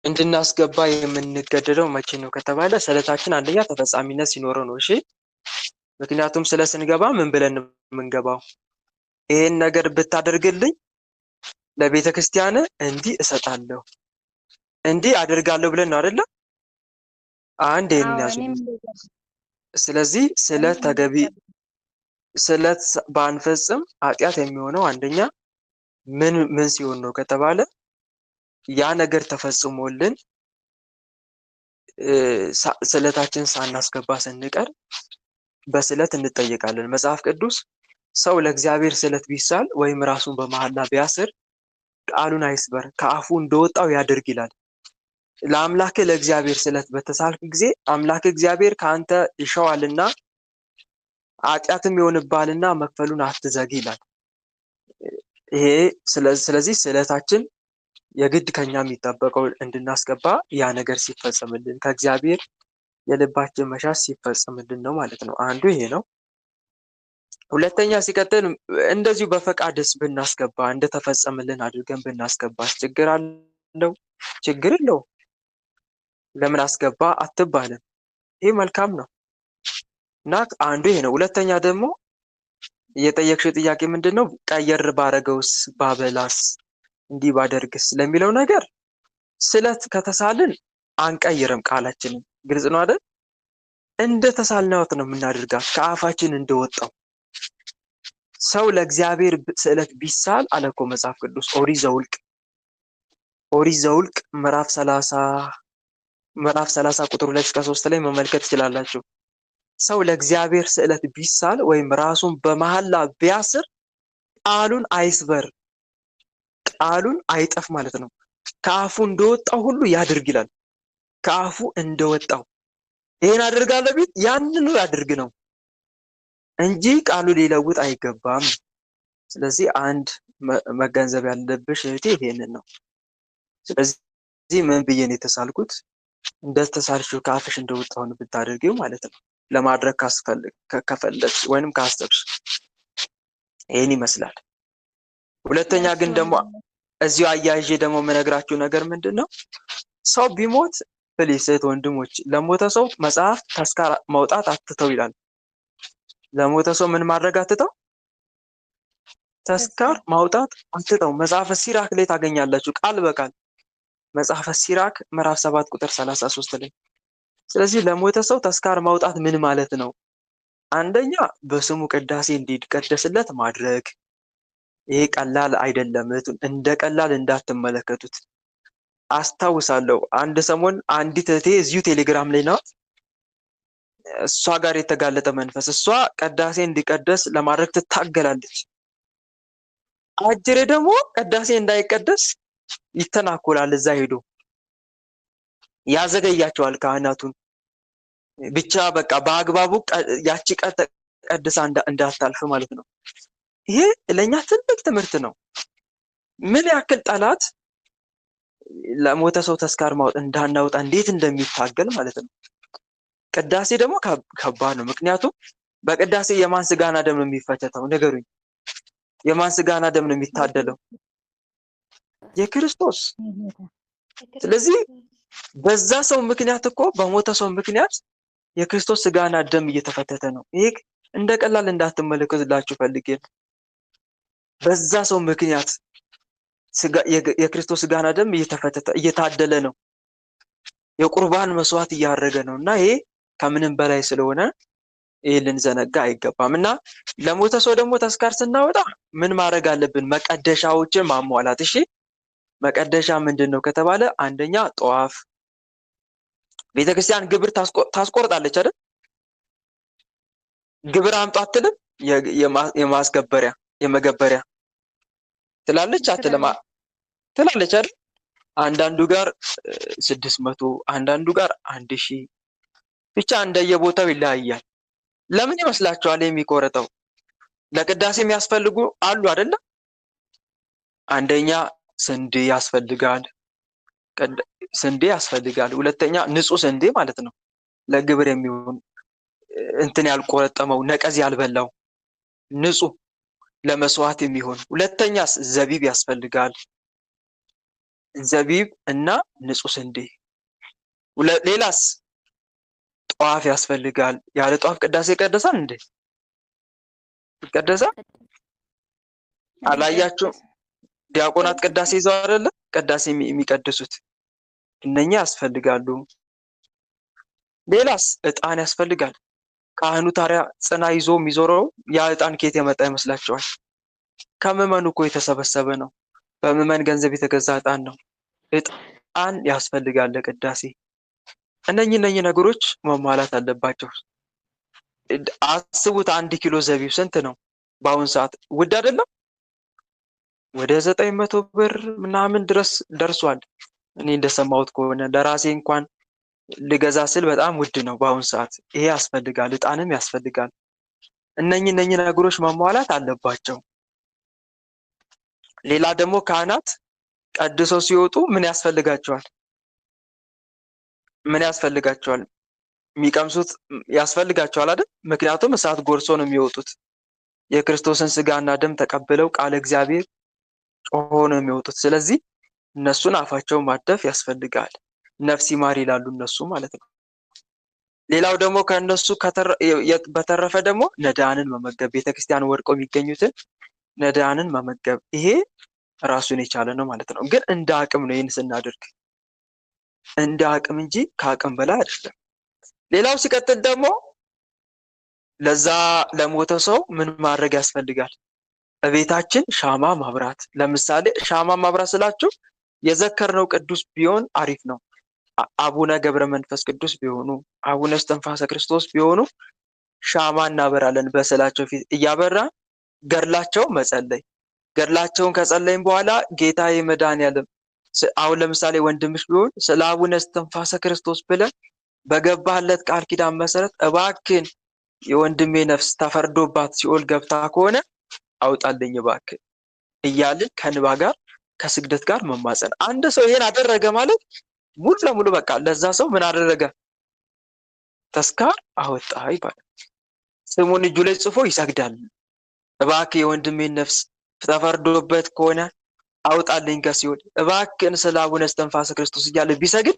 እንድናስገባ የምንገደደው መቼ ነው ከተባለ ስለታችን አንደኛ ተፈጻሚነት ሲኖረው ነው። እሺ ምክንያቱም ስለ ስንገባ ምን ብለን የምንገባው? ይሄን ነገር ብታደርግልኝ ለቤተ ክርስቲያን እንዲህ እሰጣለሁ እንዲህ አደርጋለሁ ብለን ነው አይደለ? አንድ ይሄን ያዙ። ስለዚህ ስለት ባንፈጽም ኃጢአት የሚሆነው አንደኛ ምን ሲሆን ነው ከተባለ ያ ነገር ተፈጽሞልን ስለታችን ሳናስገባ ስንቀር በስለት እንጠየቃለን። መጽሐፍ ቅዱስ ሰው ለእግዚአብሔር ስለት ቢሳል ወይም ራሱን በመሐላ ቢያስር ቃሉን አይስበር ከአፉ እንደወጣው ያድርግ ይላል። ለአምላክ ለእግዚአብሔር ስለት በተሳልክ ጊዜ አምላክ እግዚአብሔር ከአንተ ይሸዋልና ኃጢአትም ይሆንብሃልና መክፈሉን አትዘግ ይላል። ይሄ ስለዚህ ስለታችን የግድ ከኛ የሚጠበቀው እንድናስገባ ያ ነገር ሲፈጸምልን ከእግዚአብሔር የልባችን መሻት ሲፈጸምልን ነው ማለት ነው። አንዱ ይሄ ነው። ሁለተኛ ሲቀጥል እንደዚሁ በፈቃድስ ብናስገባ እንደተፈጸምልን አድርገን ብናስገባ ችግር አለው? ችግር የለውም። ለምን አስገባ አትባልም። ይሄ መልካም ነው እና አንዱ ይሄ ነው። ሁለተኛ ደግሞ የጠየቅሽው ጥያቄ ምንድነው? ቀየር ባረገውስ ባበላስ እንዲህ ባደርግስ ለሚለው ነገር ስለት ከተሳልን አንቀይርም ቃላችንን። ግልጽ ነው አይደል? እንደ ተሳልናት ነው የምናደርጋት ከአፋችን እንደወጣው። ሰው ለእግዚአብሔር ስዕለት ቢሳል አለ እኮ መጽሐፍ ቅዱስ ኦሪት ዘኍልቍ ምዕራፍ 30 ቁጥር 2 እስከ 3 ላይ መመልከት ትችላላችሁ። ሰው ለእግዚአብሔር ስዕለት ቢሳል ወይም ራሱን በመሐላ ቢያስር ቃሉን አይስበር፣ ቃሉን አይጠፍ ማለት ነው። ከአፉ እንደወጣው ሁሉ ያድርግ ይላል። ከአፉ እንደወጣው ይሄን አድርጋለሁ ቢል ያንኑ ያድርግ ነው እንጂ ቃሉ ሊለውጥ አይገባም። ስለዚህ አንድ መገንዘብ ያለብሽ እህቴ ይሄንን ነው። ስለዚህ ምን ብዬ ነው የተሳልኩት? እንደተሳልሽው ከአፍሽ እንደወጣው ብታደርጊው ማለት ነው። ለማድረግ ከፈለግሽ ወይንም ካሰብሽ ይሄን ይመስላል። ሁለተኛ ግን ደግሞ እዚሁ አያይዤ ደግሞ የምነግራችሁ ነገር ምንድነው? ሰው ቢሞት ፕሊስ እህት ወንድሞች፣ ለሞተ ሰው መጽሐፍ ተስካር ማውጣት አትተው ይላል። ለሞተ ሰው ምን ማድረግ አትተው? ተስካር ማውጣት አትተው። መጽሐፈ ሲራክ ላይ ታገኛላችሁ ቃል በቃል መጽሐፈ ሲራክ ምዕራፍ 7 ቁጥር 33 ላይ። ስለዚህ ለሞተ ሰው ተስካር ማውጣት ምን ማለት ነው? አንደኛ በስሙ ቅዳሴ እንዲቀደስለት ማድረግ። ይሄ ቀላል አይደለም። እንደ ቀላል እንዳትመለከቱት። አስታውሳለሁ አንድ ሰሞን አንዲት እህቴ እዚሁ ቴሌግራም ላይ ናት፣ እሷ ጋር የተጋለጠ መንፈስ፣ እሷ ቅዳሴ እንዲቀደስ ለማድረግ ትታገላለች። አጅሬ ደግሞ ቅዳሴ እንዳይቀደስ ይተናኮላል። እዛ ሄዶ ያዘገያቸዋል ካህናቱን። ብቻ በቃ በአግባቡ ያቺ ቀን ተቀድሳ እንዳታልፍ ማለት ነው። ይሄ ለኛ ትልቅ ትምህርት ነው። ምን ያክል ጠላት ለሞተ ሰው ተስካር ማውጣት እንዳናውጣ እንዴት እንደሚታገል ማለት ነው። ቅዳሴ ደግሞ ከባድ ነው። ምክንያቱም በቅዳሴ የማን ስጋና ደም ነው የሚፈተተው? ንገሩኝ። የማን ስጋና ደም ነው የሚታደለው? የክርስቶስ። ስለዚህ በዛ ሰው ምክንያት እኮ በሞተ ሰው ምክንያት የክርስቶስ ስጋና ደም እየተፈተተ ነው። ይሄ እንደ ቀላል እንዳትመለከቱላችሁ ፈልጌ ነው። በዛ ሰው ምክንያት የክርስቶስ ስጋና ደም እየተፈተተ እየታደለ ነው። የቁርባን መስዋዕት እያደረገ ነው እና ይሄ ከምንም በላይ ስለሆነ ይሄ ልንዘነጋ አይገባም። እና ለሞተ ሰው ደግሞ ተስካር ስናወጣ ምን ማድረግ አለብን? መቀደሻዎችን ማሟላት። እሺ መቀደሻ ምንድን ነው ከተባለ አንደኛ ጧፍ። ቤተክርስቲያን ግብር ታስቆርጣለች አይደል? ግብር አምጡ አትልም? የማስገበሪያ የመገበሪያ ትላለች አትልም? ትላለች አይደል? አንዳንዱ ጋር 600 አንዳንዱ ጋር 1000 ብቻ እንደየቦታው ይለያያል። ለምን ይመስላችኋል የሚቆረጠው? ለቅዳሴ የሚያስፈልጉ አሉ አይደለ? አንደኛ ስንዴ ያስፈልጋል። ስንዴ ያስፈልጋል። ሁለተኛ ንጹህ ስንዴ ማለት ነው። ለግብር የሚሆን እንትን ያልቆረጠመው ነቀዝ ያልበላው ንጹህ ለመስዋዕት የሚሆን። ሁለተኛስ ዘቢብ ያስፈልጋል። ዘቢብ እና ንጹህ ስንዴ። ሌላስ? ጧፍ ያስፈልጋል። ያለ ጧፍ ቅዳሴ ይቀደሳል እንዴ? ይቀደሳል? አላያችሁም? ዲያቆናት ቅዳሴ ይዘው አይደለ ቅዳሴ የሚቀድሱት? እነኛ ያስፈልጋሉ። ሌላስ? ዕጣን ያስፈልጋል። ካህኑ ታዲያ ጽና ይዞ የሚዞረው ያ ዕጣን ከየት የመጣ ይመስላችኋል? ከምዕመኑ እኮ የተሰበሰበ ነው። በምዕመን ገንዘብ የተገዛ ዕጣን ነው። ዕጣን ያስፈልጋል ለቅዳሴ። እነኚህ ነገሮች መሟላት አለባቸው። አስቡት፣ 1 ኪሎ ዘቢብ ስንት ነው በአሁን ሰዓት? ውድ አይደለም? ወደ 900 ብር ምናምን ድረስ ደርሷል። እኔ እንደሰማሁት ከሆነ ለራሴ እንኳን ልገዛ ስል በጣም ውድ ነው በአሁን ሰዓት። ይሄ ያስፈልጋል፣ ዕጣንም ያስፈልጋል። እነኚህ ነገሮች መሟላት አለባቸው። ሌላ ደግሞ ካህናት ቀድሰው ሲወጡ ምን ያስፈልጋቸዋል? ምን ያስፈልጋቸዋል? የሚቀምሱት ያስፈልጋቸዋል አይደል? ምክንያቱም እሳት ጎርሶ ነው የሚወጡት። የክርስቶስን ስጋና ደም ተቀብለው ቃለ እግዚአብሔር ጮሆ ነው የሚወጡት። ስለዚህ እነሱን አፋቸውን ማደፍ ያስፈልጋል። ነፍስ ይማር ይላሉ እነሱ ማለት ነው። ሌላው ደግሞ ከእነሱ በተረፈ ደግሞ ነዳያንን መመገብ፣ ቤተክርስቲያን ወድቀው የሚገኙትን ነዳያንን መመገብ፣ ይሄ ራሱን የቻለ ነው ማለት ነው። ግን እንደ አቅም ነው ይህን ስናደርግ፣ እንደ አቅም እንጂ ከአቅም በላይ አይደለም። ሌላው ሲቀጥል ደግሞ ለዛ ለሞተ ሰው ምን ማድረግ ያስፈልጋል? በቤታችን ሻማ ማብራት። ለምሳሌ ሻማ ማብራት ስላችሁ የዘከርነው ቅዱስ ቢሆን አሪፍ ነው። አቡነ ገብረ መንፈስ ቅዱስ ቢሆኑ፣ አቡነ እስትንፋሰ ክርስቶስ ቢሆኑ ሻማ እናበራለን። በስዕላቸው ፊት እያበራን ገድላቸው መጸለይ። ገድላቸውን ከጸለይም በኋላ ጌታዬ መድኃኔዓለም፣ አሁን ለምሳሌ ወንድምሽ ቢሆን ስለ አቡነ እስትንፋሰ ክርስቶስ ብለን በገባህለት ቃል ኪዳን መሰረት እባክን የወንድሜ ነፍስ ተፈርዶባት ሲኦል ገብታ ከሆነ አውጣልኝ እባክህ እያልን ከንባ ጋር ከስግደት ጋር መማፀን። አንድ ሰው ይሄን አደረገ ማለት ሙሉ ለሙሉ በቃ ለዛ ሰው ምን አደረገ? ተስካር አወጣ ይባላል። ስሙን እጁ ላይ ጽፎ ይሰግዳል። እባክህ የወንድሜን ነፍስ ተፈርዶበት ከሆነ አውጣልኝ ከሲኦል፣ እባክህን ስለ አቡነ እስትንፋሰ ክርስቶስ እያለ ቢሰግድ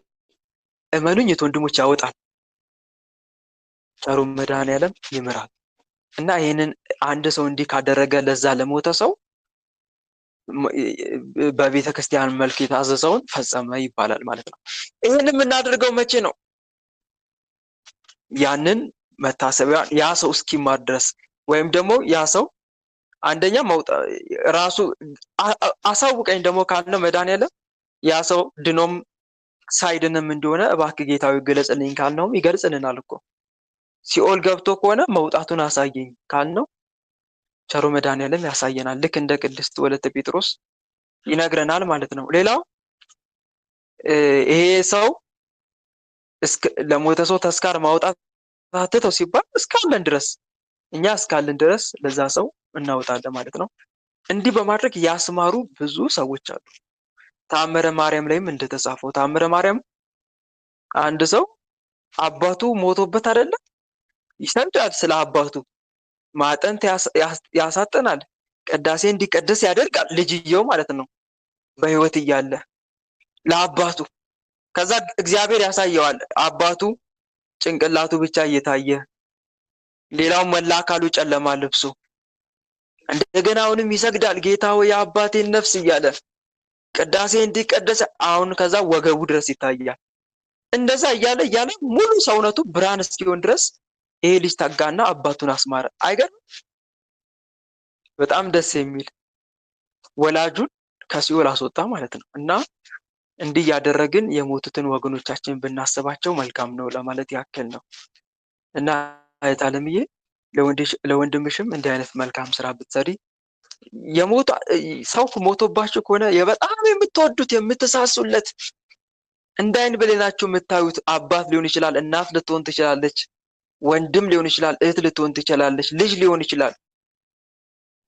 እመኑኝ ወንድሞች ያወጣል። ቸሩ መድኃኔዓለም ይምራል። እና ይህንን አንድ ሰው እንዲህ ካደረገ ለዛ ለሞተ ሰው በቤተ ክርስቲያን መልክ የታዘዘውን ፈጸመ ይባላል ማለት ነው። ይህን የምናደርገው መቼ ነው? ያንን መታሰቢያ ያ ሰው እስኪማር ድረስ፣ ወይም ደግሞ ያ ሰው አንደኛ ራሱ አሳውቀኝ ደግሞ ካለ መድኃኔዓለም ያ ሰው ድኖም ሳይድንም እንደሆነ እባክህ ጌታዊ ገለጽልኝ ካልነውም ይገልጽልናል እኮ። ሲኦል ገብቶ ከሆነ መውጣቱን አሳየኝ ካልነው ቸሩ መድኃኔዓለም ያሳየናል። ልክ እንደ ቅድስት ወለተ ጴጥሮስ ይነግረናል ማለት ነው። ሌላው ይሄ ሰው ለሞተ ሰው ተስካር ማውጣት ትተው ሲባል እስካለን ድረስ እኛ እስካለን ድረስ ለዛ ሰው እናወጣለን ማለት ነው። እንዲህ በማድረግ ያስማሩ ብዙ ሰዎች አሉ። ተአምረ ማርያም ላይም እንደተጻፈው ተአምረ ማርያም አንድ ሰው አባቱ ሞቶበት አይደለም ይሰግዳል። ስለ አባቱ ማጠንት ያሳጠናል፣ ቅዳሴ እንዲቀደስ ያደርጋል። ልጅየው ማለት ነው በህይወት እያለ ለአባቱ። ከዛ እግዚአብሔር ያሳየዋል። አባቱ ጭንቅላቱ ብቻ እየታየ ሌላው መላ አካሉ ጨለማ ልብሱ። እንደገና አሁንም ይሰግዳል። ጌታ ሆይ የአባቴን ነፍስ እያለ ቅዳሴ እንዲቀደስ አሁን ከዛ ወገቡ ድረስ ይታያል። እንደዛ እያለ ሙሉ ሰውነቱ ብርሃን እስኪሆን ድረስ ይሄ ልጅ ተጋና አባቱን አስማረ። አይገርም? በጣም ደስ የሚል ወላጁን ከሲኦል አስወጣ ማለት ነው። እና እንዲህ ያደረግን የሞቱትን ወገኖቻችን ብናስባቸው መልካም ነው ለማለት ያክል ነው። እና እህት አለምዬ ለወንድምሽም እንዲህ አይነት መልካም ስራ ብትሰሪ፣ የሞቱ ሰው ሞቶባችሁ ከሆነ በጣም የምትወዱት የምትሳሱለት እንደ አይን ብሌናችሁ የምታዩት አባት ሊሆን ይችላል፣ እናት ልትሆን ትችላለች፣ ወንድም ሊሆን ይችላል፣ እህት ልትሆን ትችላለች፣ ልጅ ሊሆን ይችላል።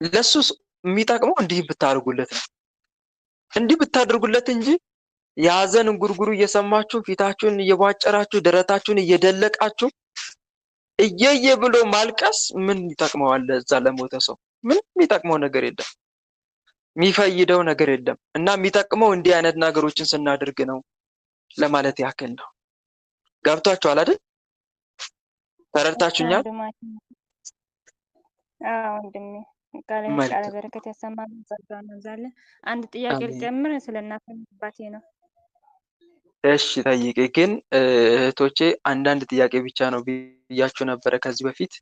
ለሱ የሚጠቅመው እንዲህ ብታደርጉለት ነው። እንዲህ ብታደርጉለት እንጂ የሀዘን እንጉርጉሩ እየሰማችሁ ፊታችሁን እየቧጨራችሁ ደረታችሁን እየደለቃችሁ እየየ ብሎ ማልቀስ ምን ይጠቅመዋል? እዛ ለሞተ ሰው ምንም የሚጠቅመው ነገር የለም። የሚፈይደው ነገር የለም እና የሚጠቅመው እንዲህ አይነት ነገሮችን ስናደርግ ነው ለማለት ያክል ነው። ገብቷችኋል አይደል? ተረድታችሁኛል? ወንድማችን ወንድሜ ቃለ መልካም በረከት ያሰማን፣ ጸጋ እናብዛለን። አንድ ጥያቄ አሜን። ልጨምር ስለ እናትና አባቴ ነው። እሺ ጠይቄ። ግን እህቶቼ አንዳንድ ጥያቄ ብቻ ነው ብያችሁ ነበረ ከዚህ በፊት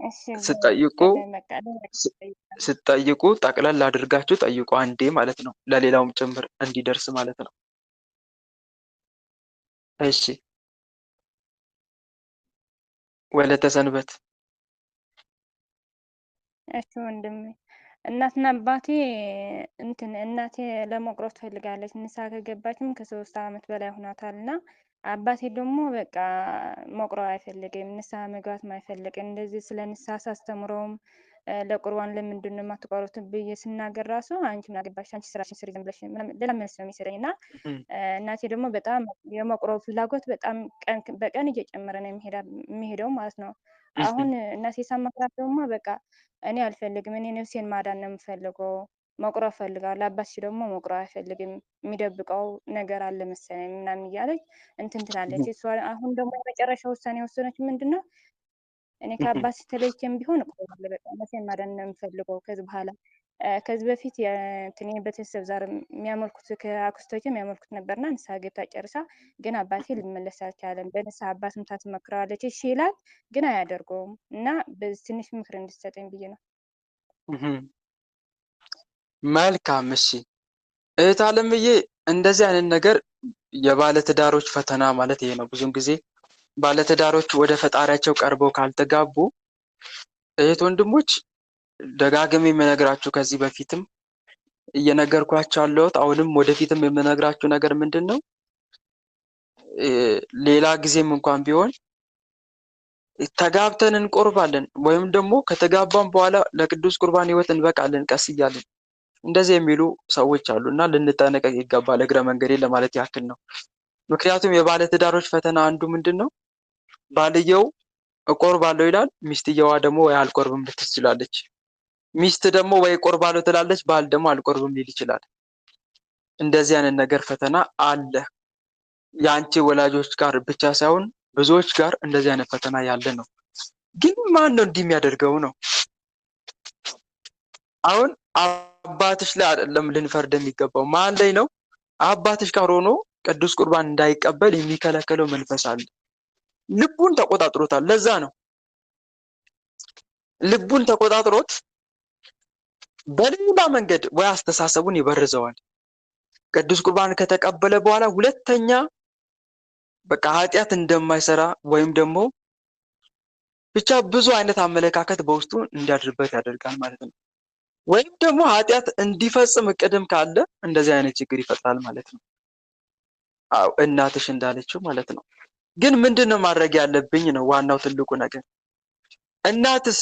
እሺ ስትጠይቁ በቃ ስትጠይቁ ጠቅለል አድርጋችሁ ጠይቁ አንዴ ማለት ነው፣ ለሌላውም ጭምር እንዲደርስ ማለት ነው። እሺ ወለተ ሰንበት እሺ ወንድሜ፣ እናትና አባቴ እናቴ ለመቁረብ ትፈልጋለች። ንስሐ ከገባችም ከ3 ዓመት በላይ ሆኗታል እና አባቴ ደግሞ በቃ መቁረብ አይፈልግም፣ ንስሐ መግባትም አይፈልግም። እንደዚህ ስለ ንስሐ ሳስተምረውም ለቁርባን ለምንድን ነው የማትቆርቡት ብዬ ስናገር ራሱ አንቺ ምን አገባሽ፣ አንቺ ስራሽን ስሪ ዝም ብለሽ ሌላ መልስ ነው የሚሰጠኝ እና እናቴ ደግሞ በጣም የመቁረብ ፍላጎት በጣም ቀን በቀን እየጨመረ ነው የሚሄደው ማለት ነው። አሁን እናቴ ሳማክራት ደግሞ በቃ እኔ አልፈልግም፣ እኔ ነፍሴን ማዳን ነው የምፈልገው፣ መቁረብ ፈልጋለሁ። አባትሽ ደግሞ መቁረብ አይፈልግም፣ የሚደብቀው ነገር አለ መሰለኝ ምናምን እያለች ትላለች። እሷ አሁን ደግሞ የመጨረሻ ውሳኔ የወሰነች ምንድን ነው፣ እኔ ከአባትሽ ተለይቼም ቢሆን እቆርባለሁ፣ በቃ ነፍሴን ማዳን ነው የምፈልገው ከዚህ በኋላ። ከዚህ በፊት ቤተሰብ ዛር የሚያመልኩት ከአክስቶች የሚያመልኩት ነበርና ንስሐ ገብታ ጨርሳ፣ ግን አባቴ ሊመለስ አልቻለም። በንስሐ አባት ምታ ትመክረዋለች፣ እሺ ይላል፣ ግን አያደርገውም። እና ትንሽ ምክር እንድትሰጠኝ ብዬ ነው። መልካም። እሺ እህት አለምዬ፣ እንደዚህ አይነት ነገር የባለትዳሮች ፈተና ማለት ይሄ ነው። ብዙውን ጊዜ ባለትዳሮች ወደ ፈጣሪያቸው ቀርበው ካልተጋቡ እህት ወንድሞች፣ ደጋግሜ የምነግራችሁ ከዚህ በፊትም እየነገርኳቸው ያለሁት አሁንም ወደፊትም የምነግራችሁ ነገር ምንድን ነው፣ ሌላ ጊዜም እንኳን ቢሆን ተጋብተን እንቆርባለን ወይም ደግሞ ከተጋባን በኋላ ለቅዱስ ቁርባን ሕይወት እንበቃለን ቀስ እያለን እንደዚህ የሚሉ ሰዎች አሉ እና ልንጠነቀቅ ይገባል። እግረ መንገዴ ለማለት ያክል ነው። ምክንያቱም የባለትዳሮች ፈተና አንዱ ምንድን ነው፣ ባልየው እቆርባለሁ ይላል፣ ሚስትየዋ ደግሞ ወይ አልቆርብም ልትል ትችላለች። ሚስት ደግሞ ወይ እቆርባለሁ ትላለች፣ ባል ደግሞ አልቆርብም ሊል ይችላል። እንደዚህ አይነት ነገር ፈተና አለ። የአንቺ ወላጆች ጋር ብቻ ሳይሆን ብዙዎች ጋር እንደዚህ አይነት ፈተና ያለ ነው። ግን ማን ነው እንዲህ የሚያደርገው ነው? አሁን አባትሽ ላይ አይደለም ልንፈርድ የሚገባው፣ ማን ላይ ነው? አባትሽ ጋር ሆኖ ቅዱስ ቁርባን እንዳይቀበል የሚከለከለው መንፈስ አለ። ልቡን ተቆጣጥሮታል። ለዛ ነው ልቡን ተቆጣጥሮት በሌላ መንገድ ወይ አስተሳሰቡን ይበርዘዋል። ቅዱስ ቁርባን ከተቀበለ በኋላ ሁለተኛ በቃ ኃጢአት እንደማይሰራ ወይም ደግሞ ብቻ ብዙ አይነት አመለካከት በውስጡ እንዲያድርበት ያደርጋል ማለት ነው። ወይም ደግሞ ኃጢአት እንዲፈጽም እቅድም ካለ እንደዚህ አይነት ችግር ይፈጥራል ማለት ነው። አዎ እናትሽ እንዳለችው ማለት ነው። ግን ምንድነው ማድረግ ያለብኝ ነው ዋናው ትልቁ ነገር።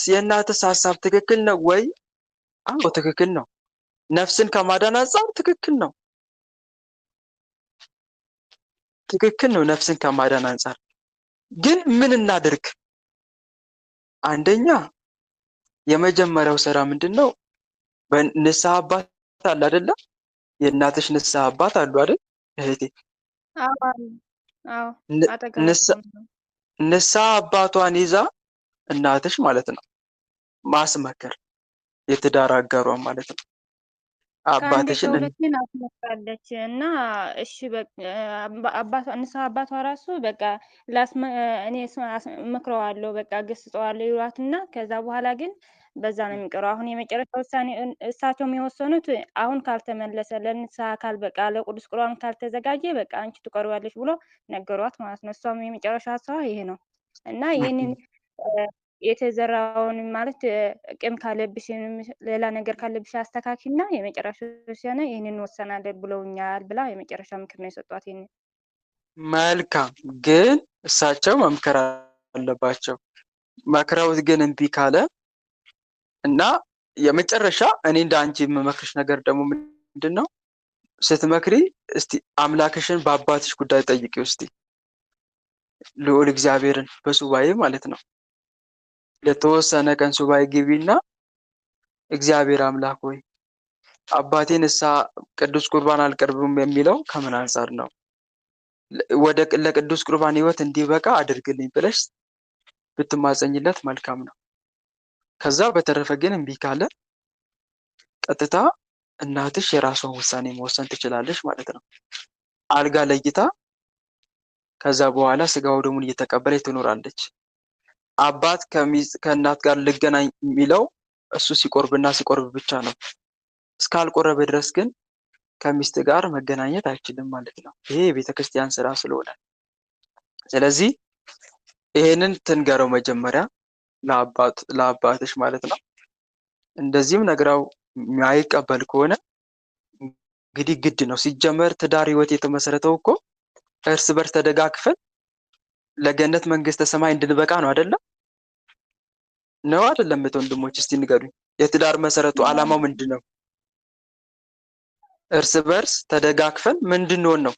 የእናትስ ሀሳብ ትክክል ነው ወይ? አዎ ትክክል ነው። ነፍስን ከማዳን አንጻር ትክክል ነው። ትክክል ነው ነፍስን ከማዳን አንጻር። ግን ምን እናድርግ? አንደኛ የመጀመሪያው ስራ ምንድነው? በንስሐ አባት አለ አይደለ? የእናትሽ ንስሐ አባት አሉ አይደል እህቴ? ንስሐ አባቷን ይዛ እናትሽ ማለት ነው ማስመከር፣ የትዳር አጋሯን ማለት ነው። አባትሽን አስመክራለች እና እሺ ንስሐ አባቷ ራሱ በቃ እኔ እመክረዋለሁ በቃ ገስጸዋለሁ ይሏትና ከዛ በኋላ ግን በዛ ነው የሚቀረው። አሁን የመጨረሻ ውሳኔ እሳቸውም የወሰኑት አሁን ካልተመለሰ ለንስሐ አካል በቃ ለቅዱስ ቁርባን ካልተዘጋጀ በቃ አንቺ ትቆርባለች ብሎ ነገሯት ማለት ነው። እሷም የመጨረሻ ሀሳቧ ይሄ ነው እና ይህንን የተዘራውን ማለት ቂም ካለብሽ ሌላ ነገር ካለብሽ አስተካኪና የመጨረሻ ውሳኔ ይህንን ወሰናለን ብለውኛል ብላ የመጨረሻ ምክር ነው የሰጧት። ይሄንን መልካም። ግን እሳቸው መምከር አለባቸው። መክረውት ግን እምቢ ካለ እና የመጨረሻ እኔ እንደ አንቺ የምመክርሽ ነገር ደግሞ ምንድን ነው፣ ስትመክሪ እስቲ አምላክሽን በአባትሽ ጉዳይ ጠይቂው። እስቲ ልዑል እግዚአብሔርን በሱባኤ ማለት ነው ለተወሰነ ቀን ሱባኤ ግቢና እግዚአብሔር አምላክ ሆይ አባቴ ንስሐ ቅዱስ ቁርባን አልቀርብም የሚለው ከምን አንጻር ነው? ለቅዱስ ቁርባን ሕይወት እንዲበቃ አድርግልኝ ብለሽ ብትማጸኝለት መልካም ነው። ከዛ በተረፈ ግን እምቢ ካለ ቀጥታ እናትሽ የራሷን ውሳኔ መወሰን ትችላለች ማለት ነው። አልጋ ለይታ ከዛ በኋላ ስጋው ደሙን እየተቀበለች ትኖራለች። አባት ከእናት ጋር ልገናኝ የሚለው እሱ ሲቆርብና ሲቆርብ ብቻ ነው። እስካልቆረበ ድረስ ግን ከሚስት ጋር መገናኘት አይችልም ማለት ነው። ይሄ የቤተ ክርስቲያን ስራ ስለሆነ ስለዚህ ይሄንን ትንገረው መጀመሪያ ለአባትሽ ማለት ነው። እንደዚህም ነግራው የማይቀበል ከሆነ እንግዲህ ግድ ነው። ሲጀመር ትዳር ሕይወት የተመሰረተው እኮ እርስ በርስ ተደጋግፈን ለገነት መንግስተ ሰማይ እንድንበቃ ነው አይደለም? ነው አይደለም? ወንድሞች እስቲ ንገሩኝ። የትዳር መሰረቱ ዓላማው ምንድን ነው? እርስ በርስ ተደጋግፈን ምን እንድንሆን ነው?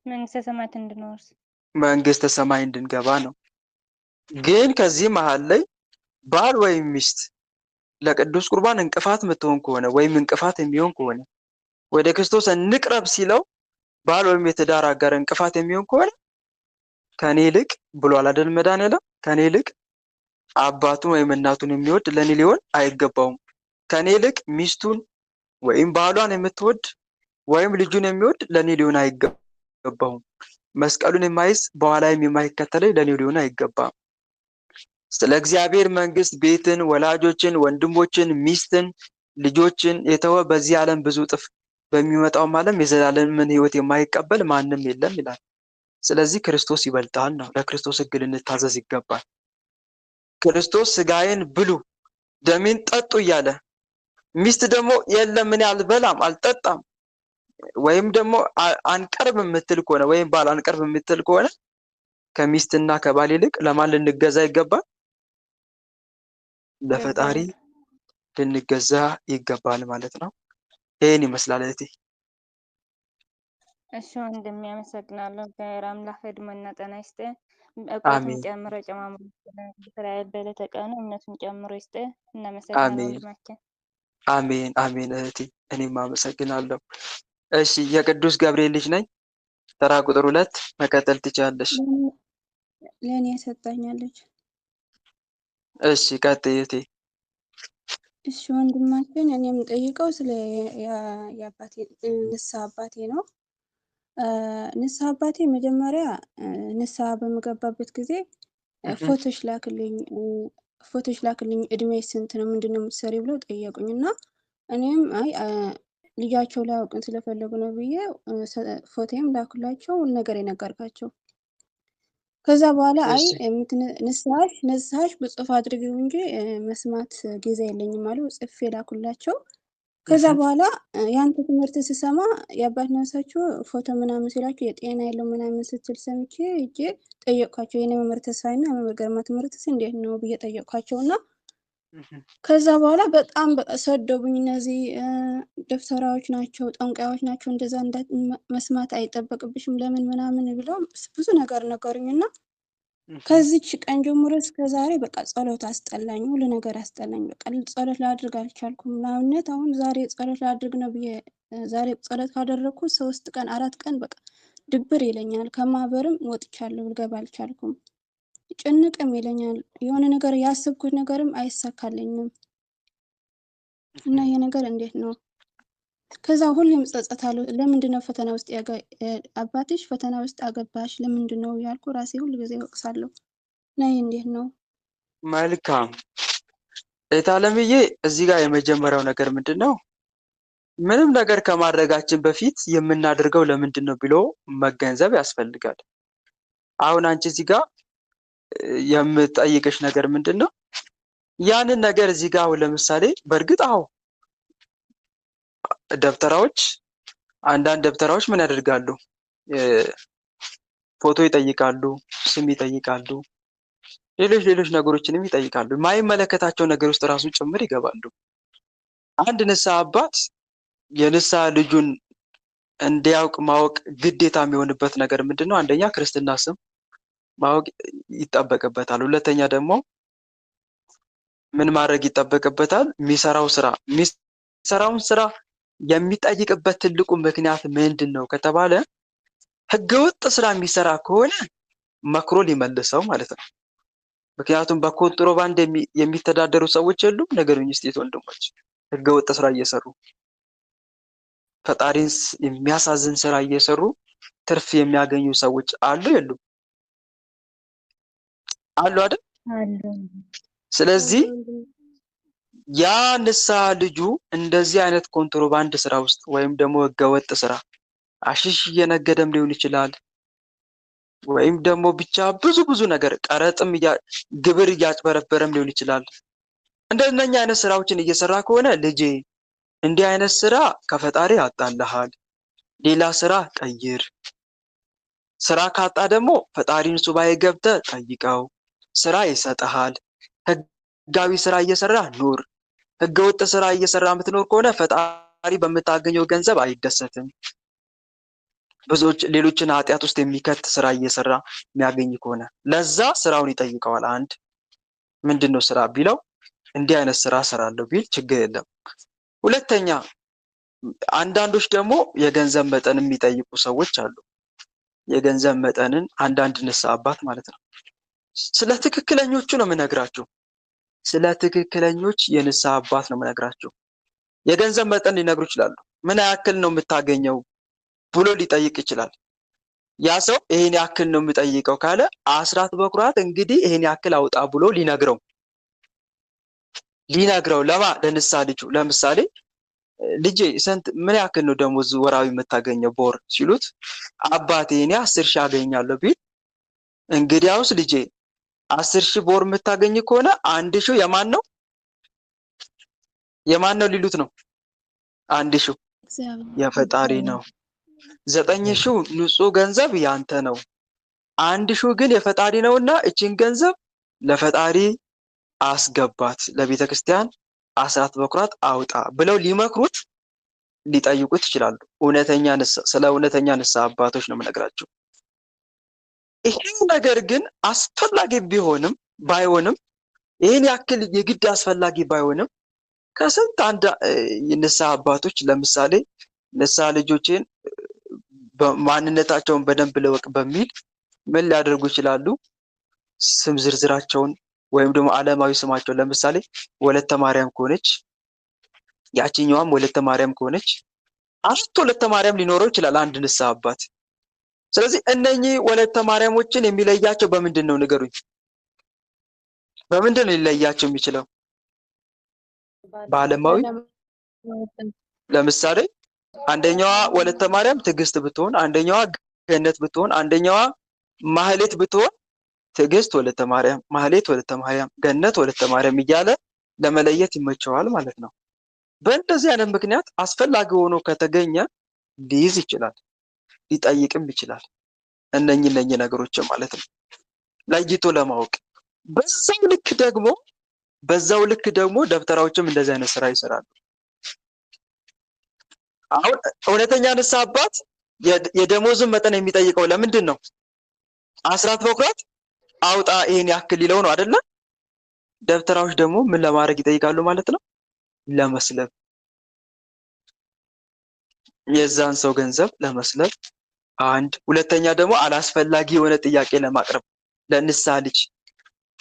መንግስተ ሰማያት እንድንወርስ፣ መንግስተ ሰማይ እንድንገባ ነው። ግን ከዚህ መሀል ላይ ባል ወይም ሚስት ለቅዱስ ቁርባን እንቅፋት የምትሆን ከሆነ ወይም እንቅፋት የሚሆን ከሆነ ወደ ክርስቶስ እንቅረብ ሲለው ባል ወይም የትዳር አጋር እንቅፋት የሚሆን ከሆነ ከኔ ይልቅ ብሏል አይደል መድኃኒዓለም? ከኔ ይልቅ አባቱን ወይም እናቱን የሚወድ ለኔ ሊሆን አይገባውም። ከኔ ይልቅ ሚስቱን ወይም ባሏን የምትወድ ወይም ልጁን የሚወድ ለኔ ሊሆን አይገባውም። መስቀሉን የማይዝ በኋላም የማይከተለኝ ለኔ ሊሆን አይገባም። ስለ እግዚአብሔር መንግስት ቤትን፣ ወላጆችን፣ ወንድሞችን፣ ሚስትን፣ ልጆችን የተወ በዚህ ዓለም ብዙ እጥፍ በሚመጣውም ዓለም የዘላለምን ሕይወት የማይቀበል ማንም የለም ይላል። ስለዚህ ክርስቶስ ይበልጣል ነው። ለክርስቶስ ሕግ ልንታዘዝ ይገባል። ክርስቶስ ስጋዬን ብሉ ደሜን ጠጡ እያለ ሚስት ደግሞ የለም እኔ አልበላም አልጠጣም ወይም ደግሞ አንቀርብ የምትል ከሆነ ወይም ባል አንቀርብ የምትል ከሆነ ከሚስትና ከባል ይልቅ ለማን ልንገዛ ይገባል? ለፈጣሪ ልንገዛ ይገባል ማለት ነው። ይህን ይመስላል እህቴ። እሺ ወንድሜ አመሰግናለሁ። እግዚአብሔር አምላክ ዕድሜና ጤና ይስጥህ፣ እውቀቱን አሜን ጨምሮ ጨማምሮ እስራኤል በዕለተ ቀኑ እምነቱን ጨምሮ ይስጥህ። እናመሰግናለን አሜን ወንድማችን። አሜን አሜን እህቴ፣ እኔም አመሰግናለሁ። እሺ የቅዱስ ገብርኤል ልጅ ነኝ። ተራ ቁጥር 2 መቀጠል ትችላለሽ። ለእኔ ያሰጣኛለች። እሺ ቀጥይ እህቴ። እሺ ወንድማችን፣ እኔ የምጠይቀው ስለ የአባቴ ንስሐ አባቴ ነው። ንስሐ አባቴ መጀመሪያ ንስሐ በምገባበት ጊዜ ፎቶሽ ላክልኝ እድሜ ስንት ነው ምንድን ነው የምትሰሪ ብለው ጠየቁኝ እና እኔም አይ ልጃቸው ላያውቅን ስለፈለጉ ነው ብዬ ፎቶዬም ላኩላቸው ነገር የነገርካቸው። ከዛ በኋላ አይ ንስሐሽ በጽሁፍ አድርጊው እንጂ መስማት ጊዜ የለኝም አሉ። ጽፌ ላኩላቸው። ከዛ በኋላ ያንተ ትምህርት ስሰማ የአባት ነፍሳቸው ፎቶ ምናምን ሲላቸው የጤና የለው ምናምን ስትል ሰምቼ እጄ ጠየቅኳቸው። የኔ መምህር ተስፋይና መምህር ግርማ ትምህርትስ እንዴት ነው ብዬ ጠየቅኳቸው እና ከዛ በኋላ በጣም ሰደቡኝ። እነዚህ ደፍተራዎች ናቸው፣ ጠንቋዮች ናቸው፣ እንደዛ መስማት አይጠበቅብሽም ለምን ምናምን ብለው ብዙ ነገር ነገሩኝ እና ከዚች ቀን ጀምሮ እስከ ዛሬ በቃ ጸሎት አስጠላኝ፣ ሁሉ ነገር አስጠላኝ። በቃ ጸሎት ላድርግ አልቻልኩም። ለአብነት አሁን ዛሬ ጸሎት ላድርግ ነው ብዬ ዛሬ ጸሎት ካደረግኩ 3 ቀን 4 ቀን በቃ ድብር ይለኛል። ከማህበርም ወጥቻለሁ፣ ልገባ አልቻልኩም። ጭንቅም ይለኛል። የሆነ ነገር ያስብኩት ነገርም አይሳካልኝም እና ይሄ ነገር እንዴት ነው? ከዛ ሁሌም ጸጸታለሁ። ለምንድን ነው ፈተና ውስጥ አባትሽ ፈተና ውስጥ አገባሽ ለምንድን ነው ያልኩ ራሴ ሁሉ ጊዜ ወቅሳለሁ። እና ይሄ እንዴት ነው? መልካም እህት አለምዬ፣ እዚህ ጋር የመጀመሪያው ነገር ምንድን ነው? ምንም ነገር ከማድረጋችን በፊት የምናደርገው ለምንድን ነው ብሎ መገንዘብ ያስፈልጋል። አሁን አንቺ እዚህ ጋር የምጠይቅሽ ነገር ምንድን ነው? ያንን ነገር እዚህ ጋር አሁን ለምሳሌ በእርግጥ ደብተራዎች አንዳንድ ደብተራዎች ምን ያደርጋሉ? ፎቶ ይጠይቃሉ፣ ስም ይጠይቃሉ፣ ሌሎች ነገሮችንም ይጠይቃሉ። የማይመለከታቸው ነገር ውስጥ ራሱ ጭምር ይገባሉ። አንድ ንስሐ አባት የንስሐ ልጁን እንዲያውቅ ማወቅ ግዴታ የሚሆንበት ነገር ምንድን ነው? አንደኛ ክርስትና ስም ማወቅ ይጠበቅበታል። ሁለተኛ ደግሞ ምን ማድረግ ይጠበቅበታል? የሚሰራውን ስራ የሚጠይቅበት ትልቁ ምክንያት ምንድን ነው ከተባለ ህገወጥ ስራ የሚሰራ ከሆነ መክሮ ሊመልሰው ማለት ነው። ምክንያቱም በኮንትሮባንድ የሚተዳደሩ ሰዎች የሉም? ነገሩኝ እስቲ ወንድሞች፣ ህገወጥ ስራ እየሰሩ ፈጣሪን የሚያሳዝን ስራ እየሰሩ ትርፍ የሚያገኙ ሰዎች አሉ የሉም? አሉ አይደል? ስለዚህ ያ ንስሐ ልጁ እንደዚህ አይነት ኮንትሮባንድ ስራ ውስጥ ወይም ደግሞ ህገወጥ ስራ አሽሽ እየነገደም ሊሆን ይችላል፣ ወይም ደግሞ ብቻ ብዙ ነገር ቀረጥም ግብር እያጭበረበረም ሊሆን ይችላል። እንደነኛ አይነት ስራዎችን እየሰራ ከሆነ ልጄ እንዲህ አይነት ስራ ከፈጣሪ ያጣልሃል፣ ሌላ ስራ ቀይር። ስራ ካጣ ደግሞ ፈጣሪን ሱባኤ ገብተህ ጠይቀው፣ ስራ ይሰጥሃል። ህጋዊ ስራ እየሰራ ኑር። ህገወጥ ስራ እየሰራ የምትኖር ከሆነ ፈጣሪ በምታገኘው ገንዘብ አይደሰትም። ብዙዎች ሌሎችን ኃጢአት ውስጥ የሚከት ስራ እየሰራ የሚያገኝ ከሆነ ለዛ ስራውን ይጠይቀዋል። አንድ ምንድነው ስራ ቢለው እንዲህ አይነት ስራ እሰራለሁ ቢል ችግር የለም። ሁለተኛ አንዳንዶች ደግሞ የገንዘብ መጠን የሚጠይቁ ሰዎች አሉ። የገንዘብ መጠንን አንዳንድ ንስሐ አባት ማለት ነው። ስለ ትክክለኞቹ ነው የምነግራችሁ። ስለ ትክክለኞች የንስሐ አባት ነው የምነግራችሁ። የገንዘብ መጠን ሊነግሩ ይችላሉ። ምን ያክል ነው የምታገኘው ብሎ ሊጠይቅ ይችላል። ያ ሰው ይሄን ያክል ነው የምጠይቀው ካለ አስራት በኩራት እንግዲህ ይሄን ያክል አውጣ ብሎ ሊነግረው ለንስሐ ልጁ ለምሳሌ ልጄ ምን ያክል ነው ደሞዝ ወራዊ የምታገኘው በወር ሲሉት አባቴ እኔ 10 ሺህ አገኛለሁ ቢል እንግዲያውስ ልጄ 10 ሺህ በወር የምታገኝ ከሆነ 1 ሺህ የማን ነው ሊሉት ነው። 1 ሺህ የፈጣሪ ነው። 9 ሺህ ንጹህ ገንዘብ ያንተ ነው። 1 ሺህ ግን የፈጣሪ ነውና እቺን ገንዘብ ለፈጣሪ አስገባት፣ ለቤተ ክርስቲያን አስራት በኩራት አውጣ ብለው ሊመክሩት ሊጠይቁት ይችላሉ። ስለ እውነተኛ ንስሐ አባቶች ነው የምነግራቸው። ይሄ ነገር ግን አስፈላጊ ባይሆንም ይሄን ያክል የግድ አስፈላጊ ባይሆንም ከስንት አንድ ንስሐ አባቶች ለምሳሌ ንስሐ ልጆችን ማንነታቸውን በደንብ ለወቅ በሚል ምን ሊያደርጉ ይችላሉ? ስም ዝርዝራቸውን ወይም ደግሞ ዓለማዊ ስማቸው ለምሳሌ ወለተ ማርያም ከሆነች ያቺኛዋም ወለተ ማርያም ከሆነች 4 ወለተ ማርያም ሊኖረው ይችላል አንድ ንስሐ አባት። ስለዚህ እነኚህ ወለተ ማርያሞችን የሚለያቸው በምንድን ነው ንገሩኝ? በምንድን ነው ሊለያቸው የሚችለው? በዓለማዊ ለምሳሌ አንደኛዋ ወለተ ማርያም ትዕግስት ብትሆን፣ አንደኛዋ ገነት ብትሆን፣ አንደኛዋ ማህሌት ብትሆን ትዕግስት ወለተ ማርያም፣ ማህሌት ወለተ ማርያም፣ ገነት ወለተ ማርያም እያለ ለመለየት ይመቸዋል ማለት ነው። በእንደዚህ አይነት ምክንያት አስፈላጊ ሆኖ ከተገኘ ሊይዝ ይችላል፣ ሊጠይቅም ይችላል። እነኚህ ነገሮች ማለት ነው ለይቶ ለማወቅ። በዛው ልክ ደግሞ ደብተራዎችም እንደዚህ አይነት ስራ ይሰራሉ። አሁን እውነተኛ ንስሐ አባት የደሞዝን መጠን የሚጠይቀው ለምንድን ነው? አስራት በኩራት አውጣ ይሄን ያክል ሊለው ነው አይደለ? ደብተራዎች ደግሞ ምን ለማድረግ ይጠይቃሉ ማለት ነው? ለመስለብ፣ የዛን ሰው ገንዘብ ለመስለብ አንድ። ሁለተኛ ደግሞ አላስፈላጊ የሆነ ጥያቄ ለማቅረብ ለንስሐ ልጅ።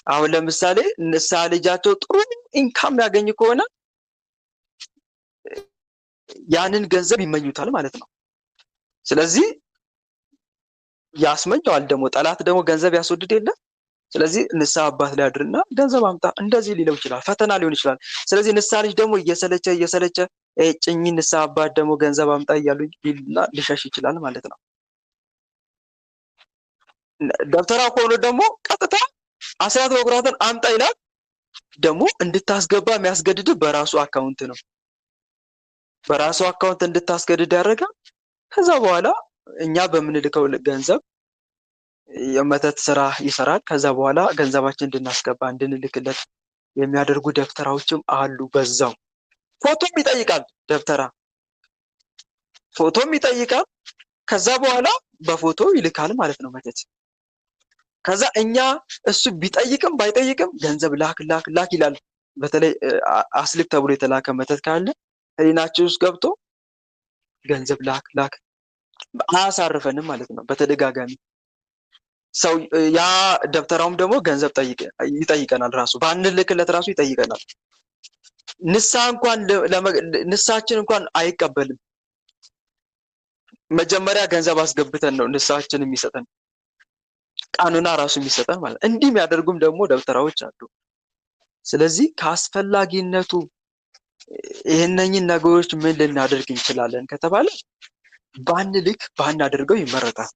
አሁን ለምሳሌ ንስሐ ልጃቸው ጥሩ ኢንካም ያገኝ ከሆነ ያንን ገንዘብ ይመኙታል ማለት ነው። ስለዚህ ያስመኘዋል። ደግሞ ጠላት ደግሞ ገንዘብ ያስወድድ የለ። ስለዚህ ንስሐ አባት ላይ አድርና ገንዘብ አምጣ እንደዚህ ሊለው ይችላል። ፈተና ሊሆን ይችላል። ስለዚህ ንስሐ ልጅ ደግሞ እየሰለቸ ጭኝ ንስሐ አባት ደግሞ ገንዘብ አምጣ እያሉ ሊልና ሊሸሽ ይችላል ማለት ነው። ደብተራ ከሆነ ደግሞ ቀጥታ አስራት በኩራትን አምጣ ይላል። ደግሞ እንድታስገባ የሚያስገድድ በራሱ አካውንት ነው። በራሱ አካውንት እንድታስገድድ ያደርጋል። ከዛ በኋላ እኛ በምንልከው ገንዘብ የመተት ስራ ይሰራል። ከዛ በኋላ ገንዘባችን እንድናስገባ እንድንልክለት የሚያደርጉ ደብተራዎችም አሉ። በዛው ፎቶም ይጠይቃል። ደብተራ ፎቶም ይጠይቃል። ከዛ በኋላ በፎቶ ይልካል ማለት ነው መተት። ከዛ እኛ እሱ ቢጠይቅም ባይጠይቅም ገንዘብ ላክ ይላል። በተለይ አስልክ ተብሎ የተላከ መተት ካለ ህሊናችን ውስጥ ገብቶ ገንዘብ ላክ ላክ አያሳርፈንም ማለት ነው። በተደጋጋሚ ሰው ያ ደብተራውም ደግሞ ገንዘብ ይጠይቀናል። ራሱ ባንልክለት ራሱ ይጠይቀናል። ንስሐችን እንኳን አይቀበልም። መጀመሪያ ገንዘብ አስገብተን ነው ንስሐችን የሚሰጠን፣ ቃኑና ራሱ የሚሰጠን ማለት። እንዲህ የሚያደርጉም ደግሞ ደብተራዎች አሉ። ስለዚህ ከአስፈላጊነቱ ይህነኝን ነገሮች ምን ልናደርግ እንችላለን ከተባለ ባንልክ ባናደርገው ይመረጣል።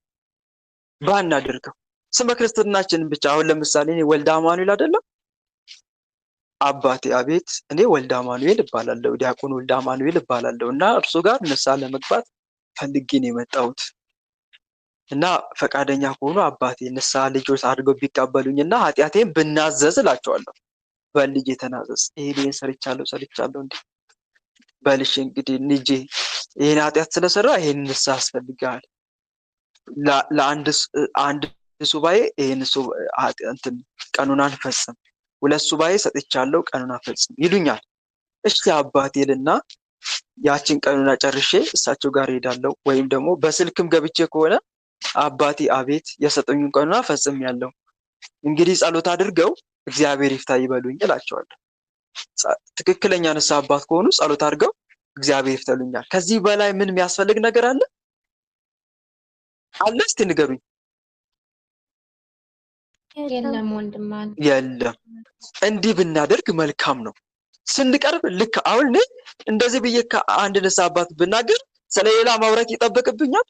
ባናደርገው ስመ ክርስትናችንን ብቻ አሁን ለምሳሌ እኔ ወልደ አማኑኤል አይደለም አባቴ አቤት እኔ ወልደ አማኑኤል እባላለሁ፣ ዲያቆን ወልደ አማኑኤል እባላለሁ እና እርሱ ጋር ንስሐ ለመግባት ፈልጌ ነው የመጣሁት እና ፈቃደኛ ከሆኑ አባቴ ንስሐ ልጆች አድርገው ቢቀበሉኝና ኃጢአቴን ብናዘዝ እላቸዋለሁ። በልጄ ተናዘዝ፣ ይሄን ሰርቻለሁ እንዴ በልሽ እንግዲህ ልጄ ይሄን ኃጢአት ስለሰራ ይሄን ንስሐ ያስፈልጋል፣ ለአንድ ሱባኤ ይሄን እንትን ቀኑናን ፈጽም፣ 2 ሱባኤ ሰጥቻለሁ ቀኑና ፈጽም ይሉኛል። እሺ አባቴ ልና ያችን ቀኑና ጨርሼ እሳቸው ጋር ሄዳለሁ። ወይም ደግሞ በስልክም ገብቼ ከሆነ አባቴ አቤት የሰጠኙን ቀኑና ፈጽሜያለሁ፣ እንግዲህ ጸሎት አድርገው እግዚአብሔር ይፍታ ይበሉኝ እላቸዋለሁ። ትክክለኛ ንስሐ አባት ከሆኑ ጸሎት አድርገው እግዚአብሔር ይፍታሉኛል። ከዚህ በላይ ምን የሚያስፈልግ ነገር አለ? እስቲ ንገሩኝ። የለም ወንድም አለ። የለም። እንዲህ ብናደርግ መልካም ነው። ስንቀርብ ልክ አሁን እኔ እንደዚህ ብዬ ከአንድ ንስሐ አባት ብናገር ስለሌላ ማውራት ይጠበቅብኛል?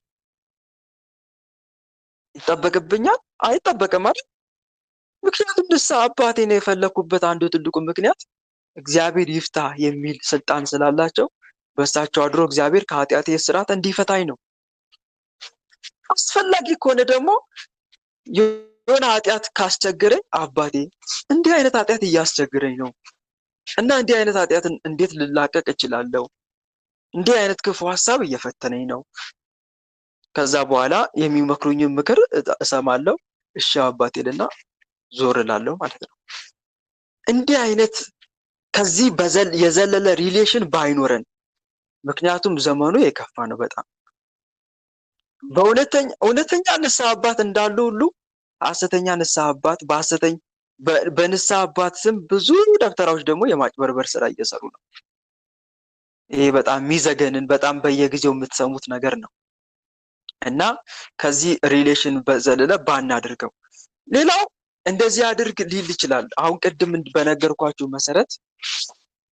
አይጠበቅም አይደል? ምክንያቱም ንስሐ አባቴ ነው የፈለኩበት አንዱ ትልቁ ምክንያት እግዚአብሔር ይፍታ የሚል ስልጣን ስላላቸው በእሳቸው አድሮ እግዚአብሔር ከኃጢአቴ እስራት እንዲፈታኝ ነው። አስፈላጊ ከሆነ ደግሞ የሆነ ኃጢአት ካስቸገረኝ አባቴ እንዲህ አይነት ኃጢአት እያስቸገረኝ ነው እና እንዲህ አይነት ኃጢአትን እንዴት ልላቀቅ እችላለሁ? እንዲህ አይነት ክፉ ሐሳብ እየፈተነኝ ነው። ከዛ በኋላ የሚመክሩኝን ምክር እሰማለሁ። እሺ አባቴ ልና ዞር እላለሁ ማለት ነው። እንዲህ አይነት ከዚህ የዘለለ ሪሌሽን ባይኖረን፣ ምክንያቱም ዘመኑ የከፋ ነው በጣም። እውነተኛ ንስሐ አባት እንዳሉ ሁሉ ሐሰተኛ ንስሐ አባት በንስሐ አባት ስም ብዙ ደብተራዎች ደግሞ የማጭበርበር ስራ እየሰሩ ነው። ይሄ በጣም የሚዘገንን በጣም በየጊዜው የምትሰሙት ነገር ነው እና ከዚህ ሪሌሽን በዘለለ ባናድርገው። ሌላው እንደዚህ አድርግ ሊል ይችላል። አሁን ቅድም በነገርኳችሁ መሰረት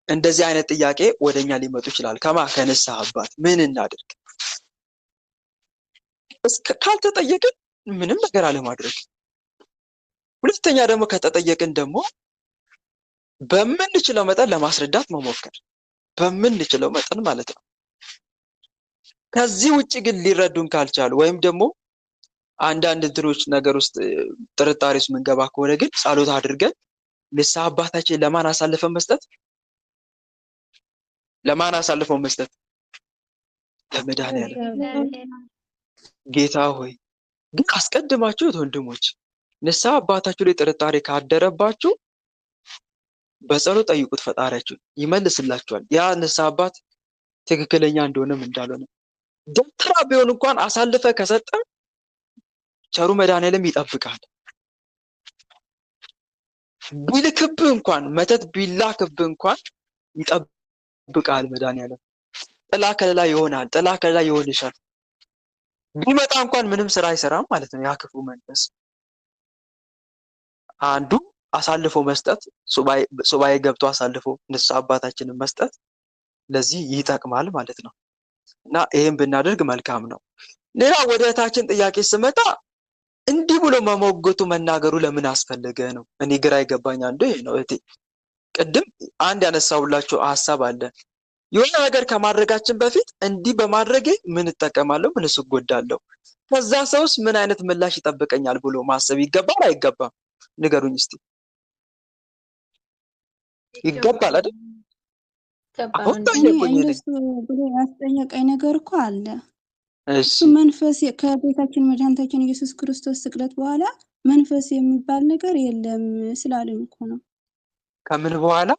እንደዚህ አይነት ጥያቄ ወደኛ ሊመጡ ይችላል። ከንስሐ አባት ምን እናድርግ? ካልተጠየቅን ምንም ነገር አለማድረግ። ሁለተኛ ደግሞ ከተጠየቅን ደግሞ በምንችለው መጠን ለማስረዳት መሞከር፣ በምንችለው መጠን ማለት ነው። ከዚህ ውጭ ግን ሊረዱን ካልቻሉ ወይም ደግሞ አንዳንድ እንትኖች ነገር ውስጥ ጥርጣሬ ውስጥ ምንገባ ከሆነ ግን ጸሎት አድርገን ንስሐ አባታችን ለማን አሳልፈን መስጠት? ለመድኃኒዓለም። ጌታ ሆይ ግን አስቀድማችሁት ወንድሞች ንስሐ አባታችሁ ላይ ጥርጣሬ ካደረባችሁ በጸሎት ጠይቁት፣ ፈጣሪያችሁ ይመልስላችኋል። ያ ንስሐ አባት ትክክለኛ እንደሆነም እንዳልሆነ ደብተራ ቢሆን እንኳን አሳልፈ ከሰጠ ቸሩ መድኃኒዓለም ይጠብቃል። ቢልክብህ እንኳን መተት ቢላክብህ እንኳን ይጠብቃል መድኃኒዓለም። ጥላ ከለላ ይሆናል፣ ጥላ ከለላ ይሆንሻል። ቢመጣ እንኳን ምንም ስራ አይሰራም ማለት ነው ያ ክፉ መንፈስ። አንዱ አሳልፎ መስጠት፣ ሱባኤ ገብቶ አሳልፎ ንስሐ አባታችንን መስጠት ለዚህ ይጠቅማል ማለት ነው እና ይሄን ብናደርግ መልካም ነው። ሌላ ወደ እህታችን ጥያቄ ስመጣ እንዲህ ብሎ መሞገቱ መናገሩ ለምን አስፈለገ ነው እኔ ግራ ይገባኝ። አንዱ ይሄ ነው እህቴ። ቅድም አንድ ያነሳውላችሁ ሐሳብ አለ። የሆነ ነገር ከማድረጋችን በፊት እንዲህ በማድረጌ ምን እጠቀማለሁ፣ ምንስ እጎዳለሁ፣ ከዛ ሰውስ ምን አይነት ምላሽ ይጠብቀኛል ብሎ ማሰብ ይገባል አይገባም? ንገሩኝ እስቲ። ይገባል አይደል? አሁን እንደሱ ብሎ ያስጠየቀኝ ነገር እኮ አለ። እሱ መንፈስ ከጌታችን መድኃኒታችን ኢየሱስ ክርስቶስ ስቅለት በኋላ መንፈስ የሚባል ነገር የለም ስላሉኝ እኮ ነው። ከምን በኋላ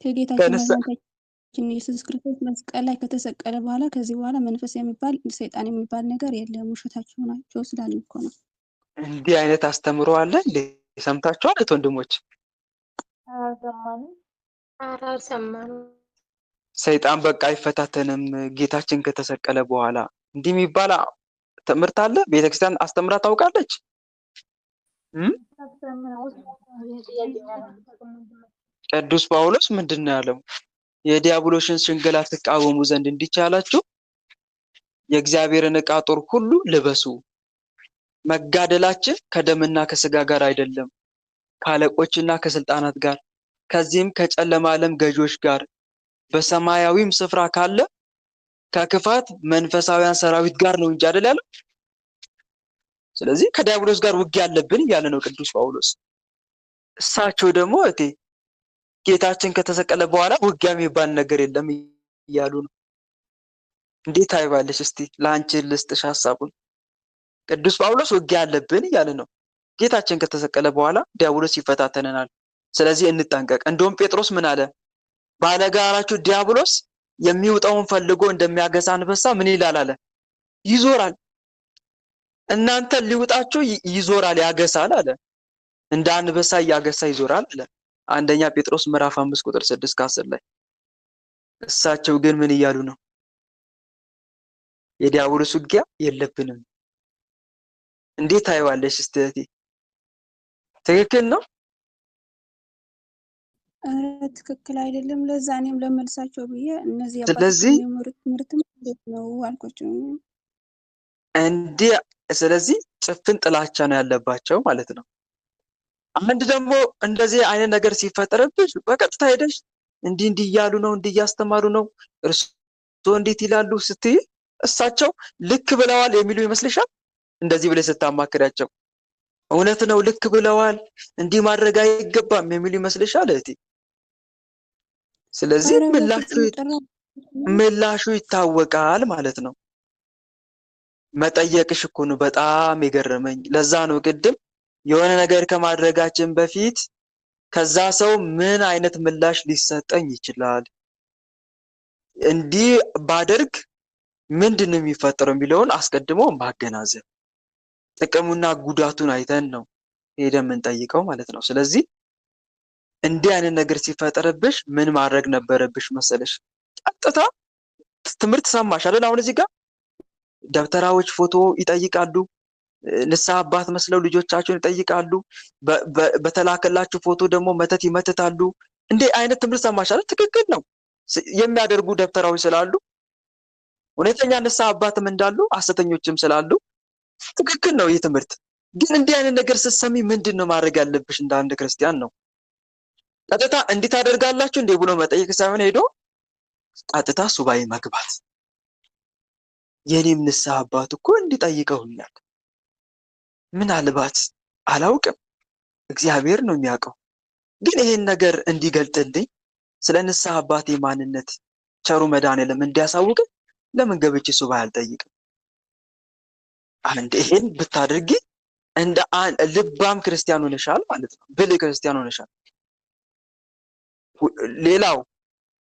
ከጌታችን ከንሳ መድኃኒታችን ኢየሱስ ክርስቶስ መስቀል ላይ ከተሰቀለ በኋላ ከዚህ በኋላ መንፈስ የሚባል ሰይጣን የሚባል ነገር የለም፣ ውሸታቸው ናቸው ስላለኝ እኮ ነው። እንዲህ አይነት አስተምሮ አለ እንዴ? ሰምታችኋል ወንድሞች? አልሰማንም። ኧረ አልሰማንም። ሰይጣን በቃ አይፈታተንም ጌታችን ከተሰቀለ በኋላ እንዲህ የሚባል ትምህርት አለ? ቤተክርስቲያን አስተምራ ታውቃለች? ቅዱስ ጳውሎስ ምንድን ነው ያለው? የዲያብሎስን ሽንገላ ትቃወሙ ዘንድ እንዲቻላችሁ የእግዚአብሔርን ዕቃ ጦር ሁሉ ልበሱ። መጋደላችን ከደምና ከስጋ ጋር አይደለም፣ ከአለቆችና ከስልጣናት ጋር፣ ከዚህም ከጨለማ ዓለም ገዢዎች ጋር፣ በሰማያዊም ስፍራ ካለ ከክፋት መንፈሳውያን ሰራዊት ጋር ነው እንጂ አይደል ያለው። ስለዚህ ከዲያብሎስ ጋር ውጊያ አለብን እያለ ነው ቅዱስ ጳውሎስ። እሳቸው ደግሞ ጌታችን ከተሰቀለ በኋላ ውጊያ የሚባል ነገር የለም እያሉ ነው። እንዴት አይባለሽ? እስቲ ለአንቺ ልስጥሽ ሐሳቡን። ቅዱስ ጳውሎስ ውጊያ አለብን እያለ ነው። ጌታችን ከተሰቀለ በኋላ ዲያብሎስ ይፈታተነናል፣ ስለዚህ እንጠንቀቅ። እንደውም ጴጥሮስ ምን አለ? ባለጋራችሁ ዲያብሎስ የሚውጠውን ፈልጎ እንደሚያገሳ አንበሳ ምን ይላል አለ? ይዞራል። እናንተ ሊውጣችሁ ይዞራል፣ ያገሳል አለ። እንደ አንበሳ እያገሳ ይዞራል አለ። አንደኛ ጴጥሮስ ምዕራፍ 5 ቁጥር 6-10 ላይ። እሳቸው ግን ምን እያሉ ነው? የዲያብሎስ ውጊያ የለብንም። እንዴት ታይዋለሽ እስቲ እህቴ? ትክክል ነው? ኧረ ትክክል አይደለም። ለዛ እኔም ለመልሳቸው ብዬ እነዚህ ስለዚህ የሚመሩት ትምህርትም እንዴት ነው አልኳቸው። እንዲህ ስለዚህ ጭፍን ጥላቻ ነው ያለባቸው ማለት ነው። አንድ ደግሞ እንደዚህ አይነት ነገር ሲፈጠርብሽ በቀጥታ ሄደሽ እንዲህ እያሉ ነው፣ እንዲህ እያስተማሩ ነው፣ እርስዎ እንዴት ይላሉ ስትይ እሳቸው ልክ ብለዋል የሚሉ ይመስልሻል? እንደዚህ ብለሽ ስታማክሪያቸው እውነት ነው ልክ ብለዋል፣ እንዲህ ማድረግ አይገባም የሚሉ ይመስልሻል እህቴ? ስለዚህ ምላሹ ይታወቃል ማለት ነው። መጠየቅሽ እኮ ነው በጣም የገረመኝ። ለዛ ነው ቅድም የሆነ ነገር ከማድረጋችን በፊት ከዛ ሰው ምን አይነት ምላሽ ሊሰጠኝ ይችላል፣ እንዲህ ባደርግ ምንድን ነው የሚፈጠረው የሚለውን አስቀድሞ ማገናዘብ፣ ጥቅሙና ጉዳቱን አይተን ነው ሄደን የምንጠይቀው ማለት ነው። ስለዚህ እንዲህ አይነት ነገር ሲፈጠርብሽ ምን ማድረግ ነበረብሽ መሰለሽ? ቀጥታ ትምህርት ሰማሽ አይደል? አሁን እዚህ ጋር ደብተራዎች ፎቶ ይጠይቃሉ፣ ንስሐ አባት መስለው ልጆቻቸውን ይጠይቃሉ፣ በተላከላችሁ ፎቶ ደግሞ መተት ይመትታሉ። እንዲህ አይነት ትምህርት ሰማሽ አይደል? ትክክል ነው የሚያደርጉ ደብተራዎች ስላሉ፣ እውነተኛ ንስሐ አባትም እንዳሉ ሐሰተኞችም ስላሉ ትክክል ነው ይህ ትምህርት። ግን እንዲህ አይነት ነገር ስትሰሚ ምንድን ነው ማድረግ ያለብሽ እንደ አንድ ክርስቲያን ነው? ቀጥታ እንዲህ ታደርጋላችሁ እንዴ ብሎ መጠየቅ ሳይሆን ሄዶ ቀጥታ ሱባኤ መግባት። የኔም ንስሐ አባት እኮ እንዲጠይቀውኛል፣ ምናልባት አላውቅም፣ እግዚአብሔር ነው የሚያውቀው። ግን ይሄን ነገር እንዲገልጥልኝ ስለ ንስሐ አባቴ ማንነት ቸሩ መድኃኔዓለም እንዲያሳውቅ ለምን ገብቼ ሱባኤ አልጠይቅም? አንድ ይሄን ብታደርጊ እንደ ልባም ክርስቲያን ሆነሻል ማለት ነው። ብልህ ክርስቲያን ሆነሻል። ሌላው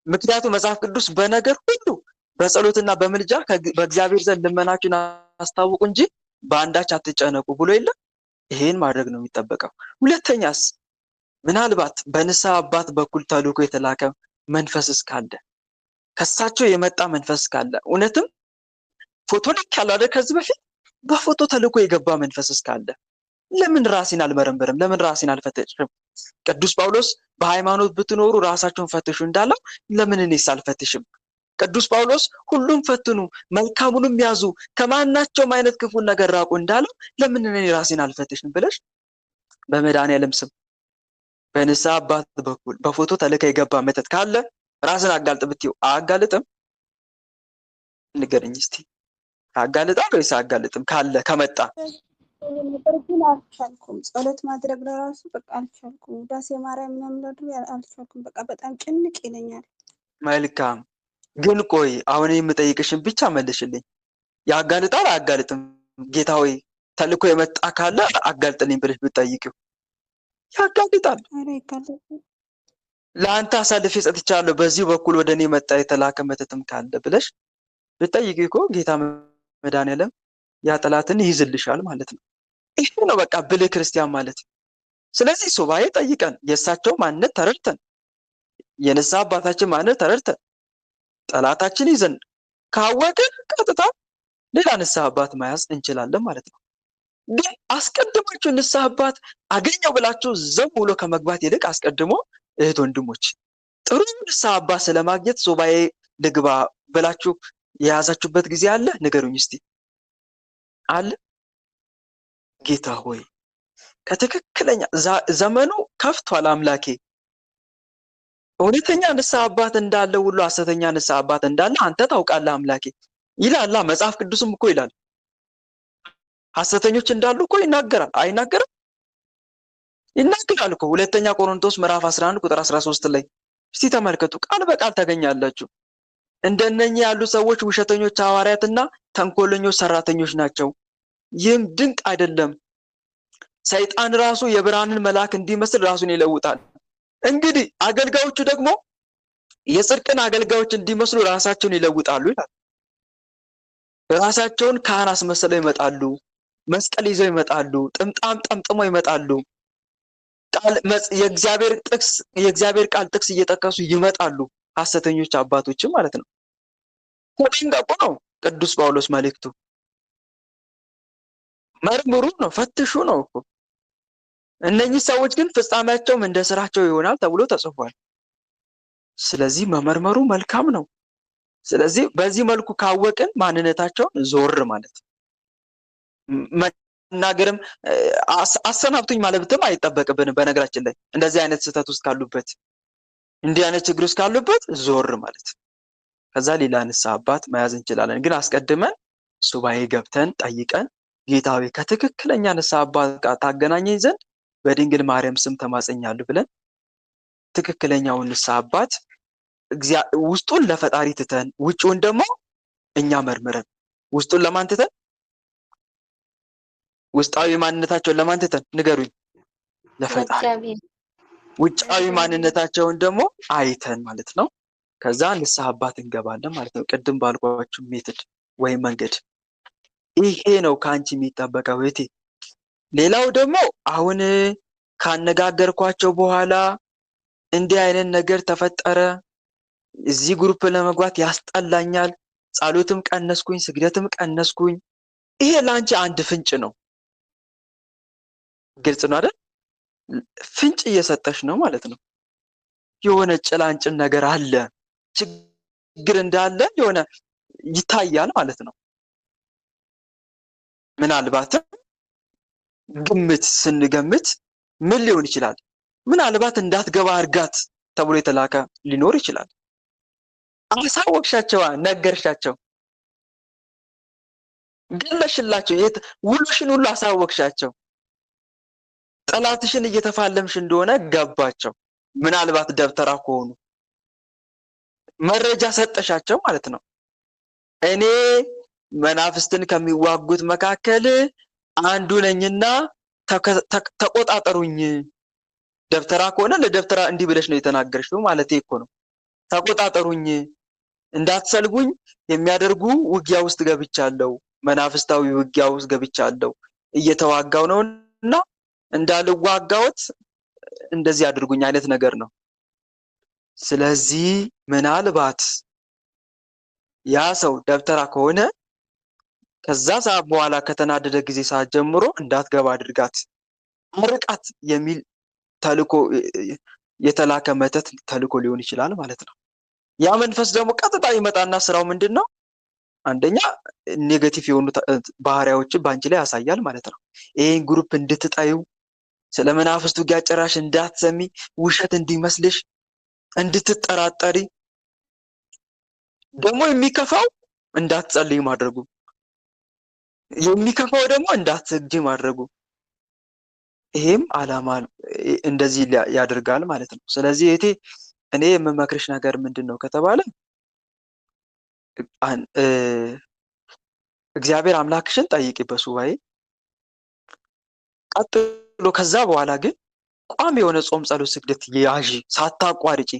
ምክንያቱም መጽሐፍ ቅዱስ በነገር ሁሉ በጸሎትና በምልጃ በእግዚአብሔር ዘንድ ልመናችሁን አስታውቁ እንጂ በአንዳች አትጨነቁ ብሎ የለም። ይሄን ማድረግ ነው የሚጠበቀው። ሁለተኛስ ምናልባት በንስሐ አባት በኩል ተልኮ የተላከ መንፈስ ካለ፣ ከሳቸው የመጣ መንፈስ ካለ፣ እውነትም ፎቶ ልክ ያለው አይደል ከዚህ በፊት በፎቶ ተልኮ የገባ መንፈስ ካለ ለምን ራሴን አልመረምርም? ለምን ራሴን አልፈትሽም? ቅዱስ ጳውሎስ በሃይማኖት ብትኖሩ ራሳችሁን ፈትሹ እንዳለው ለምን እኔስ አልፈትሽም? ቅዱስ ጳውሎስ ሁሉም ፈትኑ መልካሙንም ያዙ ከማናቸውም አይነት ክፉ ነገር ራቁ እንዳለው ለምን እኔ ራሴን አልፈትሽም ብለሽ በመድኃኔዓለም ስም በንስሐ አባት በኩል በፎቶ ተልከ የገባ መተት ካለ ራስን አጋልጥ ብትይው አያጋልጥም? ንገረኝ እስቲ። አጋልጣል ወይስ አጋልጥም? ካለ ከመጣ ግን አልቻልኩም። ጸሎት ማድረግ ለራሱ በቃ አልቻልኩም። ውዳሴ ማርያም ምናምን ማድረግ አልቻልኩም። በቃ በጣም ጭንቅ ይለኛል። መልካም። ግን ቆይ አሁን የምጠይቅሽን ብቻ መልሽልኝ። ያጋልጣል አያጋልጥም? ጌታ ሆይ ተልኮ የመጣ ካለ አጋልጥልኝ ብለሽ ብትጠይቂው ያጋልጣል። ኧረ ይጋለጣል። ለአንተ አሳልፌ ሰጥቻለሁ፣ በዚህ በኩል ወደ እኔ መጣ የተላከ መተትም ካለ ብለሽ ብትጠይቂ እኮ ጌታ መድኃኒዓለም ያ ጠላትን ይይዝልሻል ማለት ነው። ይሄ ነው በቃ ብልህ ክርስቲያን ማለት። ስለዚህ ሱባኤ ጠይቀን የእሳቸው ማንነት ተረድተን የንስሐ አባታችን ማንነት ተረድተን ጠላታችን ይዘን ካወቅን ቀጥታ ሌላ ንስሐ አባት መያዝ እንችላለን ማለት ነው። ግን አስቀድማችሁ ንስሐ አባት አገኘው ብላችሁ ዘው ብሎ ከመግባት ይልቅ አስቀድሞ እህት ወንድሞች ጥሩ ንስሐ አባት ስለማግኘት ሱባኤ ልግባ ብላችሁ የያዛችሁበት ጊዜ አለ? ንገሩኝ እስቲ። አለ? ጌታ ሆይ ከትክክለኛ ዘመኑ ከፍቷል አምላኬ። እውነተኛ ንስሐ አባት እንዳለ ሁሉ ሐሰተኛ ንስሐ አባት እንዳለ አንተ ታውቃለህ አምላኬ ይላል መጽሐፍ ቅዱስም እኮ ይላል። ሐሰተኞች እንዳሉ እኮ ይናገራል። አይናገርም? ይናገራል እኮ። ሁለተኛ ቆሮንቶስ ምዕራፍ 11 ቁጥር 13 ላይ እስቲ ተመልከቱ። ቃል በቃል ታገኛላችሁ። እንደነኚህ ያሉ ሰዎች ውሸተኞች ሐዋርያትና ተንኮለኞች ሰራተኞች ናቸው። ይህም ድንቅ አይደለም። ሰይጣን ራሱ የብርሃንን መልአክ እንዲመስል ራሱን ይለውጣል። እንግዲህ አገልጋዮቹ ደግሞ የጽድቅን አገልጋዮች እንዲመስሉ ራሳቸውን ይለውጣሉ ይላል። ራሳቸውን ካህን አስመስለው ይመጣሉ። መስቀል ይዘው ይመጣሉ። ጥምጣም ጠምጥመው ይመጣሉ። የእግዚአብሔር ቃል ጥቅስ እየጠቀሱ ይመጣሉ። ሐሰተኞች አባቶችም ማለት ነው። ተጠንቀቁ ነው ቅዱስ ጳውሎስ መልእክቱ። መርምሩ ነው፣ ፈትሹ ነው እኮ። እነኚህ ሰዎች ግን ፍጻሜያቸውም እንደ ስራቸው ይሆናል ተብሎ ተጽፏል። ስለዚህ መመርመሩ መልካም ነው። ስለዚህ በዚህ መልኩ ካወቅን ማንነታቸውን ዞር ማለት መናገርም አሰናብቱኝ ማለትም አይጠበቅብንም። በነገራችን ላይ እንደዚህ አይነት ስህተት ውስጥ ካሉበት እንዲህ አይነት ችግር ውስጥ ካሉበት ዞር ማለት ከዛ ሌላ ንስሐ አባት መያዝ እንችላለን። ግን አስቀድመን ሱባኤ ገብተን ጠይቀን ጌታዊ ከትክክለኛ ንስሐ አባት ጋር ታገናኘኝ ዘንድ በድንግል ማርያም ስም ተማጸኛለሁ ብለን ትክክለኛውን ንስሐ አባት ውስጡን ለፈጣሪ ትተን ውጭውን ደግሞ እኛ መርምረን ውስጡን ለማን ትተን ውስጣዊ ማንነታቸውን ለማን ትተን ንገሩኝ? ለፈጣሪ። ውጫዊ ማንነታቸውን ደግሞ አይተን ማለት ነው። ከዛ ንስሐ አባት እንገባለን ማለት ነው። ቅድም ባልኳችሁ ሜትድ ወይም መንገድ ይሄ ነው ከአንቺ የሚጠበቀው እህቴ። ሌላው ደግሞ አሁን ካነጋገርኳቸው በኋላ እንዲህ አይነት ነገር ተፈጠረ፣ እዚህ ግሩፕ ለመግባት ያስጠላኛል፣ ጸሎትም ቀነስኩኝ፣ ስግደትም ቀነስኩኝ። ይሄ ለአንቺ አንድ ፍንጭ ነው። ግልጽ ነው አይደል? ፍንጭ እየሰጠሽ ነው ማለት ነው። የሆነ ጭላንጭል ነገር አለ፣ ችግር እንዳለ የሆነ ይታያል ማለት ነው። ምናልባትም ግምት ስንገምት ምን ሊሆን ይችላል? ምናልባት እንዳትገባ እርጋት ተብሎ የተላከ ሊኖር ይችላል። አሳወቅሻቸው፣ ነገርሻቸው፣ ገለሽላቸው፣ ውሎሽን ሁሉ አሳወቅሻቸው። ጠላትሽን እየተፋለምሽ እንደሆነ ገባቸው። ምናልባት ደብተራ ከሆኑ መረጃ ሰጠሻቸው ማለት ነው። እኔ መናፍስትን ከሚዋጉት መካከል አንዱ ነኝና ተቆጣጠሩኝ። ደብተራ ከሆነ ለደብተራ እንዲህ ብለሽ ነው የተናገርሽው ማለት እኮ ነው። ተቆጣጠሩኝ፣ እንዳትሰልጉኝ የሚያደርጉ ውጊያ ውስጥ ገብቻለሁ፣ መናፍስታዊ ውጊያ ውስጥ ገብቻለሁ፣ እየተዋጋው ነውና እንዳልዋጋዎት እንደዚህ አድርጉኝ አይነት ነገር ነው። ስለዚህ ምናልባት ያ ሰው ደብተራ ከሆነ ከዛ ሰዓት በኋላ ከተናደደ ጊዜ ሰዓት ጀምሮ እንዳትገባ አድርጋት፣ አርቃት የሚል ተልኮ የተላከ መተት ተልኮ ሊሆን ይችላል ማለት ነው። ያ መንፈስ ደግሞ ቀጥታ ይመጣና ስራው ምንድን ነው? አንደኛ ኔጌቲቭ የሆኑ ባህሪያዎችን በአንቺ ላይ ያሳያል ማለት ነው። ይሄን ግሩፕ እንድትጠዩ፣ ስለ መናፍስቱ ውጊያ ጭራሽ እንዳትሰሚ፣ ውሸት እንዲመስልሽ፣ እንድትጠራጠሪ፣ ደግሞ የሚከፋው እንዳትጸልይ ማድረጉ፣ የሚከፋው ደግሞ እንዳትሰግጂ ማድረጉ፣ ይሄም ዓላማ እንደዚህ ያደርጋል ማለት ነው። ስለዚህ እኔ የምመክርሽ ነገር ምንድን ነው ከተባለ እግዚአብሔር አምላክሽን ጠይቂ በሱባኤ ቀጥሎ። ከዛ በኋላ ግን ቋሚ የሆነ ጾም፣ ጸሎት፣ ስግደት ያዥ ሳታቋርጪ።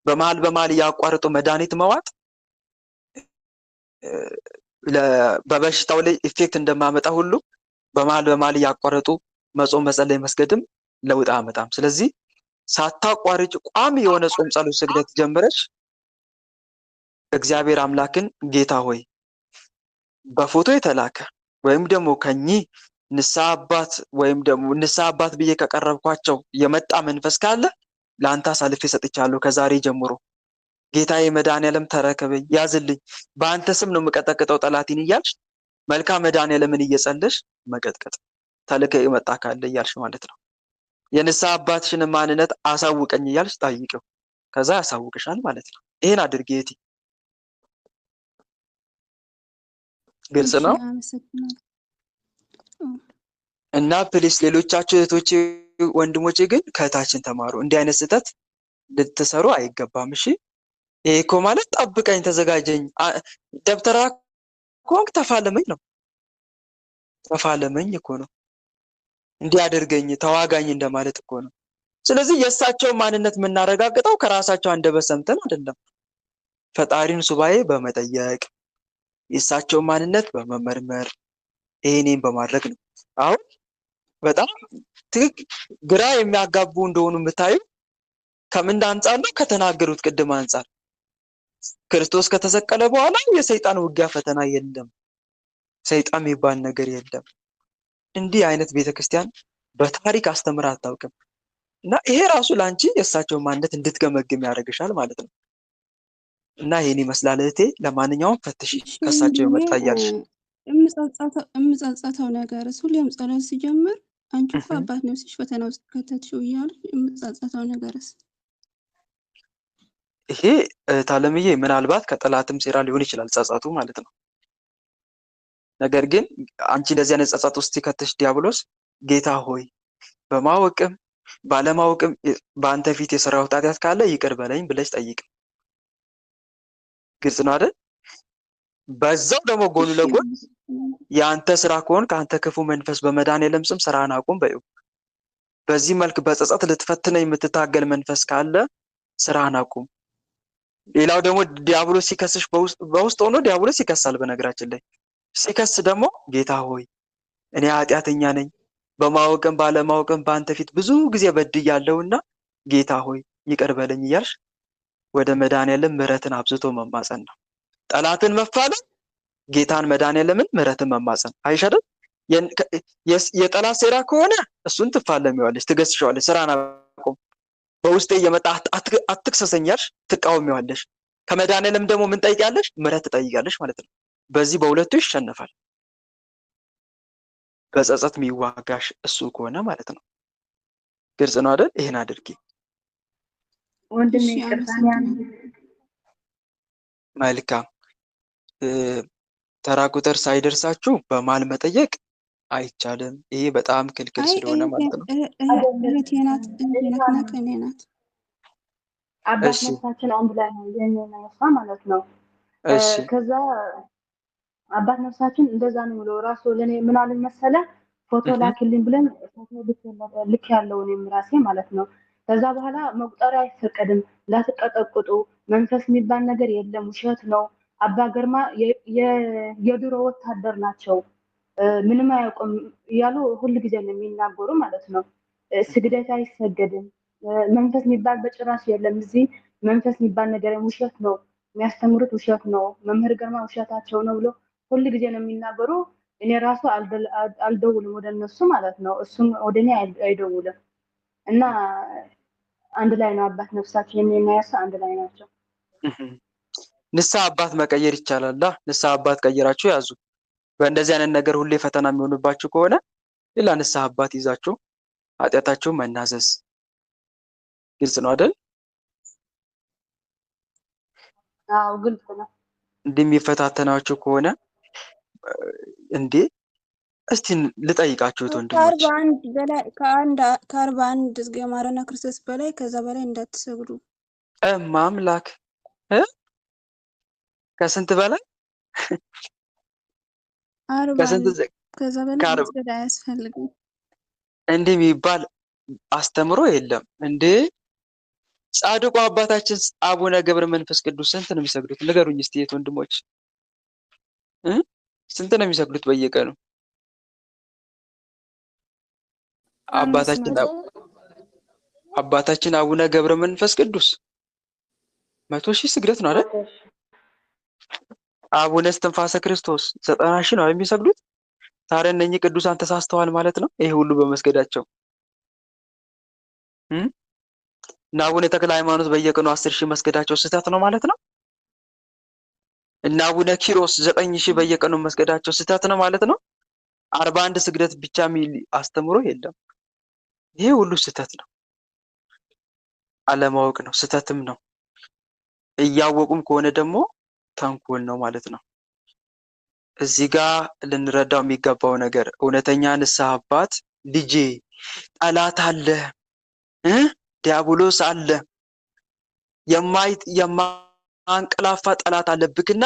በመሀል እያቋረጡ መድኃኒት መዋጥ በበሽታው ላይ ኢፌክት እንደማመጣ ሁሉ በመሀል እያቋረጡ መጾም፣ መጸለይ፣ መስገድም ለውጥ አያመጣም። ስለዚህ ሳታቋርጭ ቋሚ የሆነ ጾም፣ ጸሎት፣ ስግደት ጀምረሽ እግዚአብሔር አምላክን ጌታ ሆይ በፎቶ የተላከ ወይም ደግሞ ከኚህ ንስሐ አባት ወይም ደግሞ ንስሐ አባት ብዬ ከቀረብኳቸው የመጣ መንፈስ ካለ ለአንተ አሳልፌ ሰጥቻለሁ። ከዛሬ ጀምሮ ጌታዬ መድኃኔዓለም ተረከበኝ፣ ያዝልኝ፣ በአንተ ስም ነው የምቀጠቅጠው ጠላቴን እያልሽ መልካም መድኃኔዓለምን እየጸለሽ መቀጥቀጥ ተልከ የመጣ ካለ እያልሽ ማለት ነው። የንስሐ አባትሽን ማንነት አሳውቀኝ እያልሽ ጠይቂው፣ ከዛ ያሳውቅሻል ማለት ነው። ይሄን አድርጊ እህቴ። ግልጽ እሺ ነው። አመሰግናለሁ። እና ፕሊስ ሌሎቻችሁ እህቶቼ ወንድሞቼ ግን ከእህታችን ተማሩ። እንዲህ አይነት ስህተት ልትሰሩ አይገባም። እሺ ይሄ እኮ ማለት ጠብቀኝ፣ ተዘጋጀኝ፣ ደብተራ ከሆንክ ተፋለመኝ ነው። ተፋለመኝ እኮ ነው። እንዲህ አድርገኝ፣ ተዋጋኝ እንደማለት እኮ ነው። ስለዚህ የእሳቸውን ማንነት የምናረጋግጠው ከራሳቸው አንደበት ሰምተን አይደለም። ፈጣሪን ሱባኤ በመጠየቅ የእሳቸውን ማንነት በመመርመር ይሄኔን በማድረግ ነው። አሁን በጣም ግራ የሚያጋቡ እንደሆኑ የምታዩ ከምን አንጻር ነው? ከተናገሩት ቅድም አንጻር ክርስቶስ ከተሰቀለ በኋላ የሰይጣን ውጊያ ፈተና የለም፣ ሰይጣን የሚባል ነገር የለም። እንዲህ አይነት ቤተክርስቲያን በታሪክ አስተምራ አታውቅም። እና ይሄ ራሱ ለአንቺ የእሳቸውን ማንነት እንድትገመግም ያደርግሻል ማለት ነው። እና ይሄን ይመስላል እህቴ። ለማንኛውም ፈትሺ እሺ ከእሳቸው ወንድሜ የመጣ እያልሽ የምጸጸተው ነገርስ ሁሌም ጸሎት ሲጀምር አንቺ እኮ እህ። አባት ነፍስሽ ፈተና ውስጥ ከተትሽው እያሉ የምጸጸተው ነገርስ? ይሄ እህት አለምዬ ምናልባት ከጠላትም ሴራ ሊሆን ይችላል ጸጸቱ ማለት ነው። ነገር ግን አንቺ እንደዚህ አይነት ጸጸት ውስጥ ሲከትሽ ዲያብሎስ ጌታ ሆይ በማወቅም ባለማወቅም በአንተ ፊት የሰራሁት ኃጢአት ካለ ይቅር በለኝ ብለሽ ጠይቅ። ግልጽ ነው አይደል? በዛው ደግሞ ጎኑ እሺ ለጎን አመሰግናለሁ። የአንተ ስራ ከሆን ከአንተ ክፉ መንፈስ በመድኃኔዓለም ስም ስራህን አቁም በይው። በዚህ መልክ በጸጸት ልትፈትነኝ የምትታገል መንፈስ ካለ ስራህን አቁም። ሌላው ደግሞ ዲያብሎስ ሲከስሽ በውስጥ ሆኖ ዲያብሎስ ይከሳል። በነገራችን ላይ ሲከስ ደግሞ ጌታ ሆይ እኔ ኃጢአተኛ ነኝ፣ በማወቅም ባለማወቅም በአንተ ፊት ብዙ ጊዜ በድያለሁና ጌታ ሆይ ይቅር በለኝ እያልሽ ወደ መድኃኔዓለም ምሕረትን አብዝቶ መማፀን ነው። ጠላትን መፋለም ጌታን መድኃኔዓለምን ምሕረትን መማፀን አይሻልም? የጠላት ሴራ ከሆነ እሱን ትፋለሚዋለሽ፣ ትገስሸዋለሽ። ስራን አቁም፣ በውስጤ እየመጣ አትክሰሰኝ ያልሽ ትቃወሚዋለሽ። ከመድኃኔዓለም ደግሞ ምን ጠይቂያለሽ? ምሕረት ትጠይቂያለሽ ማለት ነው። በዚህ በሁለቱ ይሸነፋል። በጸጸት የሚዋጋሽ እሱ ከሆነ ማለት ነው። ግልጽ ነው አይደል? ይሄን አድርጊ። ወንድሜ እሺ ይቅርታ አመሰግናለሁ። መልካም። ተራ ቁጥር ሳይደርሳችሁ በማል መጠየቅ አይቻልም። ይሄ በጣም ክልክል አይ ስለሆነ ማለት ነው። እህቴ ናት እና ከእኔ ናት። አባት እሺ ነፍሳችን አንድ ላይ ነው የሚነሳ ማለት ነው። እሺ ከዛ አባት ነፍሳችን እንደዛ ነው ብሎ ራሱ ለኔ ምን አለኝ መሰለ ፎቶ እህ ላክልኝ ብለን ፎቶ ልክ ያለው እኔም ራሴ ማለት ነው። ከዛ በኋላ መቁጠሪያ አይፈቀድም፣ ላትቀጠቅጡ፣ መንፈስ የሚባል ነገር የለም፣ ውሸት ነው። አባ ገርማ የድሮ ወታደር ናቸው፣ ምንም አያውቁም እያሉ ሁል ጊዜ ነው የሚናገሩ ማለት ነው። ስግደት አይሰገድም፣ መንፈስ የሚባል በጭራሽ የለም እዚህ፣ መንፈስ የሚባል ነገር ውሸት ነው፣ የሚያስተምሩት ውሸት ነው፣ መምህር ገርማ ውሸታቸው ነው ብሎ ሁል ጊዜ ነው የሚናገሩ። እኔ ራሱ አልደውልም ወደ እነሱ ማለት ነው፣ እሱም ወደ እኔ አይደውልም። እና አንድ ላይ ነው አባት ነፍሳችን የሚናያሳ አንድ ላይ ናቸው። ንስሐ አባት መቀየር ይቻላል። ንስሐ አባት ቀይራችሁ ያዙ። በእንደዚህ አይነት ነገር ሁሌ ፈተና የሚሆንባችሁ ከሆነ ሌላ ንስሐ አባት ይዛችሁ ኃጢአታችሁን መናዘዝ። ግልጽ ነው አይደል? አዎ ግልጽ ነው። እንዲህ የሚፈታተናችሁ ከሆነ እንዴ እስቲ ልጠይቃችሁት ወንድሞች፣ ከአርባ አንድ ገማረና ክርስቶስ በላይ ከዛ በላይ እንዳትሰግዱ። ማምላክ ከስንት በላይ አርባ ከስንት ከዛ በላይ መስገድ አያስፈልግም። እንዲህ የሚባል አስተምሮ የለም እንዴ? ጻድቁ አባታችን አቡነ ገብረ መንፈስ ቅዱስ ስንት ነው የሚሰግዱት? ንገሩኝ እስቲ የት ወንድሞች ስንት ነው የሚሰግዱት በየቀኑ? አባታችን አቡነ ገብረ መንፈስ ቅዱስ 100,000 ስግደት ነው አይደል? አቡነ እስትንፋሰ ክርስቶስ 90,000 ነው የሚሰግዱት። ታዲያ እነኚህ ቅዱሳን ተሳስተዋል ማለት ነው ይሄ ሁሉ በመስገዳቸው? እና አቡነ ተክለ ሃይማኖት በየቀኑ 10,000 መስገዳቸው ስህተት ነው ማለት ነው? እና አቡነ ኪሮስ 9,000 በየቀኑ መስገዳቸው ስህተት ነው ማለት ነው? 41 ስግደት ብቻ የሚል አስተምሮ የለም። ይሄ ሁሉ ስህተት ነው። አለማወቅ ነው፣ ስህተትም ነው። እያወቁም ከሆነ ደግሞ ተንኮል ነው ማለት ነው። እዚህ ጋር ልንረዳው የሚገባው ነገር እውነተኛ ንስሐ አባት ልጄ ጠላት አለ፣ ዲያብሎስ አለ፣ የማንቀላፋ ጠላት አለብክና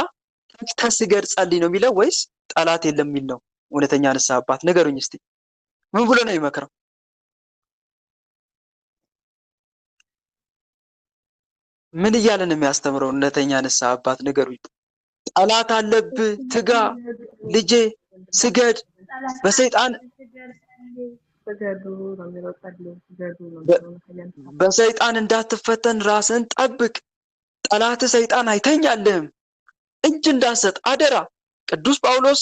ተስገድ ጸልይ ነው የሚለው ወይስ ጠላት የለም የሚል ነው? እውነተኛ ንስሐ አባት ንገሩኝ እስቲ ምን ብሎ ነው የሚመክረው? ምን እያለ ነው የሚያስተምረው? እውነተኛ ንስሐ አባት ንገሩኝ። ጠላት አለብህ፣ ትጋ ልጄ፣ ስገድ፣ በሰይጣን እንዳትፈተን ራስን ጠብቅ፣ ጠላት ሰይጣን አይተኛልህም፣ እጅ እንዳትሰጥ አደራ። ቅዱስ ጳውሎስ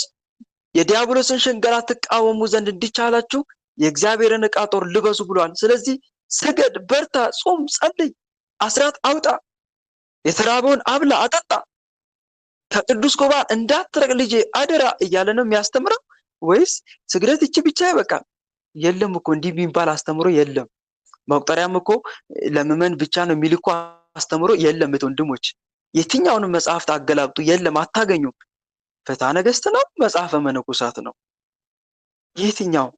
የዲያብሎስን ሽንገላ ትቃወሙ ዘንድ እንዲቻላችሁ የእግዚአብሔርን ዕቃ ጦር ልበሱ ብሏል። ስለዚህ ስገድ፣ በርታ፣ ጾም፣ ጸልይ፣ አስራት አውጣ፣ የተራበውን አብላ፣ አጠጣ፣ ከቅዱስ ቁርባን እንዳትረቅ ልጄ አደራ እያለ ነው የሚያስተምረው ወይስ ስግደት እቺ ብቻ ይበቃል? የለም እኮ እንዲህ የሚባል አስተምሮ የለም። መቁጠሪያም እኮ ለምዕመን ብቻ ነው የሚል እኮ አስተምሮ የለም። ወንድሞች የትኛውንም መጽሐፍት አገላብጡ፣ የለም፣ አታገኙም። ፍትሐ ነገሥት ነው፣ መጽሐፈ መነኮሳት ነው፣ የትኛው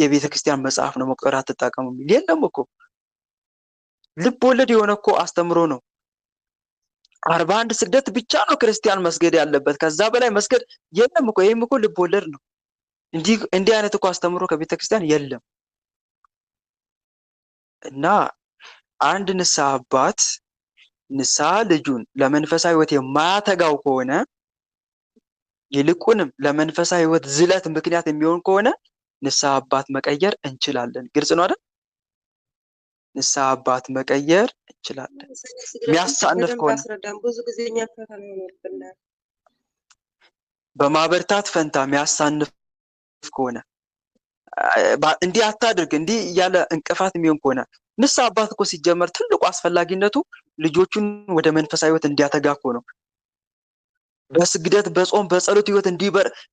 የቤተ ክርስቲያን መጽሐፍ ነው መቁጠሪያ አትጠቀሙ የሚል? የለም እኮ። ልብ ወለድ የሆነ እኮ አስተምሮ ነው። 41 ስግደት ብቻ ነው ክርስቲያን መስገድ ያለበት፣ ከዛ በላይ መስገድ የለም እኮ። ይህም እኮ ልብ ወለድ ነው። እንዲህ አይነት እኮ አስተምሮ ከቤተ ክርስቲያን የለም። እና አንድ ንስሐ አባት ንስሐ ልጁን ለመንፈሳዊ ሕይወት የማያተጋው ከሆነ ይልቁንም ለመንፈሳዊ ሕይወት ዝለት ምክንያት የሚሆን ከሆነ ንስሐ አባት መቀየር እንችላለን። ግልጽ ነው አይደል? ንስሐ አባት መቀየር እንችላለን። የሚያሳንፍ ከሆነ በማበርታት ፈንታ የሚያሳንፍ ከሆነ እንዲህ አታድርግ እንዲህ እያለ እንቅፋት የሚሆን ከሆነ ንስሐ አባት እኮ ሲጀመር ትልቁ አስፈላጊነቱ ልጆቹን ወደ መንፈሳዊ ሕይወት እንዲያተጋ እኮ ነው። በስግደት በጾም በጸሎት ሕይወት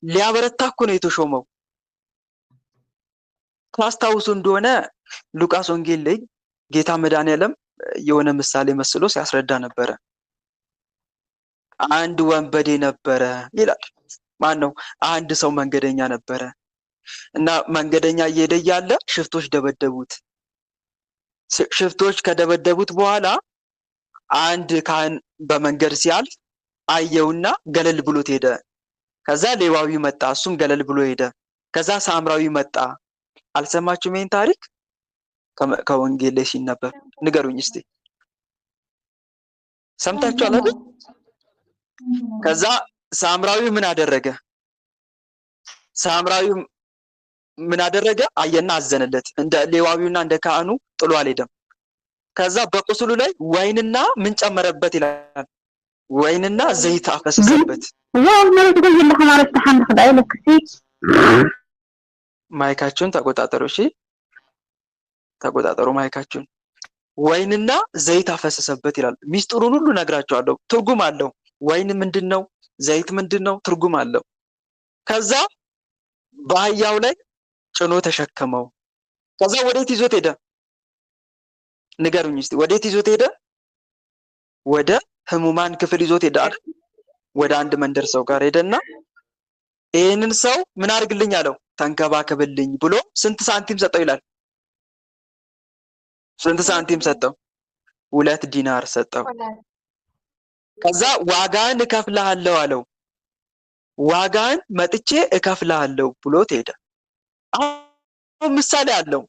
ሊያበረታ እኮ ነው የተሾመው። ታስታውሱ እንደሆነ ሉቃስ ወንጌል ላይ ጌታ መድኃኔዓለም የሆነ ምሳሌ መስሎ ሲያስረዳ ነበረ። አንድ ወንበዴ ነበረ ይላል። ማን ነው? አንድ ሰው መንገደኛ ነበረ እና መንገደኛ እየሄደ እያለ ሽፍቶች ደበደቡት። ሽፍቶች ከደበደቡት በኋላ አንድ ካህን በመንገድ ሲያልፍ አየውና ገለል ብሎት ሄደ። ከዛ ሌዋዊ መጣ፣ እሱም ገለል ብሎ ሄደ። ከዛ ሳምራዊ መጣ። አልሰማችሁም ይሄን ታሪክ? ከወንጌል ላይ ሲነበብ ንገሩኝ እስቲ። ሰምታችኋል አይደል? ከዛ ሳምራዊ ምን አደረገ? ሳምራዊ ምን አደረገ? አየና አዘነለት። እንደ ሌዋዊውና እንደ ካህኑ ጥሎ አልሄደም። ከዛ በቁስሉ ላይ ወይንና ምን ጨመረበት ይላል? ወይንና ዘይት አፈሰሰበት። ማይካችሁን ተቆጣጠሩ እሺ፣ ተቆጣጠሩ ማይካችሁን። ወይንና ዘይት አፈሰሰበት ይላል። ሚስጥሩን ሁሉ ነግራችኋለሁ። ትርጉም አለው። ወይን ምንድነው? ዘይት ምንድነው? ትርጉም አለው። ከዛ በአህያው ላይ ጭኖ ተሸከመው። ከዛ ወዴት ይዞት ሄደ? ንገሩኝ እስቲ፣ ወዴት ይዞት ሄደ? ወደ ህሙማን ክፍል ይዞት ሄደ አይደል? ወደ አንድ መንደር ሰው ጋር ሄደና ይሄንን ሰው ምን አድርግልኝ አለው? ተንከባከብልኝ ብሎ ስንት ሳንቲም ሰጠው ይላል? ስንት ሳንቲም ሰጠው? 2 ዲናር ሰጠው። ከዛ ዋጋን እከፍልሃለሁ አለው። ዋጋን መጥቼ እከፍልሃለሁ ብሎት ሄደ። አሁን ምሳሌ አለው።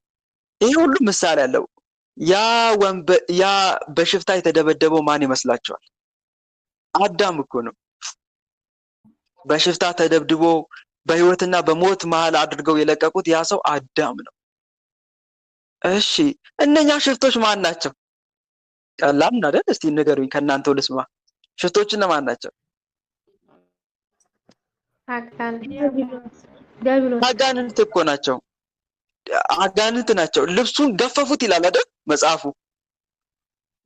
ይሄ ሁሉ ምሳሌ አለው። ያ በሽፍታ የተደበደበው ማን ይመስላችኋል? አዳም እኮ ነው። በሽፍታ ተደብድቦ በህይወትና በሞት መሃል አድርገው የለቀቁት ያ ሰው አዳም ነው። እሺ እነኛ ሽፍቶች ማን ናቸው? ቀላል ነው አይደል? እስቲ ንገሩኝ፣ ከእናንተው ልስማ። ሽፍቶች እነማን ናቸው? አጋንንት እኮ ናቸው። አጋንንት ናቸው። ልብሱን ገፈፉት ይላል አይደል መጽሐፉ።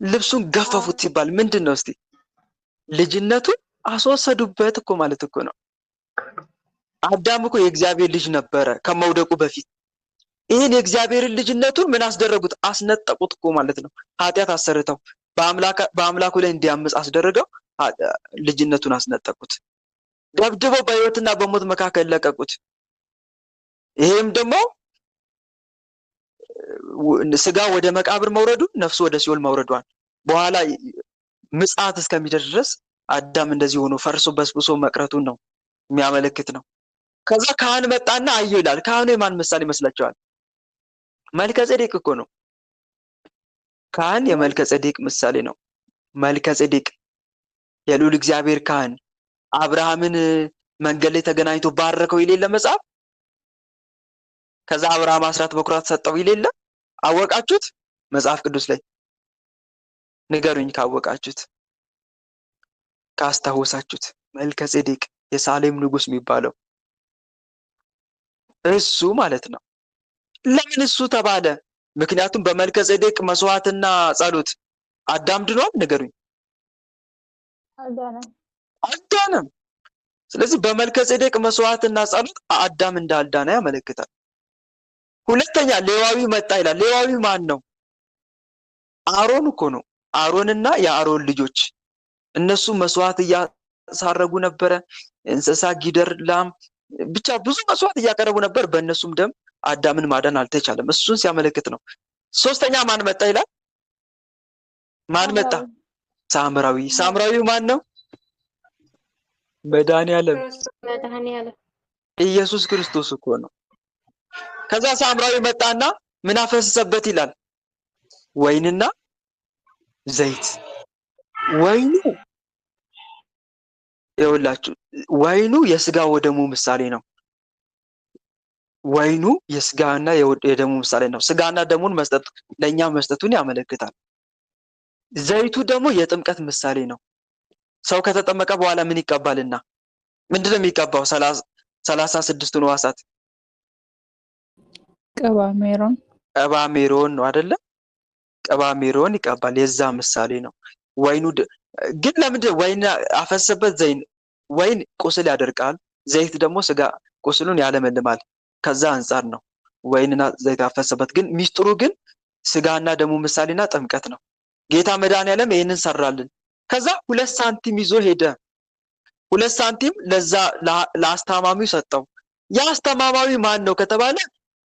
ልብሱን ገፈፉት ሲባል ምንድን ነው? እስቲ ልጅነቱን አስወሰዱበት እኮ ማለት እኮ ነው። አዳም እኮ የእግዚአብሔር ልጅ ነበረ ከመውደቁ በፊት። ይህን የእግዚአብሔርን ልጅነቱን ምን አስደረጉት? አስነጠቁት እኮ ማለት ነው። ኃጢአት አሰርተው በአምላኩ ላይ እንዲያምፅ አስደረገው ልጅነቱን አስነጠቁት። ደብድበው በህይወትና በሞት መካከል ለቀቁት። ይሄም ደግሞ ስጋ ወደ መቃብር መውረዱ፣ ነፍሱ ወደ ሲኦል መውረዷን በኋላ ምጽአት እስከሚደርስ ድረስ አዳም እንደዚህ ሆኖ ፈርሶ በስብሶ መቅረቱን ነው የሚያመለክት ነው። ከዛ ካህን መጣና አየው ይላል። ካህኑ የማን ምሳሌ ይመስላችኋል? መልከጼዴቅ እኮ ነው። ካህን የመልከጼዴቅ ምሳሌ ነው። መልከጼዴቅ የልዑል እግዚአብሔር ካህን አብርሃምን መንገድ ላይ ተገናኝቶ ባረከው ይሌለ መጽሐፍ። ከዛ አብርሃም አስራት በኩራት ሰጠው ይሌለ። አወቃችሁት? መጽሐፍ ቅዱስ ላይ ንገሩኝ ካወቃችሁት፣ ካስታወሳችሁት። መልከጼዴቅ የሳሌም ንጉስ የሚባለው እሱ ማለት ነው። ለምን እሱ ተባለ? ምክንያቱም በመልከጼዴቅ መስዋዕትና ጸሎት አዳም ድኗል። ንገሩኝ። አልዳነም። ስለዚህ በመልከጼዴቅ መስዋዕትና ጸሎት አዳም እንዳልዳነ ያመለክታል። ሁለተኛ ሌዋዊ መጣ ይላል። ሌዋዊ ማን ነው? አሮን እኮ ነው። አሮንና የአሮን ልጆች እነሱ መስዋዕት እያሳረጉ ነበረ። እንስሳ፣ ጊደር፣ ላም፣ ብቻ ብዙ መስዋዕት እያቀረቡ ነበር። በእነሱም ደም አዳምን ማዳን አልተቻለም። እሱን ሲያመለክት ነው። ሶስተኛ ማን መጣ ይላል? ማን መጣ? ሳምራዊ። ሳምራዊው ማን ነው? መድኃኒዓለም ኢየሱስ ክርስቶስ እኮ ነው። ከዛ ሳምራዊ መጣና ምን አፈሰሰበት ይላል? ወይንና ዘይት። ወይኑ ይኸውላችሁ፣ ወይኑ የስጋ ወደሙ ምሳሌ ነው። ወይኑ የስጋና የደሙ ምሳሌ ነው። ስጋና ደሙን መስጠቱ ለኛ መስጠቱን ያመለክታል። ዘይቱ ደግሞ የጥምቀት ምሳሌ ነው። ሰው ከተጠመቀ በኋላ ምን ይቀባልና? ምንድነው የሚቀባው? 36 ሕዋሳት ቀባሜሮን ነው አይደለ? ቀባሜሮን ይቀባል። የዛ ምሳሌ ነው። ወይኑ ግን ለምንድን ወይን አፈሰበት? ወይን ቁስል ያደርቃል፣ ዘይት ደግሞ ስጋ ቁስሉን ያለመልማል። ከዛ አንጻር ነው ወይንና ዘይት አፈሰበት። ግን ሚስጥሩ ግን ስጋና ደሙ ምሳሌና ጥምቀት ነው። ጌታ መድኃኒዓለም ይሄንን ሰራልን። ከዛ 2 ሳንቲም ይዞ ሄደ። 2 ሳንቲም ለዛ ለአስተማሚው ሰጠው። ያ አስተማማዊ ማን ነው ከተባለ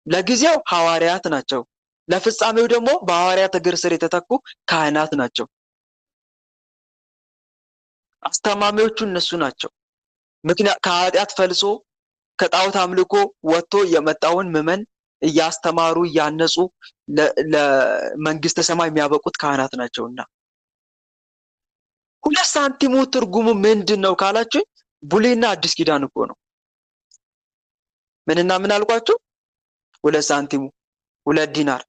ለጊዜው ሐዋርያት ናቸው። ለፍጻሜው ደግሞ በሐዋርያት እግር ስር የተተኩ ካህናት ናቸው። አስተማሚዎቹ እነሱ ናቸው። ምክንያት ከኃጢአት ፈልሶ ከጣዖት አምልኮ ወጥቶ የመጣውን ምዕመን እያስተማሩ እያነጹ ለመንግስተ ሰማይ የሚያበቁት ካህናት ናቸውና 2 ሳንቲሙ ትርጉሙ ምንድን ነው ካላችሁ ብሉይና አዲስ ኪዳን እኮ ነው። ምንና ምን አልኳችሁ? 2 ሳንቲሙ 2 ዲናር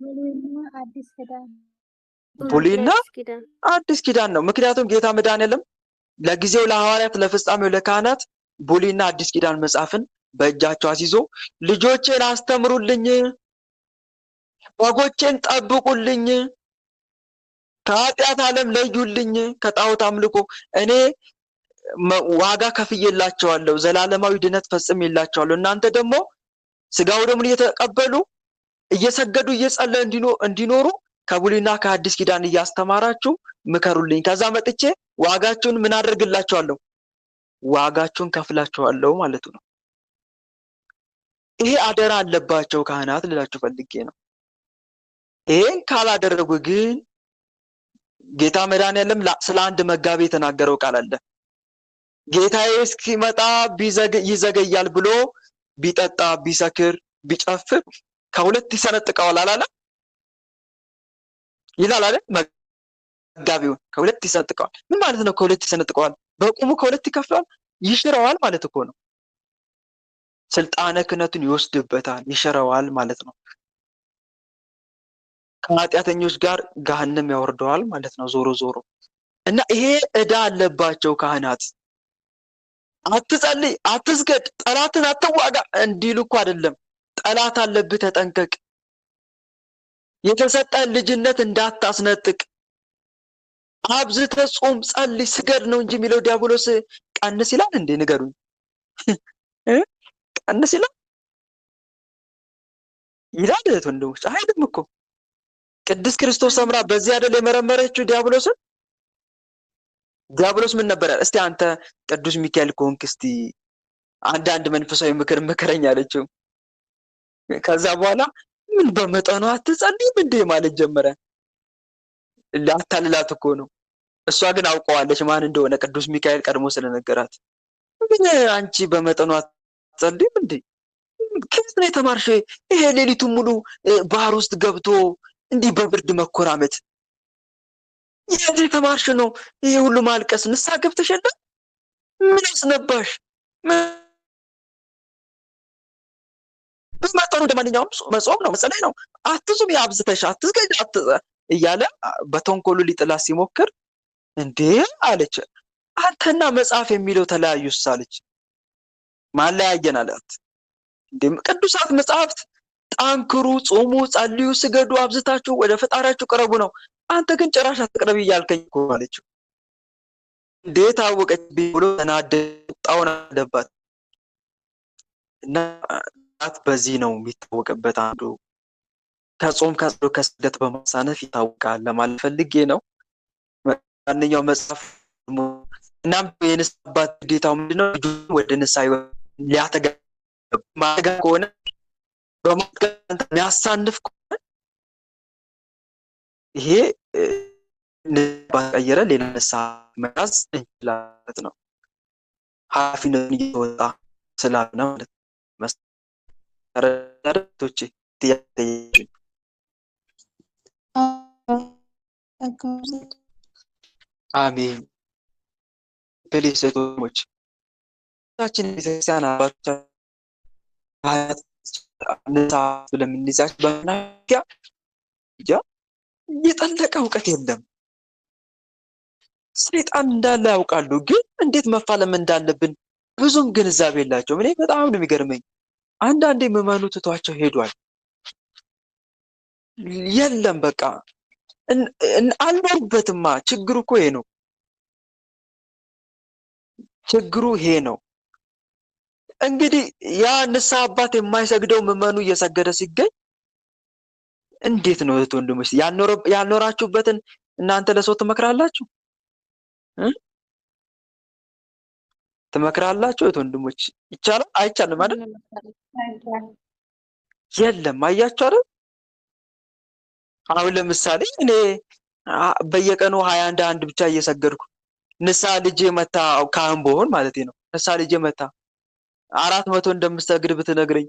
ብሉይና አዲስ ኪዳን ነው። ምክንያቱም ጌታ መድኃኒዓለም ለጊዜው ለሐዋርያት ለፍጻሜው ለካህናት ብሉይና አዲስ ኪዳን መጽሐፍን በእጃቸው አስይዞ ልጆቼን አስተምሩልኝ፣ በጎቼን ጠብቁልኝ፣ ከኃጢአት ዓለም ለዩልኝ፣ ከጣዖት አምልኮ እኔ ዋጋ ከፍዬላቸዋለሁ፣ ዘላለማዊ ድነት ፈጽሜላቸዋለሁ። እናንተ ደግሞ ስጋው ደሙን እየተቀበሉ እየሰገዱ እየጸለዩ እንዲኖሩ ከብሉይና ከአዲስ ኪዳን እያስተማራችሁ ምከሩልኝ። ከዛ መጥቼ ዋጋችሁን ምን አደርግላችኋለሁ? ዋጋችሁን ከፍላችኋለሁ ማለት ነው። ይሄ አደራ አለባቸው ካህናት ልላችሁ ፈልጌ ነው። ይሄን ካላደረጉ ግን ጌታ መድኃኒዓለም ስለ አንድ መጋቢ የተናገረው ቃል አለ። ጌታዬ እስኪመጣ ይዘገያል ብሎ ቢጠጣ ቢሰክር ቢጨፍር ከሁለት ይሰነጥቀዋል አላለ? ይላል አይደል? መጋቢውን ከሁለት ይሰነጥቀዋል። ምን ማለት ነው? ከሁለት ይሰነጥቀዋል። በቁሙ ከሁለት ይከፍለዋል፣ ይሽረዋል ማለት እኮ ነው። ስልጣነ ክህነቱን ይወስድበታል፣ ይሽረዋል ማለት ነው። ከኃጢአተኞች ጋር ገሃነም ያወርደዋል ማለት ነው ዞሮ ዞሮ። እና ይሄ ዕዳ አለባቸው ካህናት። አትጸልይ፣ አትስገድ፣ ጠላትን አትዋጋ እንዲሉ እኮ አይደለም። ጠላት አለብህ ተጠንቀቅ፣ የተሰጠን ልጅነት እንዳታስነጥቅ፣ አብዝተህ ጾም፣ ጸልይ፣ ስገድ ነው እንጂ የሚለው ዲያብሎስ ቀንስ ይላል እንዴ? ንገሩኝ። ቀንስ ይላል እህት ወንድሞች? አይልም እኮ። ቅድስት ክርስቶስ ሰምራ በዚህ አይደል የመረመረችው ዲያብሎስን? ዲያብሎስ ምን ነበር? እስቲ አንተ ቅዱስ ሚካኤል ከሆንክ እስቲ አንዳንድ መንፈሳዊ ምክር ምከረኝ አለችው። ከዛ በኋላ ምን በመጠኑ አትጸልይም እንዴ ማለት ጀመረ። ላታልላት እኮ ነው። እሷ ግን አውቀዋለች ማን እንደሆነ ቅዱስ ሚካኤል ቀድሞ ስለነገራት። ግን አንቺ በመጠኑ አትጸልይም እንዴ? ከየት ነው የተማርሽ? ይሄ ሌሊቱን ሙሉ ባህር ውስጥ ገብቶ እንዲህ በብርድ መኮራመት የት የተማርሽ ነው? ይሄ ሁሉ ማልቀስ፣ ንስሐ ገብተሽ የለ? ምን አስነባሽ? በመጠኑ እንደማንኛውም መጾም ነው፣ መጸለይ ነው። አትጹም፣ አብዝተሽ አትስገጂ እያለ በተንኮሉ ሊጥላት ሲሞክር እንዴ አለች። አንተና መጽሐፍ የሚለው ተለያዩስ አለች። ማለያየን አላት። እንዴ ቅዱሳት መጽሐፍት ጠንክሩ፣ ጾሙ፣ ጸልዩ፣ ስገዱ፣ አብዝታችሁ ወደ ፈጣሪያችሁ ቅረቡ ነው። አንተ ግን ጭራሽ አትቅረብ እያልከኝ እኮ አለችው። እንዴት አወቀች ብሎ ተናደደ፣ ቁጣውን አለባት። እና በዚህ ነው የሚታወቅበት አንዱ ከጾም ከጸሎት ከስግደት በማሳነፍ ይታወቃል ለማለት ፈልጌ ነው። ማንኛው መጽሐፍ እናም የንስሐ አባት ግዴታው ምንድነው? ልጁን ወደ ንስሐ ሊያተጋ ከሆነ በማትቀንት የሚያሳንፍ ከሆነ ይሄ ባቀየረ ሌላ ንስሐ መያዝ እንችላለን ነው። ኃላፊነቱን እየተወጣ ስላልሆነ ማለት ነው። መሰረቶች አሜን። ፕሊስ ሴቶች ታችን ቤተክርስቲያን አባቶቻችን ስለምንይዛቸው በመናገር የጠለቀ እውቀት የለም። ሰይጣን እንዳለ ያውቃሉ፣ ግን እንዴት መፋለም እንዳለብን ብዙም ግንዛቤ የላቸውም። እኔ በጣም ነው የሚገርመኝ። አንዳንዴ ምዕመኑ ትቷቸው ሄዷል። የለም በቃ አልኖሩበትማ። ችግሩ እኮ ይሄ ነው። ችግሩ ይሄ ነው። እንግዲህ ያ ንስሐ አባት የማይሰግደው ምዕመኑ እየሰገደ ሲገኝ እንዴት ነው እህት ወንድሞች? ያልኖራችሁበትን እናንተ ለሰው ትመክራላችሁ? ትመክራላችሁ እህት ወንድሞች? ይቻላል አይቻልም አይደል? የለም። አያችሁ አይደል? አሁን ለምሳሌ እኔ በየቀኑ 21 ብቻ እየሰገድኩ ንስሐ ልጄ መታ ካህን ብሆን ማለት ነው። ንስሐ ልጄ መታ 400 እንደምሰግድ ብትነግረኝ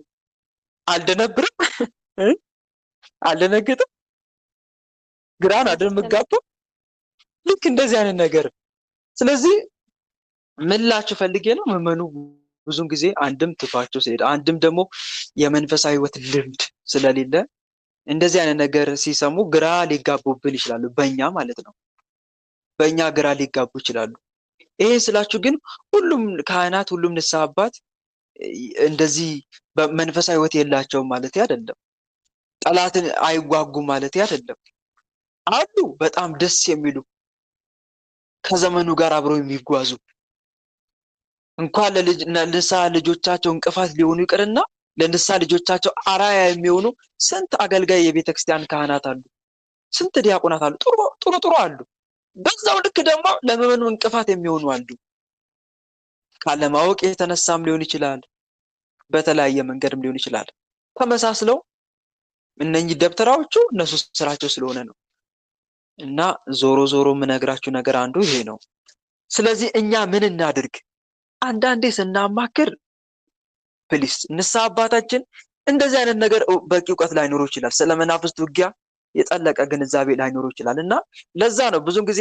አልደነብርም? አልደነግጥም? ግራን አይደል የምጋባው? ልክ እንደዚህ አይነት ነገር። ስለዚህ ምን ላችሁ ፈልጌ ነው፣ ምዕመኑ ብዙን ጊዜ አንድም ትቷቸው ሲሄድ፣ አንድም ደግሞ የመንፈሳዊ ሕይወት ልምድ ስለሌለ እንደዚህ አይነት ነገር ሲሰሙ ግራ ሊጋቡብን ይችላሉ። በእኛ ማለት ነው፣ በእኛ ግራ ሊጋቡ ይችላሉ። ይሄ ስላችሁ ግን ሁሉም ካህናት፣ ሁሉም ንስሐ አባት እንደዚህ በመንፈሳዊ ሕይወት የላቸውም ማለት አይደለም። ጠላትን አይዋጉም ማለት አይደለም። አሉ በጣም ደስ የሚሉ ከዘመኑ ጋር አብረው የሚጓዙ እንኳን ለንስሐ ልጆቻቸው እንቅፋት ሊሆኑ ይቅርና ለንስሐ ልጆቻቸው አራያ የሚሆኑ ስንት አገልጋይ የቤተክርስቲያን ካህናት አሉ፣ ስንት ዲያቆናት አሉ፣ ጥሩ አሉ። በዛው ልክ ደግሞ ለምዕመኑ እንቅፋት የሚሆኑ አሉ። ካለማወቅ የተነሳም ሊሆን ይችላል፣ በተለያየ መንገድም ሊሆን ይችላል። ተመሳስለው እነኚህ ደብተራዎቹ እነሱ ስራቸው ስለሆነ ነው። እና ዞሮ የምነግራችሁ ነገር አንዱ ይሄ ነው። ስለዚህ እኛ ምን እናድርግ? አንዳንዴ ስናማክር ፕሊስ ንስሐ አባታችን እንደዚህ አይነት ነገር በቂ እውቀት ላይኖረው ይችላል። ስለ መናፍስት ውጊያ የጠለቀ ግንዛቤ ላይኖረው ይችላል። እና ለዛ ነው ብዙ ጊዜ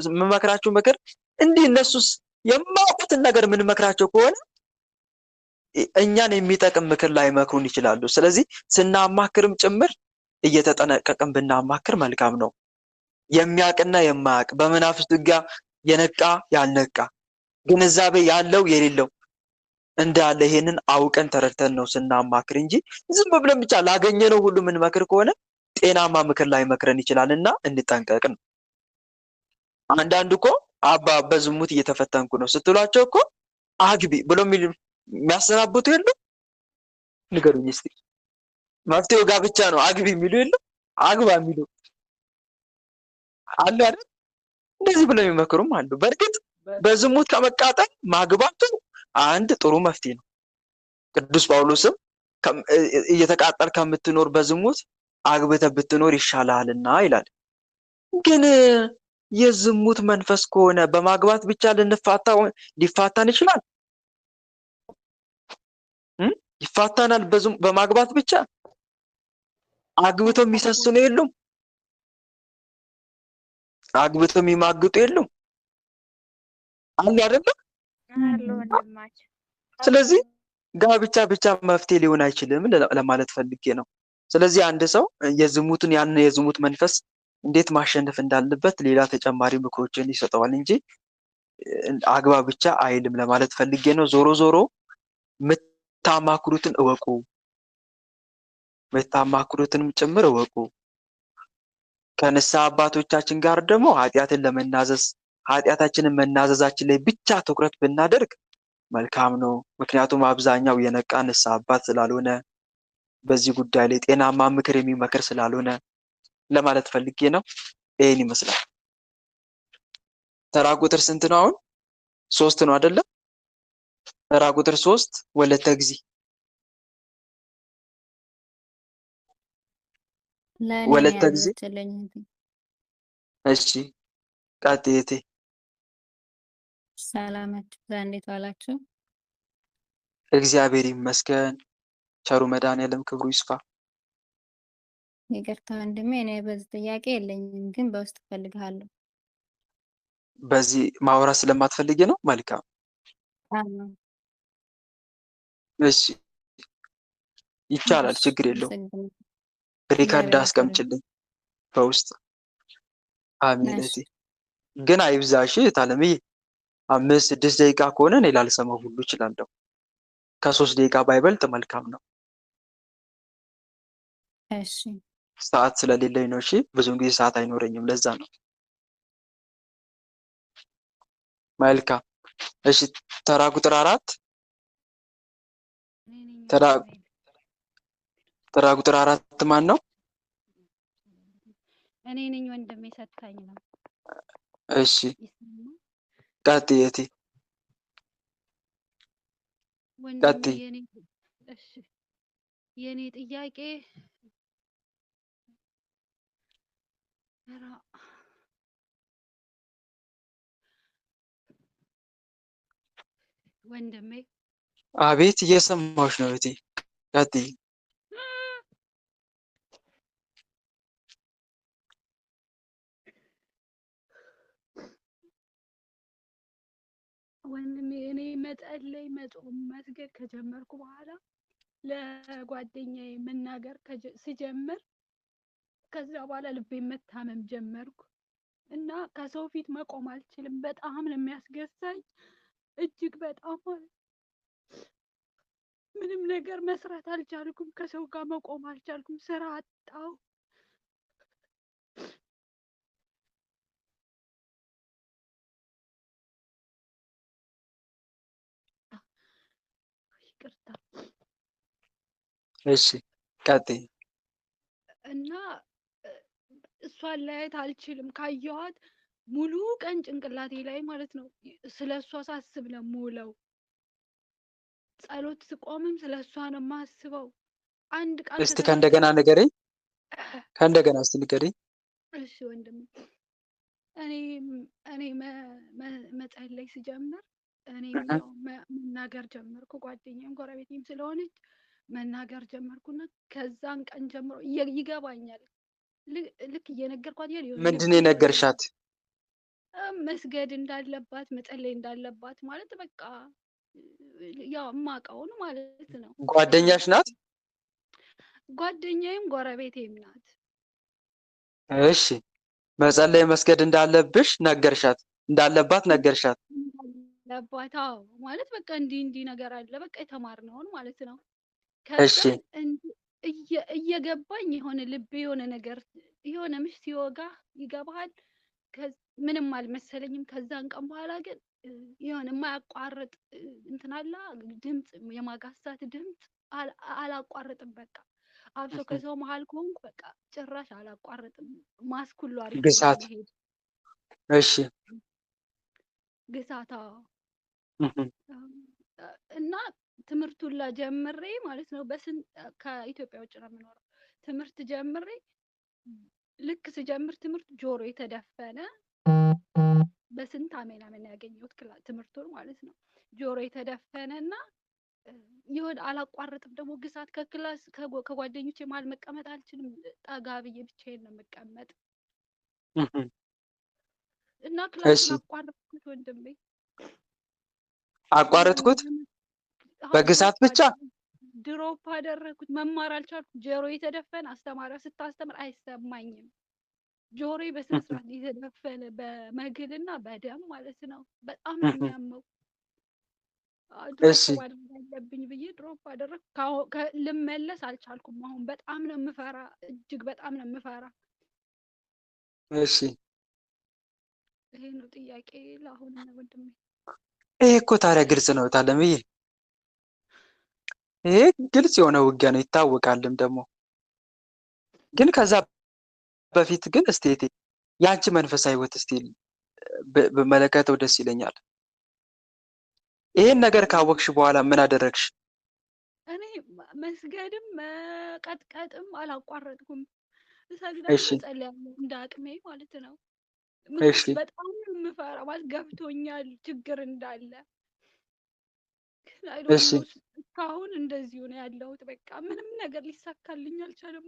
የምመክራችሁ ምክር እንዲህ እነሱስ የማያውቁትን ነገር የምንመክራቸው ከሆነ እኛን የሚጠቅም ምክር ላይመክሩን ይችላሉ። ስለዚህ ስናማክርም ጭምር እየተጠነቀቅን ብናማክር መልካም ነው። የሚያውቅና የማያውቅ በመናፍስት ውጊያ የነቃ ያልነቃ ግንዛቤ ያለው የሌለው እንዳለ ይሄንን አውቀን ተረድተን ነው ስናማክር እንጂ ዝም ብለን ብቻ ላገኘነው ሁሉ የምንመክር ከሆነ ጤናማ ምክር ላይመክረን ይችላልና እንጠንቀቅ ነው። አንዳንድ እኮ አባ በዝሙት እየተፈተንኩ ነው ስትሏቸው እኮ አግቢ ብሎ የሚያሰናብቱ የለም? ንገሩኝ እስቲ። መፍትሄው ጋብቻ ነው አግቢ የሚሉ የለም? አግባ የሚሉ አሉ አይደል? እንደዚህ ብለው የሚመክሩም አሉ። በእርግጥ በዝሙት ከመቃጠል ማግባቱ አንድ ጥሩ መፍትሄ ነው። ቅዱስ ጳውሎስም እየተቃጠል ከምትኖር በዝሙት አግብተህ ብትኖር ይሻላልና ይላል። ግን የዝሙት መንፈስ ከሆነ በማግባት ብቻ ሊፋታን ይችላል? ይፋታናል? በማግባት ብቻ አግብተው የሚሰስኑ የሉም? አግብተው የሚማግጡ የሉም? አሉ አይደለም? ስለዚህ ጋብቻ ብቻ መፍትሄ ሊሆን አይችልም ለማለት ፈልጌ ነው። ስለዚህ አንድ ሰው ያን የዝሙት መንፈስ እንዴት ማሸነፍ እንዳለበት ሌላ ተጨማሪ ምክሮችን ይሰጠዋል እንጂ አግባ ብቻ አይልም ለማለት ፈልጌ ነው። ዞሮ ዞሮ የምታማክሩትን እወቁ፣ የምታማክሩትንም ጭምር እወቁ። ከንስሐ አባቶቻችን ጋር ደግሞ ኃጢአትን ለመናዘዝ ኃጢአታችንን መናዘዛችን ላይ ብቻ ትኩረት ብናደርግ መልካም ነው። ምክንያቱም አብዛኛው የነቃ ንስሐ አባት ስላልሆነ በዚህ ጉዳይ ላይ ጤናማ ምክር የሚመክር ስላልሆነ ለማለት ፈልጌ ነው። ይሄን ይመስላል። ተራ ቁጥር ስንት ነው አሁን? 3 ነው አይደለ? ተራ ቁጥር 3 ወለተ ጊዜ ወለተ ጊዜ። እሺ ቃጤቴ ሰላማችሁ እንዴት ዋላችሁ? እግዚአብሔር ይመስገን። ቸሩ መድኃኔዓለም ክብሩ ይስፋ። ይቅርታ ወንድሜ፣ እኔ በዚህ ጥያቄ የለኝም፣ ግን በውስጥ እፈልግሃለሁ። በዚህ ማውራት ስለማትፈልጊ ነው? መልካም። እሺ ይቻላል፣ ችግር የለውም። ሪከርድ አስቀምጭልኝ በውስጥ። አሜን። እቴ ግን አይብዛሽ ታለምዬ። 5-6 ደቂቃ ከሆነ እኔ ላልሰማው ሁሉ እችላለሁ። ከ3 ደቂቃ ባይበልጥ መልካም ነው። እሺ ሰዓት ስለሌለኝ ነው። እሺ ብዙውን ጊዜ ሰዓት አይኖረኝም፣ ለዛ ነው። መልካም። እሺ ተራ ቁጥር 4 ተራ ቁጥር 4 ማን ነው? እኔ ነኝ ወንድሜ፣ ሰጥታኝ ነው። እሺ ቀጥይ እቴ ወንድሜ። የኔ ጥያቄ ወንድሜ። አቤት፣ እየሰማሁሽ ነው እቴ፣ ቀጥይ። ወንድሜ እኔ መጸለይ መጾም መስገድ ከጀመርኩ በኋላ ለጓደኛዬ መናገር ስጀምር ከዛ በኋላ ልቤ መታመም ጀመርኩ እና ከሰው ፊት መቆም አልችልም። በጣም ነው የሚያስገሳኝ፣ እጅግ በጣም ምንም ነገር መስራት አልቻልኩም። ከሰው ጋር መቆም አልቻልኩም። ስራ አጣሁ። ይቅርታ። እሺ ቀጥይ። እና እሷን ላየት አልችልም። ካየኋት ሙሉ ቀን ጭንቅላቴ ላይ ማለት ነው ስለ እሷ ሳስብ ነው የምውለው። ጸሎት ስቆምም ስለ እሷ ነው የማስበው። አንድ ቃል እስቲ ከእንደገና ንገረኝ፣ ከእንደገና እስቲ ንገረኝ። እሺ ወንድም፣ እኔ መጸለይ ስጀምር እኔም ያው መናገር ጀመርኩ። ጓደኛዬም ጎረቤቴም ስለሆነች መናገር ጀመርኩና ከዛን ቀን ጀምሮ ይገባኛል። ልክ እየነገርኳት እያለ የሆነ ምንድን ነው ልቤ የሆነ የነገርሻት? መስገድ እንዳለባት መጸለይ እንዳለባት ማለት በቃ ያው የማውቀውን ማለት ነው። ጓደኛሽ ናት? ጓደኛዬም ጎረቤቴም ናት። እሺ መጸለይ መስገድ እንዳለብሽ ነገርሻት? እንዳለባት ነገርሻት? እንዳለባት አዎ። ማለት በቃ እንዲህ ነገር አለ በቃ የተማርነውን ማለት ነው። እሺ ከዛ እየገባኝ የሆነ ልቤ የሆነ ነገር የሆነ ምሽ ሲወጋ ይገባሃል። ምንም አልመሰለኝም። ከዛን ቀን በኋላ ግን የሆነ የማያቋርጥ እንትን አለ ድምፅ፣ የማጋሳት ድምፅ አላቋርጥም። በቃ አብሶ ከሰው መሀል ከሆንኩ በቃ ጭራሽ አላቋርጥም። ማስክ ሁሉ አድርጌ ነው ግሳት። የምሄድ። እሺ ግሳታ እና ትምህርቱን ጀምሬ ማለት ነው ከኢትዮጵያ ውጭ ነው የምኖረው። ትምህርት ጀምሬ ልክ ስጀምር ትምህርት ጆሮ የተደፈነ በስንት አሜን ያገኘሁት ትምህርቱን ማለት ነው። ጆሮ የተደፈነ እና ይሁን አላቋርጥም። ደግሞ ግሳት ከክላስ ከጓደኞቼ መሀል መቀመጥ አልችልም። ጠጋ ብዬ ብቻዬን ነው የምቀመጥ እና ክላሱን አቋረጥኩት። ወንድሜ አቋረጥኩት በግሳት ብቻ ድሮፕ አደረኩት። መማር አልቻልኩም። ጆሮ የተደፈነ አስተማሪዋ ስታስተምር አይሰማኝም። ጆሮ በስነ ስርዓት የተደፈነ በመግልና በደም ማለት ነው። በጣም ነው የሚያመው። ድሮፕ ማድረግ አለብኝ ብዬ ድሮፕ አደረኩ። ልመለስ አልቻልኩም። አሁን በጣም ነው የምፈራ፣ እጅግ በጣም ነው የምፈራ። እሺ ይሄ ነው ጥያቄ ለአሁን ነው ወንድሜ። ይሄ እኮ ታዲያ ግልጽ ነው ታለምዬ። ይሄ ግልጽ የሆነ ውጊያ ነው ይታወቃልም ደግሞ። ግን ከዛ በፊት ግን እስቲ ያንቺ መንፈሳዊ ህይወት እስቲ በመለከተው ደስ ይለኛል። ይሄን ነገር ካወቅሽ በኋላ ምን አደረግሽ? እኔ መስገድም መቀጥቀጥም አላቋረጥኩም። እሰግዳለሁ፣ እጸልያለሁ እንደ አቅሜ ማለት ነው። በጣም የምፈራ ማለት ገብቶኛል ችግር እንዳለ። እስካሁን እንደዚሁ ነው ያለሁት። በቃ ምንም ነገር ሊሳካልኝ አልቻለም።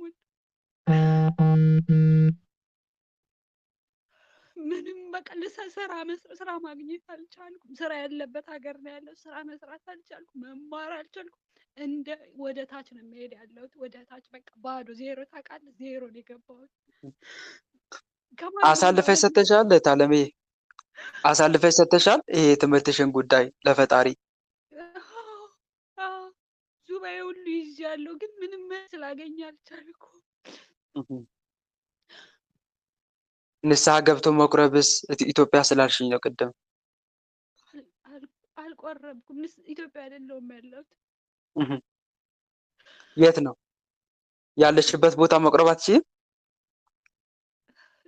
ምንም በቃ ስራ ማግኘት አልቻልኩም። ስራ ያለበት ሀገር ነው ያለው። ስራ መስራት አልቻልኩም። መማር አልቻልኩም። ወደ ታች ነው የሚሄድ ያለሁት። ወደ ታች በቃ ባዶ ዜሮ። ታውቃለህ፣ ዜሮ ነው የገባሁት። አሳልፈሽ ሰጥተሻል ታለምዬ? አሳልፈሽ ሰጥተሻል ይሄ ትምህርትሽን ጉዳይ ለፈጣሪ? ሱባኤ ሁሉ ይዣለሁ፣ ግን ምንም ስላገኘ አልቻልኩም። ንስሐ ገብቶ መቁረብስ ኢትዮጵያ ስላልሽኝ ነው ቅድም። አልቆረብኩም። ኢትዮጵያ አይደለሁም ያለሁት። የት ነው ያለሽበት ቦታ? መቁረብ አትችይም?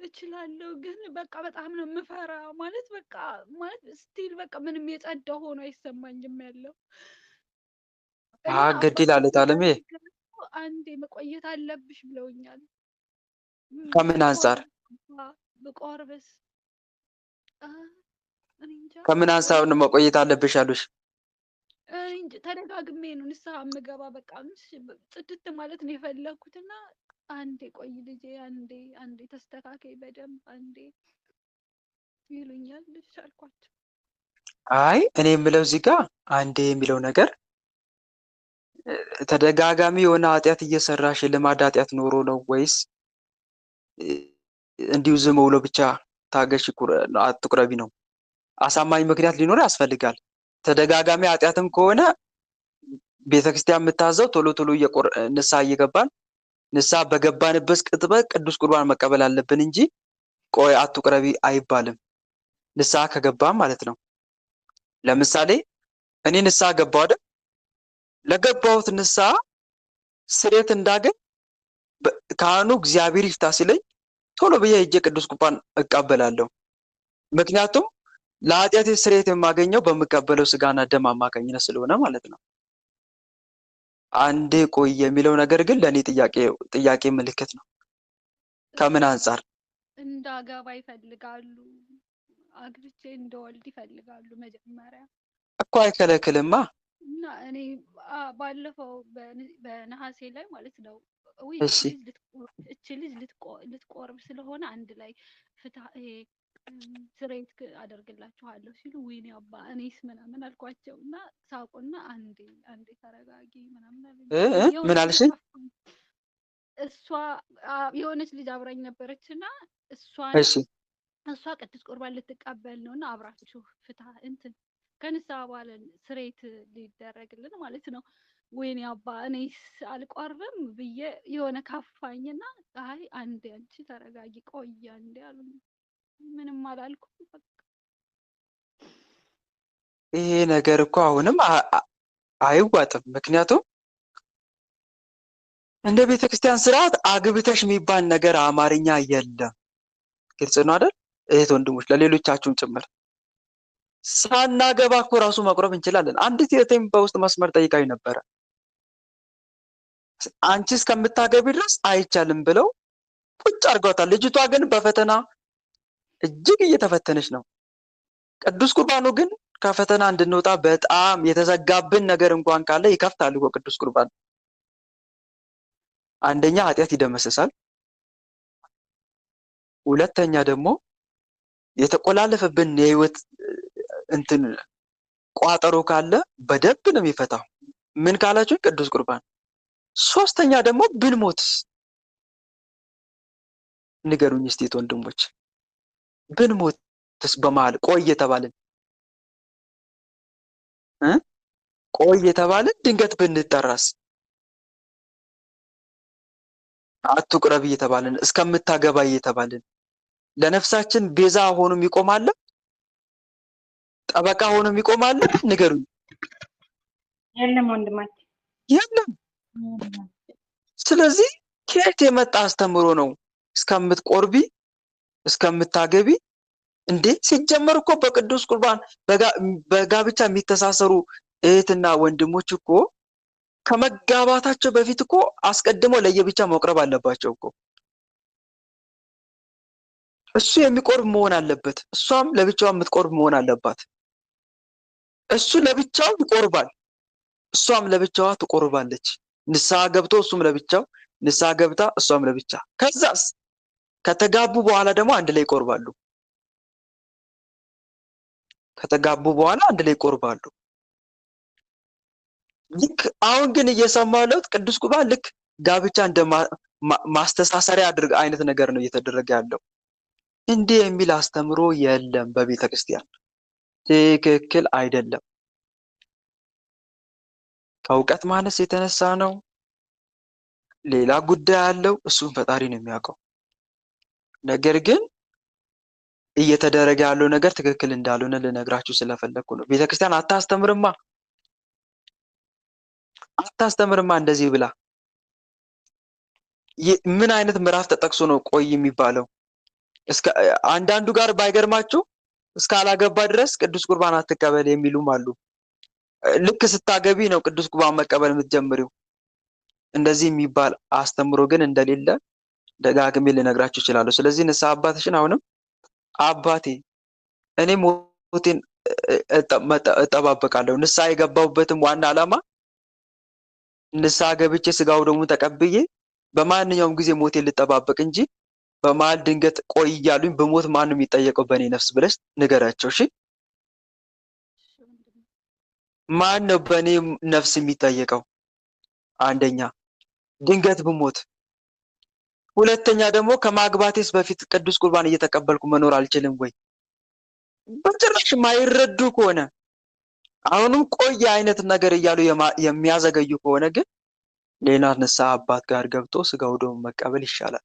እችላለሁ፣ ግን በቃ በጣም ነው የምፈራ። ማለት ስቲል በቃ ምንም የጸዳ ሆኖ አይሰማኝም ያለው። ግድ ይላል ታለምዬ። አንዴ መቆየት አለብሽ ብለውኛል። ከምን አንጻር? ብቆርብስ ከምን አንጻር ነው መቆየት አለብሽ አሉሽ? ተደጋግሜ ነው ንስሐ የምገባ። በቃ ጽድት ማለት ነው የፈለኩትና አንዴ ቆይ ልጄ፣ አንዴ ተስተካከይ በደንብ አንዴ ይሉኛል። ልጅ አልኳቸው። አይ እኔ የምለው እዚህ ጋር አንዴ የሚለው ነገር ተደጋጋሚ የሆነ ኃጢአት እየሰራሽ የልማድ ኃጢአት ኖሮ ነው ወይስ እንዲሁ ዝም ብሎ ብቻ ታገሽ አትቁረቢ ነው? አሳማኝ ምክንያት ሊኖር ያስፈልጋል። ተደጋጋሚ ኃጢአትም ከሆነ ቤተክርስቲያን የምታዘው ቶሎ ቶሎ ንስሐ እየገባን ንስሐ በገባንበት ቅጥበት ቅዱስ ቁርባን መቀበል አለብን እንጂ ቆይ አትቁረቢ አይባልም። ንስሐ ከገባን ማለት ነው። ለምሳሌ እኔ ንስሐ ገባሁ አይደል? ለገባሁት ንስሐ ስርየት እንዳገኝ ካህኑ እግዚአብሔር ይፍታ ሲለኝ ቶሎ ብዬ ሄጄ ቅዱስ ቁርባን እቀበላለሁ። ምክንያቱም ለኃጢአቴ ስርየት የማገኘው በምቀበለው ስጋና ደም አማካኝነት ስለሆነ ማለት ነው። አንዴ ቆይ የሚለው ነገር ግን ለእኔ ጥያቄ ምልክት ነው። ከምን አንጻር? እንዳገባ ይፈልጋሉ። አግብቼ እንደወልድ ይፈልጋሉ። መጀመሪያ እኮ አይከለክልማ። እና እኔ ባለፈው በነሐሴ ላይ ማለት ነው ወይ እሺ እቺ ልጅ ልትቆርብ ስለሆነ አንድ ላይ ፍታ ስሬት አደርግላችኋለሁ ሲሉ ወይኔ አባ እኔስ ምናምን አልኳቸው እና ሳቁና አንዴ ተረጋጊ ምናምን አለኝ። ምን የእውነት አልሽኝ? እየከፋኝ እሷ የሆነች ልጅ አብራኝ ነበረች እና እሷን እሺ እሷ ቅዱስ ቁርባን ልትቀበል ነው እና አብራችሁ ፍታ እንትን ከንስሐ በኋላ ስሬት ሊደረግልን ማለት ነው። ወይኔ አባ እኔስ አልቆርብም ብዬ የሆነ ካፋኝና አይ አንዴ አንቺ ተረጋጊ ቆይ አንዴ አሉኝ። ምንም አላልኩም። በቃ ይሄ ነገር እኮ አሁንም አይዋጥም። ምክንያቱም እንደ ቤተክርስቲያን ስርዓት አግብተሽ የሚባል ነገር አማርኛ የለም። ግልጽ ነው አይደል? እህት ወንድሞች፣ ለሌሎቻችሁም ጭምር ሳናገባ እኮ ራሱ መቁረብ እንችላለን። አንዲት እህቴም በውስጥ መስመር ጠይቃኝ ነበረ። አንቺ እስከምታገቢ ድረስ አይቻልም ብለው ቁጭ አድርገዋታል። ልጅቷ ግን በፈተና እጅግ እየተፈተነች ነው። ቅዱስ ቁርባኑ ግን ከፈተና እንድንወጣ በጣም የተዘጋብን ነገር እንኳን ካለ ይከፍታል እኮ ቅዱስ ቁርባን። አንደኛ ኃጢአት ይደመስሳል። ሁለተኛ ደግሞ የተቆላለፈብን የህይወት እንትን ቋጠሮ ካለ በደንብ ነው የሚፈታው። ምን ካላችሁ ቅዱስ ቁርባን። ሶስተኛ ደግሞ ብንሞትስ? ንገሩኝ እስቲ ወንድሞች፣ ብንሞትስ? በመሀል ቆይ እየተባልን ቆይ እየተባልን ድንገት ብንጠራስ? አትቁረብ እየተባልን እስከምታገባ እየተባልን ለነፍሳችን ቤዛ ሆኖ ይቆማል? ጠበቃ ሆኖ ይቆማል? ንገሩኝ። የለም ወንድማችን የለም። ስለዚህ ከየት የመጣ አስተምሮ ነው እስከምትቆርቢ እስከምታገቢ? እንዴ ሲጀመር እኮ በቅዱስ ቁርባን በጋብቻ የሚተሳሰሩ እህትና ወንድሞች እኮ ከመጋባታቸው በፊት እኮ አስቀድሞ ለየብቻ መቁረብ አለባቸው እኮ። እሱ የሚቆርብ መሆን አለበት፣ እሷም ለብቻዋ የምትቆርብ መሆን አለባት። እሱ ለብቻው ይቆርባል፣ እሷም ለብቻዋ ትቆርባለች። ንስሐ ገብቶ እሱም ለብቻው፣ ንስሐ ገብታ እሷም ለብቻ። ከዛስ ከተጋቡ በኋላ ደግሞ አንድ ላይ ይቆርባሉ። ከተጋቡ በኋላ አንድ ላይ ይቆርባሉ። ልክ አሁን ግን እየሰማሁ ያለሁት ቅዱስ ቁርባን ልክ ጋብቻ እንደ ማስተሳሰሪያ አድርግ አይነት ነገር ነው እየተደረገ ያለው። እንዲህ የሚል አስተምሮ የለም በቤተ ክርስቲያን። ትክክል አይደለም። ከእውቀት ማነስ የተነሳ ነው። ሌላ ጉዳይ አለው፣ እሱን ፈጣሪ ነው የሚያውቀው። ነገር ግን እየተደረገ ያለው ነገር ትክክል እንዳልሆነ ልነግራችሁ ስለፈለኩ ነው። ቤተክርስቲያን አታስተምርማ እንደዚህ ብላ። ምን አይነት ምዕራፍ ተጠቅሶ ነው ቆይ የሚባለው? አንዳንዱ ጋር ባይገርማችሁ እስካላገባ ድረስ ቅዱስ ቁርባን አትቀበል የሚሉም አሉ። ልክ ስታገቢ ነው ቅዱስ ቁርባን መቀበል የምትጀምሪው። እንደዚህ የሚባል አስተምሮ ግን እንደሌለ ደጋግሜ ልነግራችሁ እችላለሁ። ስለዚህ ንስሐ አባትሽን አሁንም አባቴ እኔ ሞቴን እጠባበቃለሁ። ንስሐ የገባሁበትም ዋና ዓላማ ንስሐ ገብቼ ስጋው ደግሞ ተቀብዬ በማንኛውም ጊዜ ሞቴን ልጠባበቅ እንጂ በመሀል ድንገት ቆይ እያሉኝ በሞት ማን ነው የሚጠየቀው በእኔ ነፍስ ብለሽ ንገራቸው። እሺ ማን ነው በእኔ ነፍስ የሚጠየቀው? አንደኛ ድንገት ብሞት፣ ሁለተኛ ደግሞ ከማግባቴስ በፊት ቅዱስ ቁርባን እየተቀበልኩ መኖር አልችልም ወይ? በጭራሽ የማይረዱ ከሆነ አሁንም ቆይ አይነት ነገር እያሉ የሚያዘገዩ ከሆነ ግን ሌላ ንስሐ አባት ጋር ገብቶ ስጋው ደግሞ መቀበል ይሻላል።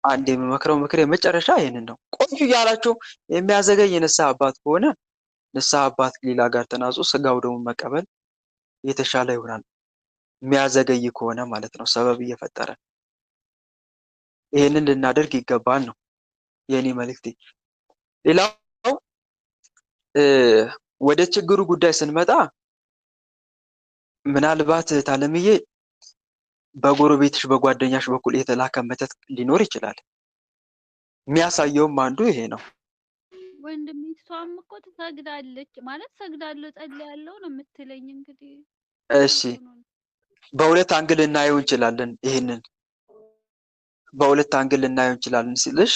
አንድ የምመክረው ምክር የመጨረሻ ይህንን ነው። ቆዩ እያላችሁ የሚያዘገይ የንስሐ አባት ከሆነ ንስሐ አባት ሌላ ጋር ተናዞ ስጋው ደግሞ መቀበል የተሻለ ይሆናል። የሚያዘገይ ከሆነ ማለት ነው፣ ሰበብ እየፈጠረ ይህንን ልናደርግ ይገባል ነው የኔ መልእክቴ። ሌላው ወደ ችግሩ ጉዳይ ስንመጣ ምናልባት ታለምዬ በጎረቤትሽ በጓደኛሽ በኩል የተላከ መተት ሊኖር ይችላል። የሚያሳየውም አንዱ ይሄ ነው። ወንድሜ እሷም እኮ ትሰግዳለች ማለት ሰግዳለሁ ጸልያለሁ ነው የምትለኝ። እንግዲህ እሺ በሁለት አንግል እናየው እንችላለን። ይሄንን በሁለት አንግል እናየው እንችላለን ሲልሽ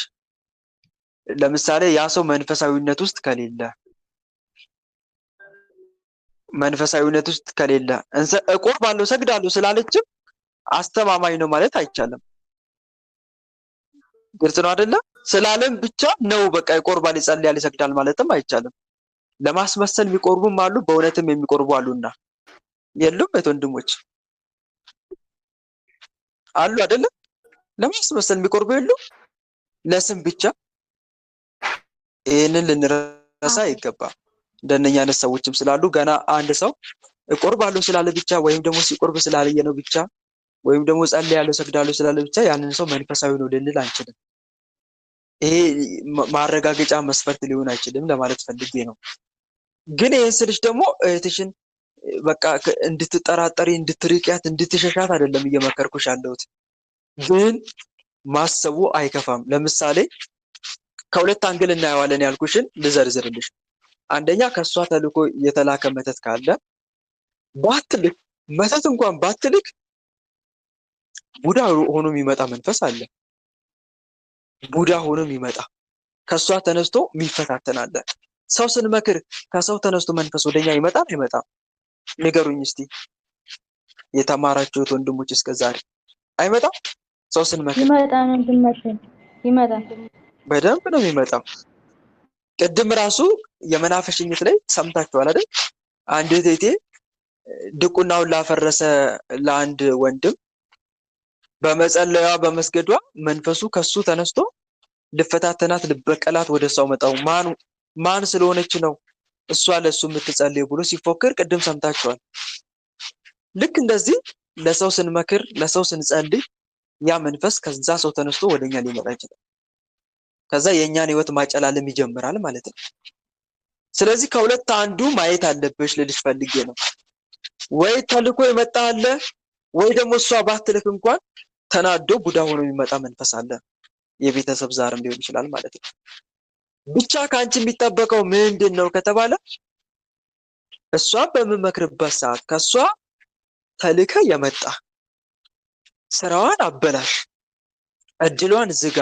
ለምሳሌ ያ ሰው መንፈሳዊነት ውስጥ ከሌለ እቆርባለሁ እሰግዳለሁ ስላለችም አስተማማኝ ነው ማለት አይቻልም። ግልጽ ነው አይደለ? ስላለም ብቻ ነው በቃ ይቆርባል፣ ይጸልያል፣ ይሰግዳል ማለትም አይቻልም። ለማስመሰል የሚቆርቡም አሉ፣ በእውነትም የሚቆርቡ አሉና የሉም? ወንድሞች አሉ አይደለ? ለማስመሰል የሚቆርቡ የሉም? ለስም ብቻ። ይህንን ልንረሳ አይገባም። እንደነኛ አይነት ሰዎችም ስላሉ ገና አንድ ሰው እቆርባለሁ ስላለ ብቻ ወይም ደግሞ ሲቆርብ ስላለየ ነው ብቻ ወይም ደግሞ ጸልያለሁ ሰግዳለሁ ስላለ ብቻ ያንን ሰው መንፈሳዊ ነው ልንል አንችልም። ይሄ ማረጋገጫ መስፈርት ሊሆን አይችልም ለማለት ፈልጌ ነው። ግን ይህን ስልሽ ደግሞ እህትሽን በቃ እንድትጠራጠሪ፣ እንድትርቂያት፣ እንድትሸሻት አይደለም እየመከርኩሽ ያለሁት። ግን ማሰቡ አይከፋም። ለምሳሌ ከሁለት አንግል እናየዋለን ያልኩሽን ልዘርዝርልሽ። አንደኛ ከሷ ተልኮ የተላከ መተት ካለ ባትልክ፣ መተት እንኳን ባትልክ ቡዳ ሆኖ የሚመጣ መንፈስ አለ። ቡዳ ሆኖ የሚመጣ ከሷ ተነስቶ የሚፈታተን አለ። ሰው ስንመክር ከሰው ተነስቶ መንፈስ ወደኛ ይመጣል አይመጣም? ንገሩኝ እስቲ የተማራችሁት ወንድሞች እስከዛሬ አይመጣም? ሰው ስንመክር ይመጣል። በደንብ ነው የሚመጣው። ቅድም ራሱ የመናፈሽኝት ላይ ሰምታችኋል አይደል? አንድ እህቴ ድቁናውን ላፈረሰ ለአንድ ወንድም በመጸለያ በመስገዷ መንፈሱ ከሱ ተነስቶ ልፈታተናት ልበቀላት ወደ እሷው መጣው። ማን ስለሆነች ነው እሷ ለሱ የምትጸልይ ብሎ ሲፎክር ቅድም ሰምታችኋል። ልክ እንደዚህ ለሰው ስንመክር ለሰው ስንጸልይ ያ መንፈስ ከዛ ሰው ተነስቶ ወደኛ ሊመጣ ይችላል። ከዛ የኛን ህይወት ማጨላለም ይጀምራል ማለት ነው። ስለዚህ ከሁለት አንዱ ማየት አለብሽ ልልሽ ፈልጌ ነው። ወይ ተልኮ የመጣ አለ፣ ወይ ደግሞ እሷ ባትልክ እንኳን ተናዶ ቡዳ ሆኖ የሚመጣ መንፈስ አለ። የቤተሰብ ዛርም ሊሆን ይችላል ማለት ነው። ብቻ ከአንቺ የሚጠበቀው ምንድን ነው ከተባለ እሷ በምመክርበት ሰዓት ከሷ ተልከ የመጣ ስራዋን አበላሽ፣ እድሏን ዝጋ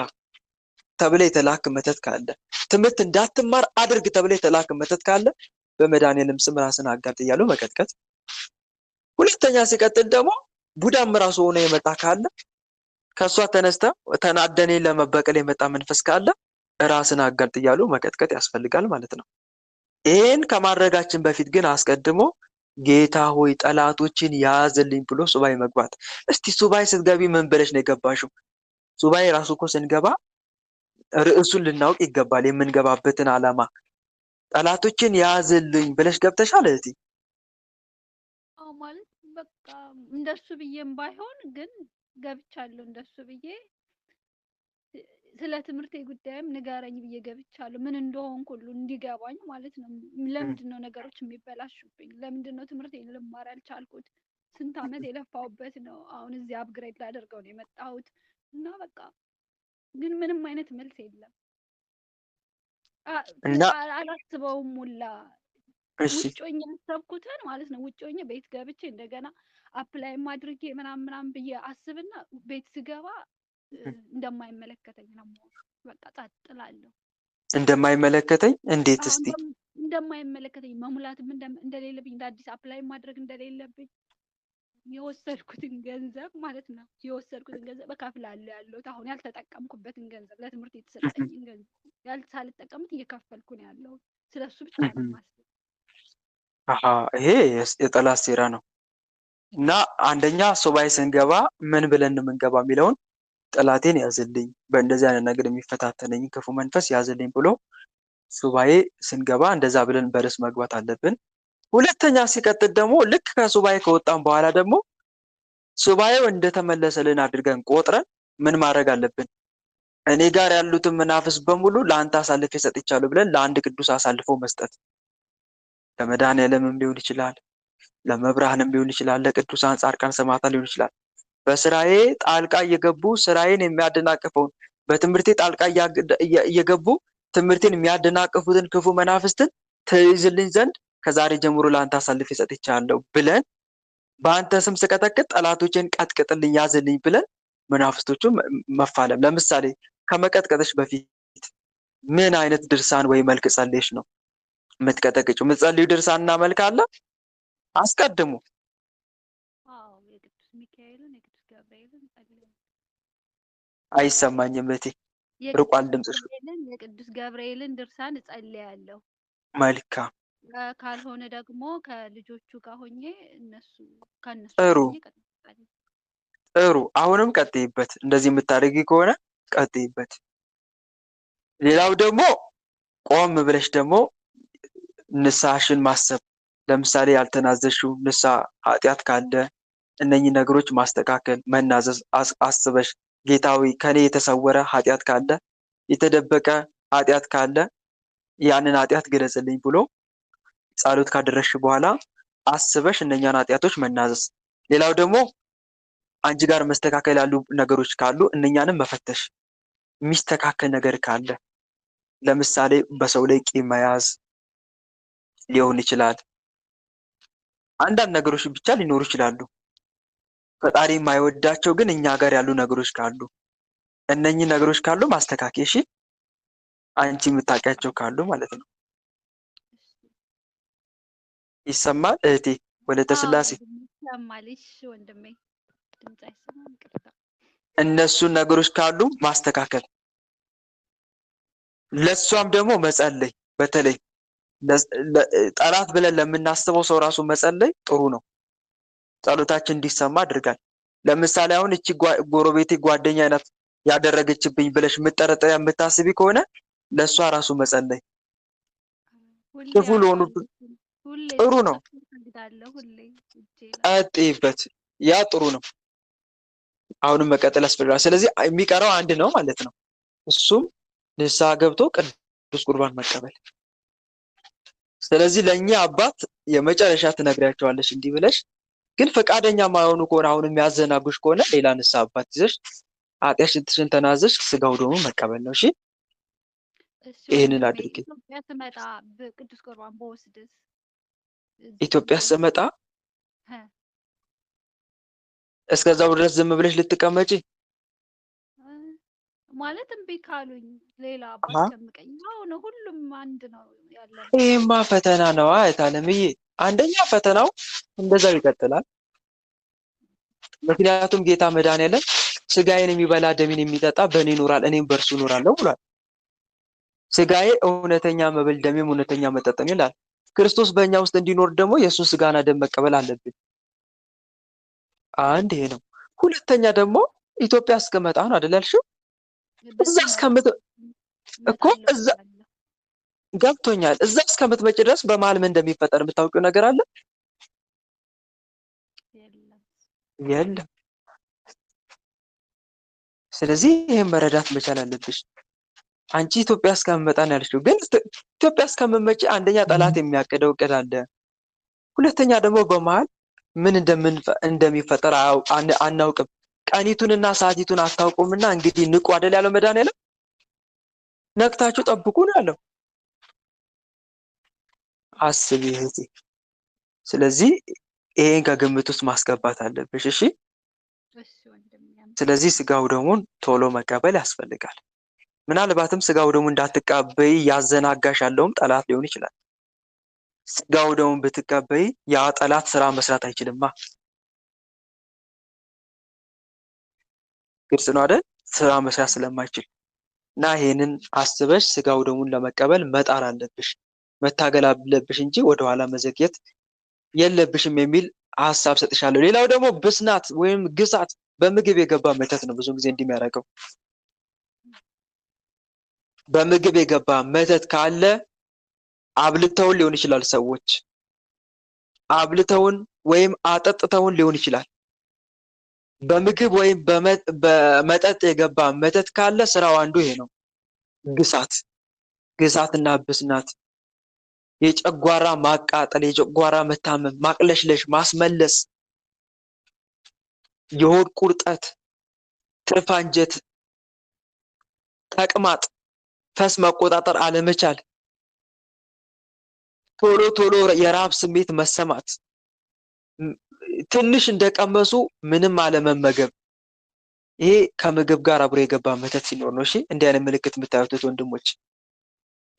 ተብለ የተላክ መተት ካለ፣ ትምህርት እንዳትማር አድርግ ተብለ የተላክ መተት ካለ በመድኃኒዓለም ስም ራስን አጋልጥ እያሉ መቀጥቀጥ። ሁለተኛ ሲቀጥል ደግሞ ቡዳም ራሱ ሆነ የመጣ ካለ ከሷ ተነስተ ተናደኔ ለመበቀል የመጣ መንፈስ ካለ ራስን አጋልጥ እያሉ መቀጥቀጥ ያስፈልጋል ማለት ነው። ይህን ከማድረጋችን በፊት ግን አስቀድሞ ጌታ ሆይ ጠላቶችን ያዝልኝ ብሎ ሱባኤ መግባት። እስቲ ሱባኤ ስትገቢ ምን ብለሽ ነው የገባሽው? ሱባኤ ራሱ እኮ ስንገባ ርዕሱን ልናውቅ ይገባል። የምንገባበትን ዓላማ ጠላቶችን ያዝልኝ ብለሽ ገብተሻል እህቴ? ማለት በቃ እንደሱ ብዬም ባይሆን ግን ገብቻለሁ። እንደሱ ብዬ ስለ ትምህርቴ ጉዳይም ንገረኝ ብዬ ገብቻለሁ። ምን እንደሆንኩ ሁሉ እንዲገባኝ ማለት ነው። ለምንድን ነው ነገሮች የሚበላሹብኝ? ለምንድን ነው ትምህርቴን ልማር ያልቻልኩት? ስንት ዓመት የለፋውበት ነው። አሁን እዚህ አፕግሬድ ላደርገው ነው የመጣሁት እና በቃ ግን ምንም አይነት መልስ የለም እና አላስበውም ሁላ እሺ ውጭ ሆኜ ያሰብኩትን ማለት ነው። ውጭ ሆኜ ቤት ገብቼ እንደገና አፕላይም አድርጌ ምናምን ብዬ አስብና ቤት ስገባ እንደማይመለከተኝ ነው። በቃ ጸጥ እላለሁ። እንደማይመለከተኝ እንዴት? እስቲ እንደማይመለከተኝ መሙላትም እንደሌለብኝ እንደ አዲስ አፕላይ ማድረግ እንደሌለብኝ የወሰድኩትን ገንዘብ ማለት ነው የወሰድኩትን ገንዘብ እከፍላለሁ ያለሁት አሁን ያልተጠቀምኩበትን ገንዘብ ለትምህርት የተሰጠኝን ገንዘብ ሳልጠቀምት እየከፈልኩ ነው ያለሁት። ስለሱ ብቻ ነው የማስበው። ይሄ የጠላት ሴራ ነው። እና አንደኛ ሱባኤ ስንገባ ምን ብለን ነው የምንገባ የሚለውን ጠላቴን ያዝልኝ፣ በእንደዚህ አይነት ነገር የሚፈታተነኝ ክፉ መንፈስ ያዝልኝ ብሎ ሱባኤ ስንገባ እንደዛ ብለን በርዕስ መግባት አለብን። ሁለተኛ ሲቀጥል ደግሞ ልክ ከሱባኤ ከወጣን በኋላ ደግሞ ሱባኤው እንደተመለሰልን አድርገን ቆጥረን ምን ማድረግ አለብን? እኔ ጋር ያሉትን መናፍስ በሙሉ ለአንተ አሳልፌ ሰጥቻለሁ ብለን ለአንድ ቅዱስ አሳልፎ መስጠት። ለመድኃኒዓለምም ሊሆን ይችላል፣ ለመብርሃንም ሊሆን ይችላል፣ ለቅዱሳን ጻድቃን ሰማዕታት ሊሆን ይችላል። በስራዬ ጣልቃ እየገቡ ስራዬን የሚያደናቅፈውን በትምህርቴ ጣልቃ እየገቡ ትምህርቴን የሚያደናቅፉትን ክፉ መናፍስትን ትይዝልኝ ዘንድ ከዛሬ ጀምሮ ለአንተ አሳልፌ ሰጥቻለሁ ብለን በአንተ ስም ስቀጠቅጥ ጠላቶችን ቀጥቅጥልኝ ያዝልኝ ብለን መናፍስቶቹ መፋለም። ለምሳሌ ከመቀጥቀጥሽ በፊት ምን አይነት ድርሳን ወይ መልክ ጸልየሽ ነው የምትቀጠቅጭው? የምትጸልዩ ድርሳንና መልክ አለ አስቀድሙ። አዎ የቅዱስ ሚካኤልን የቅዱስ ገብርኤልን ጸልያለሁ። አይሰማኝም እህቴ፣ የቅዱስ ርቋል ድምፅሽ። ሚካኤልን የቅዱስ ገብርኤልን ድርሳን እጸልያለሁ። መልካም ካልሆነ ደግሞ ከልጆቹ ጋር ሆኜ ከእነሱ ጥሩ ጋር ሆኜ እቀጥላለሁ። ጥሩ። አሁንም ቀጥይበት። እንደዚህ የምታደርጊ ከሆነ ቀጥይበት። ሌላው ደግሞ ቆም ብለሽ ደግሞ ንስሐሽን ማሰብ። ለምሳሌ ያልተናዘዝሽው ንስሐ ኃጢአት ካለ እነኚህ ነገሮች ማስተካከል፣ መናዘዝ አስበሽ ጌታዊ ከኔ የተሰወረ ኃጢአት ካለ የተደበቀ ኃጢአት ካለ ያንን ኃጢአት ግለጽልኝ ብሎ ጸሎት ካደረግሽ በኋላ አስበሽ እነኛን ኃጢአቶች መናዘዝ። ሌላው ደግሞ አንቺ ጋር መስተካከል ያሉ ነገሮች ካሉ እነኛንም መፈተሽ። የሚስተካከል ነገር ካለ ለምሳሌ በሰው ላይ ቂም መያዝ ሊሆን ይችላል። አንዳንድ ነገሮች ብቻ ሊኖሩ ይችላሉ። ፈጣሪ የማይወዳቸው ግን እኛ ጋር ያሉ ነገሮች ካሉ እነኚህ ነገሮች ካሉ ማስተካከል። እሺ፣ አንቺ የምታውቂያቸው ካሉ ማለት ነው። ይሰማል እህቴ ወለተ ስላሴ? ይሰማል። እሺ ወንድሜ፣ ድምጽ አይሰማም? ይቅርታ። እነሱን ነገሮች ካሉ ማስተካከል፣ ለሷም ደግሞ መጸለይ። በተለይ ጠላት ብለን ለምናስበው ሰው ራሱ መጸለይ ጥሩ ነው። ጸሎታችን እንዲሰማ አድርጋል። ለምሳሌ አሁን እቺ ጎረቤቴ ጓደኛ ናት ያደረገችብኝ ብለሽ የምትጠረጠሪ የምታስቢ ከሆነ ለሷ ራሱ መጸለይ ክፉ ለሆኑ ጥሩ ነው። ቀጥይበት። ያ ጥሩ ነው። አሁንም መቀጠል ያስፈልጋል። ስለዚህ የሚቀረው አንድ ነው ማለት ነው። እሱም ንስሐ ገብቶ ቅዱስ ቁርባን መቀበል። ስለዚህ ለእኛ አባት የመጨረሻ ትነግሪያቸዋለሽ እንዲህ ብለሽ፣ ግን ፈቃደኛ ማይሆኑ ከሆነ አሁን የሚያዘናጉሽ ከሆነ ሌላ ንስሐ አባት ይዘሽ ኃጢአትሽን ተናዘሽ ስጋው ደግሞ መቀበል ነው። እሺ ይህንን አድርጊ። ኢትዮጵያ ስመጣ በቅዱስ ቁርባን በወስድስ? ኢትዮጵያ ስመጣ እስከዛው ድረስ ዝም ብለሽ ልትቀመጪ ማለት እምቢ ካሉኝ ሌላ አባት ከምቀኝ ነው። ሁሉም አንድ ነው ያለው። ይሄማ ፈተና ነው አይታለምዬ። አንደኛ ፈተናው እንደዛው ይቀጥላል። ምክንያቱም ጌታ መድኃኒዓለም ስጋዬን የሚበላ ደሜን የሚጠጣ በእኔ ይኖራል እኔም በእርሱ እኖራለሁ ብሏል። ስጋዬ እውነተኛ መብል ደሜም እውነተኛ መጠጥ ነው ይላል። ክርስቶስ በእኛ ውስጥ እንዲኖር ደግሞ የእሱን ስጋና ደም መቀበል አለብን። አንድ ይሄ ነው። ሁለተኛ ደግሞ ኢትዮጵያ እስከመጣ ነው አይደል ያልሽው? እዛ እኮ እዛ ገብቶኛል። እዛ እስከምትመጪ ድረስ በመሀል ምን እንደሚፈጠር የምታውቂው ነገር አለ? የለም። ስለዚህ ይሄን መረዳት መቻል አለብሽ። አንቺ ኢትዮጵያ እስከምመጣ ነው ያልሽው፣ ግን ኢትዮጵያ እስከምትመጪ አንደኛ ጠላት የሚያቅደው እቅድ አለ። ሁለተኛ ደግሞ በመሀል ምን እንደሚፈጠር አናውቅም። ቀኒቱንና ሰዓቲቱን አታውቁምና እንግዲህ ንቁ አይደል ያለው መድኃኒዓለም። ነቅታችሁ ጠብቁ ነው ያለው። አስቢ እህቴ። ስለዚህ ይሄን ከግምት ውስጥ ማስገባት አለብሽ። እሺ። ስለዚህ ስጋው ደሙን ቶሎ መቀበል ያስፈልጋል። ምናልባትም ስጋው ደሙ እንዳትቀበይ ያዘናጋሽ ያለውም ጠላት ሊሆን ይችላል። ስጋው ደሙን ብትቀበይ ያ ጠላት ስራ መስራት አይችልማ። ግልጽ ነው አይደል? ስራ መስራት ስለማይችል እና ይሄንን አስበሽ ስጋው ደሙን ለመቀበል መጣር አለብሽ፣ መታገል አለብሽ እንጂ ወደኋላ መዘግየት የለብሽም የሚል ሀሳብ ሰጥሻለሁ። ሌላው ደግሞ ብስናት ወይም ግሳት በምግብ የገባ መተት ነው። ብዙ ጊዜ እንደሚያደርገው በምግብ የገባ መተት ካለ አብልተውን ሊሆን ይችላል። ሰዎች አብልተውን ወይም አጠጥተውን ሊሆን ይችላል። በምግብ ወይም በመጠጥ የገባ መተት ካለ ስራው አንዱ ይሄ ነው። ግሳትና ብስናት፣ የጨጓራ ማቃጠል፣ የጨጓራ መታመም፣ ማቅለሽለሽ፣ ማስመለስ፣ የሆድ ቁርጠት፣ ትርፍ አንጀት፣ ተቅማጥ፣ ፈስ መቆጣጠር አለመቻል፣ ቶሎ ቶሎ የረሃብ ስሜት መሰማት፣ ትንሽ እንደቀመሱ ምንም አለመመገብ። ይሄ ከምግብ ጋር አብሮ የገባ መተት ሲኖር ነው። እሺ እንዲህ አይነት ምልክት የምታዩት ወንድሞች፣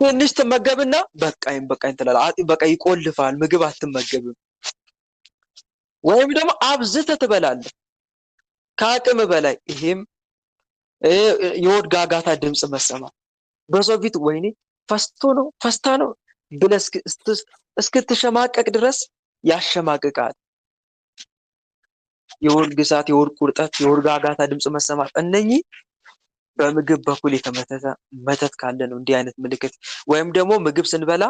ትንሽ ትመገብና በቃኝ በቃኝ ትላለህ። በቃ ይቆልፋል፣ ምግብ አትመገብም። ወይም ደግሞ አብዝተህ ትበላለህ ከአቅም በላይ። ይሄም የሆድ ጋጋታ ድምፅ መሰማት፣ በሰው ፊት ወይኔ ፈስቶ ነው ፈስታ ነው ብለህ እስክትሸማቀቅ ድረስ ያሸማቅቃል። የሆድ ግሳት፣ የሆድ ቁርጠት፣ የሆድ ጋጋታ ድምፅ መሰማት፣ እነኚህ በምግብ በኩል የተመተተ መተት ካለ ነው እንዲህ አይነት ምልክት። ወይም ደግሞ ምግብ ስንበላ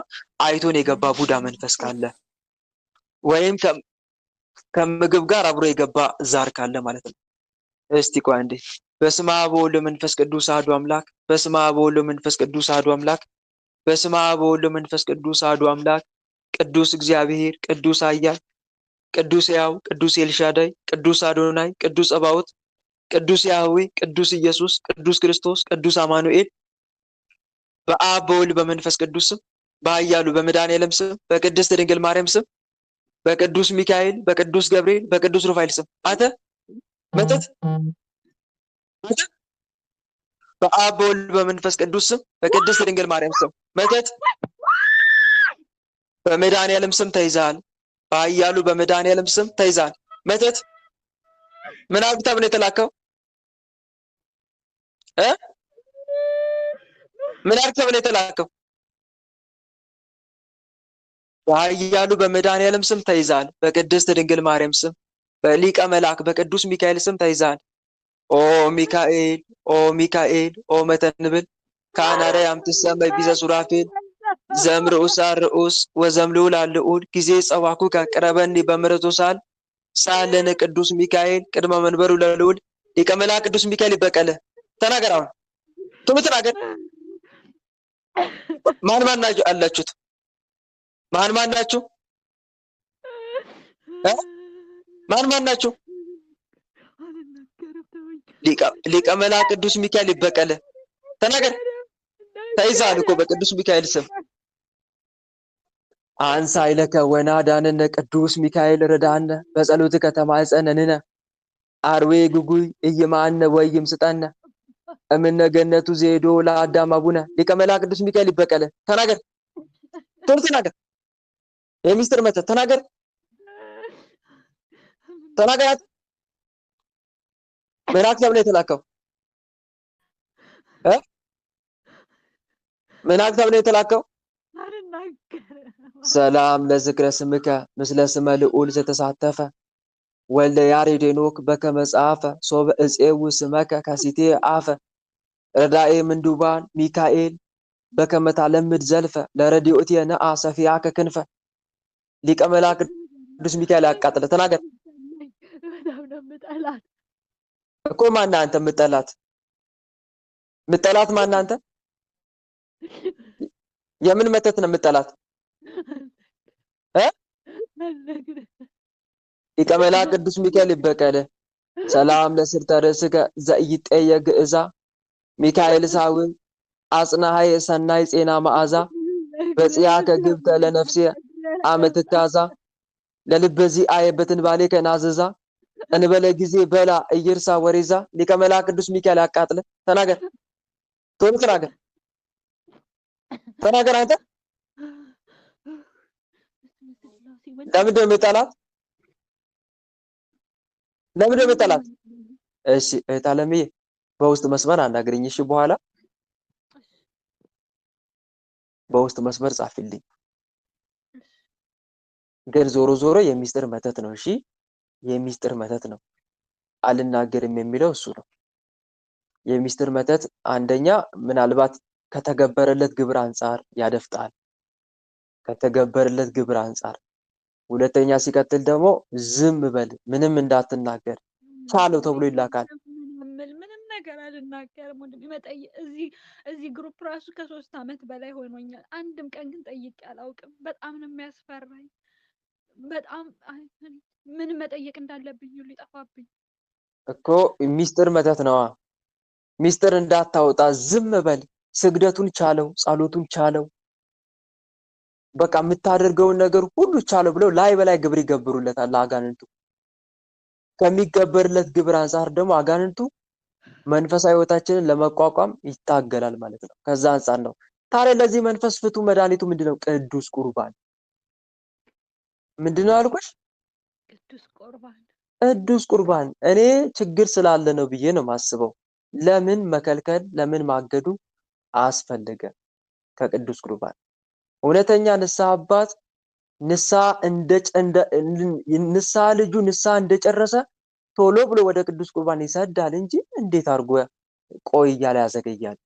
አይቶን የገባ ቡዳ መንፈስ ካለ፣ ወይም ከምግብ ጋር አብሮ የገባ ዛር ካለ ማለት ነው። እስቲ ቆይ አንዴ። በስመ አብ ወወልድ ወመንፈስ ቅዱስ አሐዱ አምላክ። በስመ አብ ወወልድ ወመንፈስ ቅዱስ አሐዱ አምላክ። በስመ አብ ወወልድ ወመንፈስ ቅዱስ አሐዱ አምላክ። ቅዱስ እግዚአብሔር፣ ቅዱስ ኃያል፣ ቅዱስ ሕያው፣ ቅዱስ ኤልሻዳይ፣ ቅዱስ አዶናይ፣ ቅዱስ ጸባኦት፣ ቅዱስ ያህዌ፣ ቅዱስ ኢየሱስ፣ ቅዱስ ክርስቶስ፣ ቅዱስ አማኑኤል፣ በአብ በወልድ በመንፈስ ቅዱስ ስም፣ በኃያሉ በመድኃኔዓለም ስም፣ በቅድስት ድንግል ማርያም ስም፣ በቅዱስ ሚካኤል፣ በቅዱስ ገብርኤል፣ በቅዱስ ሩፋኤል ስም። አንተ መተት በአብ በወልድ በመንፈስ ቅዱስ ስም፣ በቅድስት ድንግል ማርያም ስም መተት በመድኃኔዓለም ስም ተይዛል። በኃያሉ በመድኃኔዓለም ስም ተይዛል። መተት ምን አግብተህ ነው የተላከው? ምን አግብተህ ነው የተላከው? በኃያሉ በመድኃኔዓለም ስም ተይዛል። በቅድስት ድንግል ማርያም ስም፣ በሊቀ መልአክ በቅዱስ ሚካኤል ስም ተይዛል። ኦ ሚካኤል፣ ኦ ሚካኤል፣ ኦ መተንብል ካናረ ያምትሰመይ ቢዘ ሱራፌል ዘምርኡስ አርኡስ ወዘምልዑል አልዑል ጊዜ ጸዋኩ ከቅረበኒ በምሕረቱ ሳል ሳለነ ቅዱስ ሚካኤል ቅድመ መንበሩ ለልዑል ሊቀ መልአክ ቅዱስ ሚካኤል ይበቀለ። ተናገር አሁን ቶሎ ተናገር። ማን ማን ናችሁ አላችሁት? ማን ማን ናችሁ? ማን ማን ናችሁ? ሊቀ መልአክ ቅዱስ ሚካኤል ይበቀለ። ተናገር። ተይዛል እኮ በቅዱስ ሚካኤል ስም። አንሳ ይለከ ወናዳንነ ቅዱስ ሚካኤል ረዳነ በጸሎትከ ተማጸነንነ አርዌ ጉጉይ እይማነ ወይም ስጠነ እምነ ገነቱ ዜዶ ለአዳም አቡነ ሊቀ መልአክ ቅዱስ ሚካኤል ይበቀለ። ተናገር፣ ቶሎ ተናገር። የሚስጥር መተት ተናገር፣ ተናገራት። መልአክ ተብሎ የተላከው መልአክ ተብሎ የተላከው ሰላም ለዝክረ ስምከ ምስለ ስመ ልዑል ዘተሳተፈ ወልደ ያሬድ ሄኖክ በከመ ጸሐፈ ሶበ እፄው ስመከ ከሲቴ አፈ ረዳኤ ምንዱባን ሚካኤል በከመ ታለምድ ዘልፈ ለረድኤትየ ነአ ሰፊያከ ክንፈ። ሊቀ መልአክ ቅዱስ ሚካኤል ያቃጥለ። ተናገር እኮ። ማነህ አንተ የምጠላት? የምጠላት ማነህ አንተ? የምን መተት ነው የምጠላት? ሊቀ መልአክ ቅዱስ ሚካኤል ይበቀለ። ሰላም ለስርተ ርእስከ ዘኢይጤየ ግእዛ ሚካኤል ሳዊ አጽናሃይ ሰናይ ጼና መዓዛ በጽያከ ግብተ ለነፍሴ አመትካዛ ለልበዚ አየበትን ባሌ ከናዘዛ እንበለ ጊዜ በላ እይርሳ ወሬዛ። ሊቀ መልአክ ቅዱስ ሚካኤል ያቃጥለ። ተናገር፣ ቶሎ ተናገር፣ ተናገር አንተ። ለምንድን ነው የምጠላት? ለምንድን ነው የምጠላት? እሺ እህት አለምዬ በውስጥ መስመር አናግሪኝ። እሺ በኋላ በውስጥ መስመር ጻፊልኝ። ግን ዞሮ ዞሮ የሚስጥር መተት ነው። እሺ የሚስጥር መተት ነው። አልናገርም የሚለው እሱ ነው። የሚስጥር መተት አንደኛ ምናልባት ከተገበረለት ግብር አንጻር ያደፍጣል። ከተገበረለት ግብር አንጻር። ሁለተኛ ሲቀጥል ደግሞ ዝም በል ምንም እንዳትናገር ቻለው ተብሎ ይላካል። ምንም ነገር አልናገርም። እዚህ ግሩፕ ራሱ ከ3 ዓመት በላይ ሆኖኛል። አንድም ቀን ግን ጠይቄ አላውቅም። በጣም ነው የሚያስፈራኝ። በጣም ምን መጠየቅ እንዳለብኝ ሁሉ ይጠፋብኝ እኮ። ሚስጥር መተት ነዋ። ሚስጥር እንዳታወጣ ዝም በል። ስግደቱን ቻለው፣ ጸሎቱን ቻለው፣ በቃ የምታደርገውን ነገር ሁሉ ቻለው ብለው ላይ በላይ ግብር ይገብሩለታል ለአጋንንቱ። ከሚገበርለት ግብር አንጻር ደግሞ አጋንንቱ መንፈሳዊ ህይወታችንን ለመቋቋም ይታገላል ማለት ነው። ከዛ አንጻር ነው። ታዲያ ለዚህ መንፈስ ፍቱ መድኃኒቱ ምንድነው? ቅዱስ ቁርባን። ምንድነው አልኩሽ? ቅዱስ ቁርባን። ቅዱስ ቁርባን። እኔ ችግር ስላለ ነው ብዬ ነው የማስበው። ለምን መከልከል፣ ለምን ማገዱ አስፈለገ? ከቅዱስ ቁርባን እውነተኛ ንስሐ አባት ንስሐ ልጁ ንስሐ እንደጨረሰ ቶሎ ብሎ ወደ ቅዱስ ቁርባን ይሰዳል እንጂ እንዴት አድርጎ ቆይ እያለ ያዘገያል?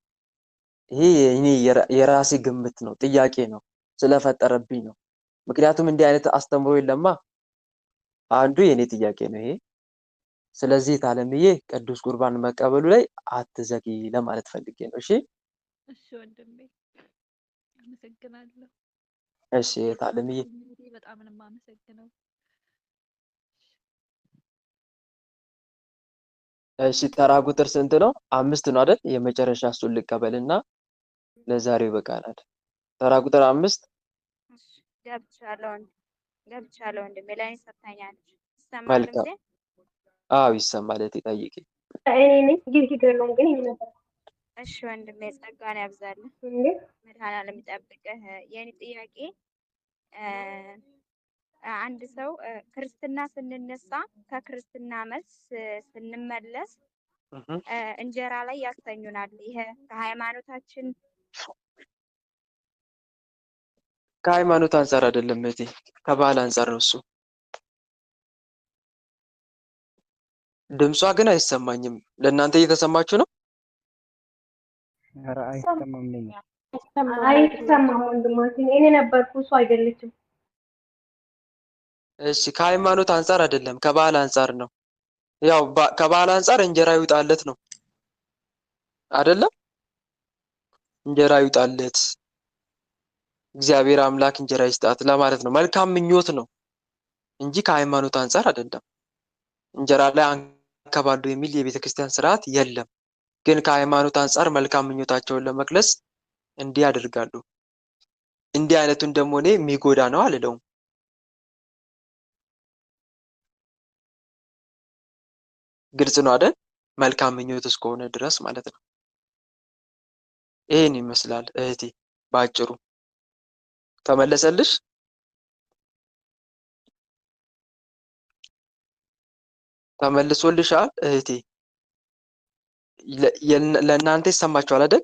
ይሄ እኔ የራሴ ግምት ነው፣ ጥያቄ ነው ስለፈጠረብኝ ነው። ምክንያቱም እንዲህ አይነት አስተምሮ የለማ። አንዱ የኔ ጥያቄ ነው ይሄ። ስለዚህ ታለምዬ ቅዱስ ቁርባን መቀበሉ ላይ አትዘግይ ለማለት ፈልጌ ነው። እሺ እሺ ወንድሜ አመሰግናለሁ። እሺ ታለምዬ በጣም ነው የማመሰግነው። እሺ ተራ ቁጥር ስንት ነው? 5 ነው አይደል? የመጨረሻ እሱን ልቀበልና ለዛሬው ይበቃናል። ተራ ቁጥር 5 ገብቻለሁ ወንድሜ ላይ ሰጥታኛለች። ይሰማል መልካም። ድምጼ? አዎ ይሰማል። ጠይቂ። እኔ ነኝ ጊዜ ነው ግን ይሄ ነበር። እሺ ወንድሜ ጸጋን ያብዛልህ፣ መድኃኒዓለም ይጠብቅህ። የኔ ጥያቄ አንድ ሰው ክርስትና ስንነሳ ከክርስትና መልስ ስንመለስ እንጀራ ላይ ያስተኙናል። ይሄ ከሃይማኖት አንጻር አይደለም እህቴ፣ ከባህል አንጻር ነው እሱ። ድምጿ ግን አይሰማኝም። ለእናንተ እየተሰማችሁ ነው? ኧረ አይሰማም ነኝ። አይሰማም ወንድማችን፣ እኔ ነበርኩ እሱ አይደለችም። እሺ ከሃይማኖት አንጻር አይደለም፣ ከባህል አንጻር ነው። ያው ከባህል አንጻር እንጀራ ይውጣለት ነው አይደለም? እንጀራ ይውጣለት፣ እግዚአብሔር አምላክ እንጀራ ይስጣት ለማለት ነው። መልካም ምኞት ነው እንጂ ከሃይማኖት አንጻር አይደለም። እንጀራ ላይ አንከባሉ የሚል የቤተ ክርስቲያን ስርዓት የለም። ግን ከሃይማኖት አንጻር መልካም ምኞታቸውን ለመግለጽ እንዲህ ያደርጋሉ። እንዲህ አይነቱን ደግሞ እኔ የሚጎዳ ነው አልለውም። ግልጽ ነው አይደል? መልካም ምኞት እስከሆነ ድረስ ማለት ነው። ይሄን ይመስላል እህቴ ባጭሩ። ተመለሰልሽ? ተመልሶልሻል እህቴ? ለእናንተ ይሰማችኋል አይደል?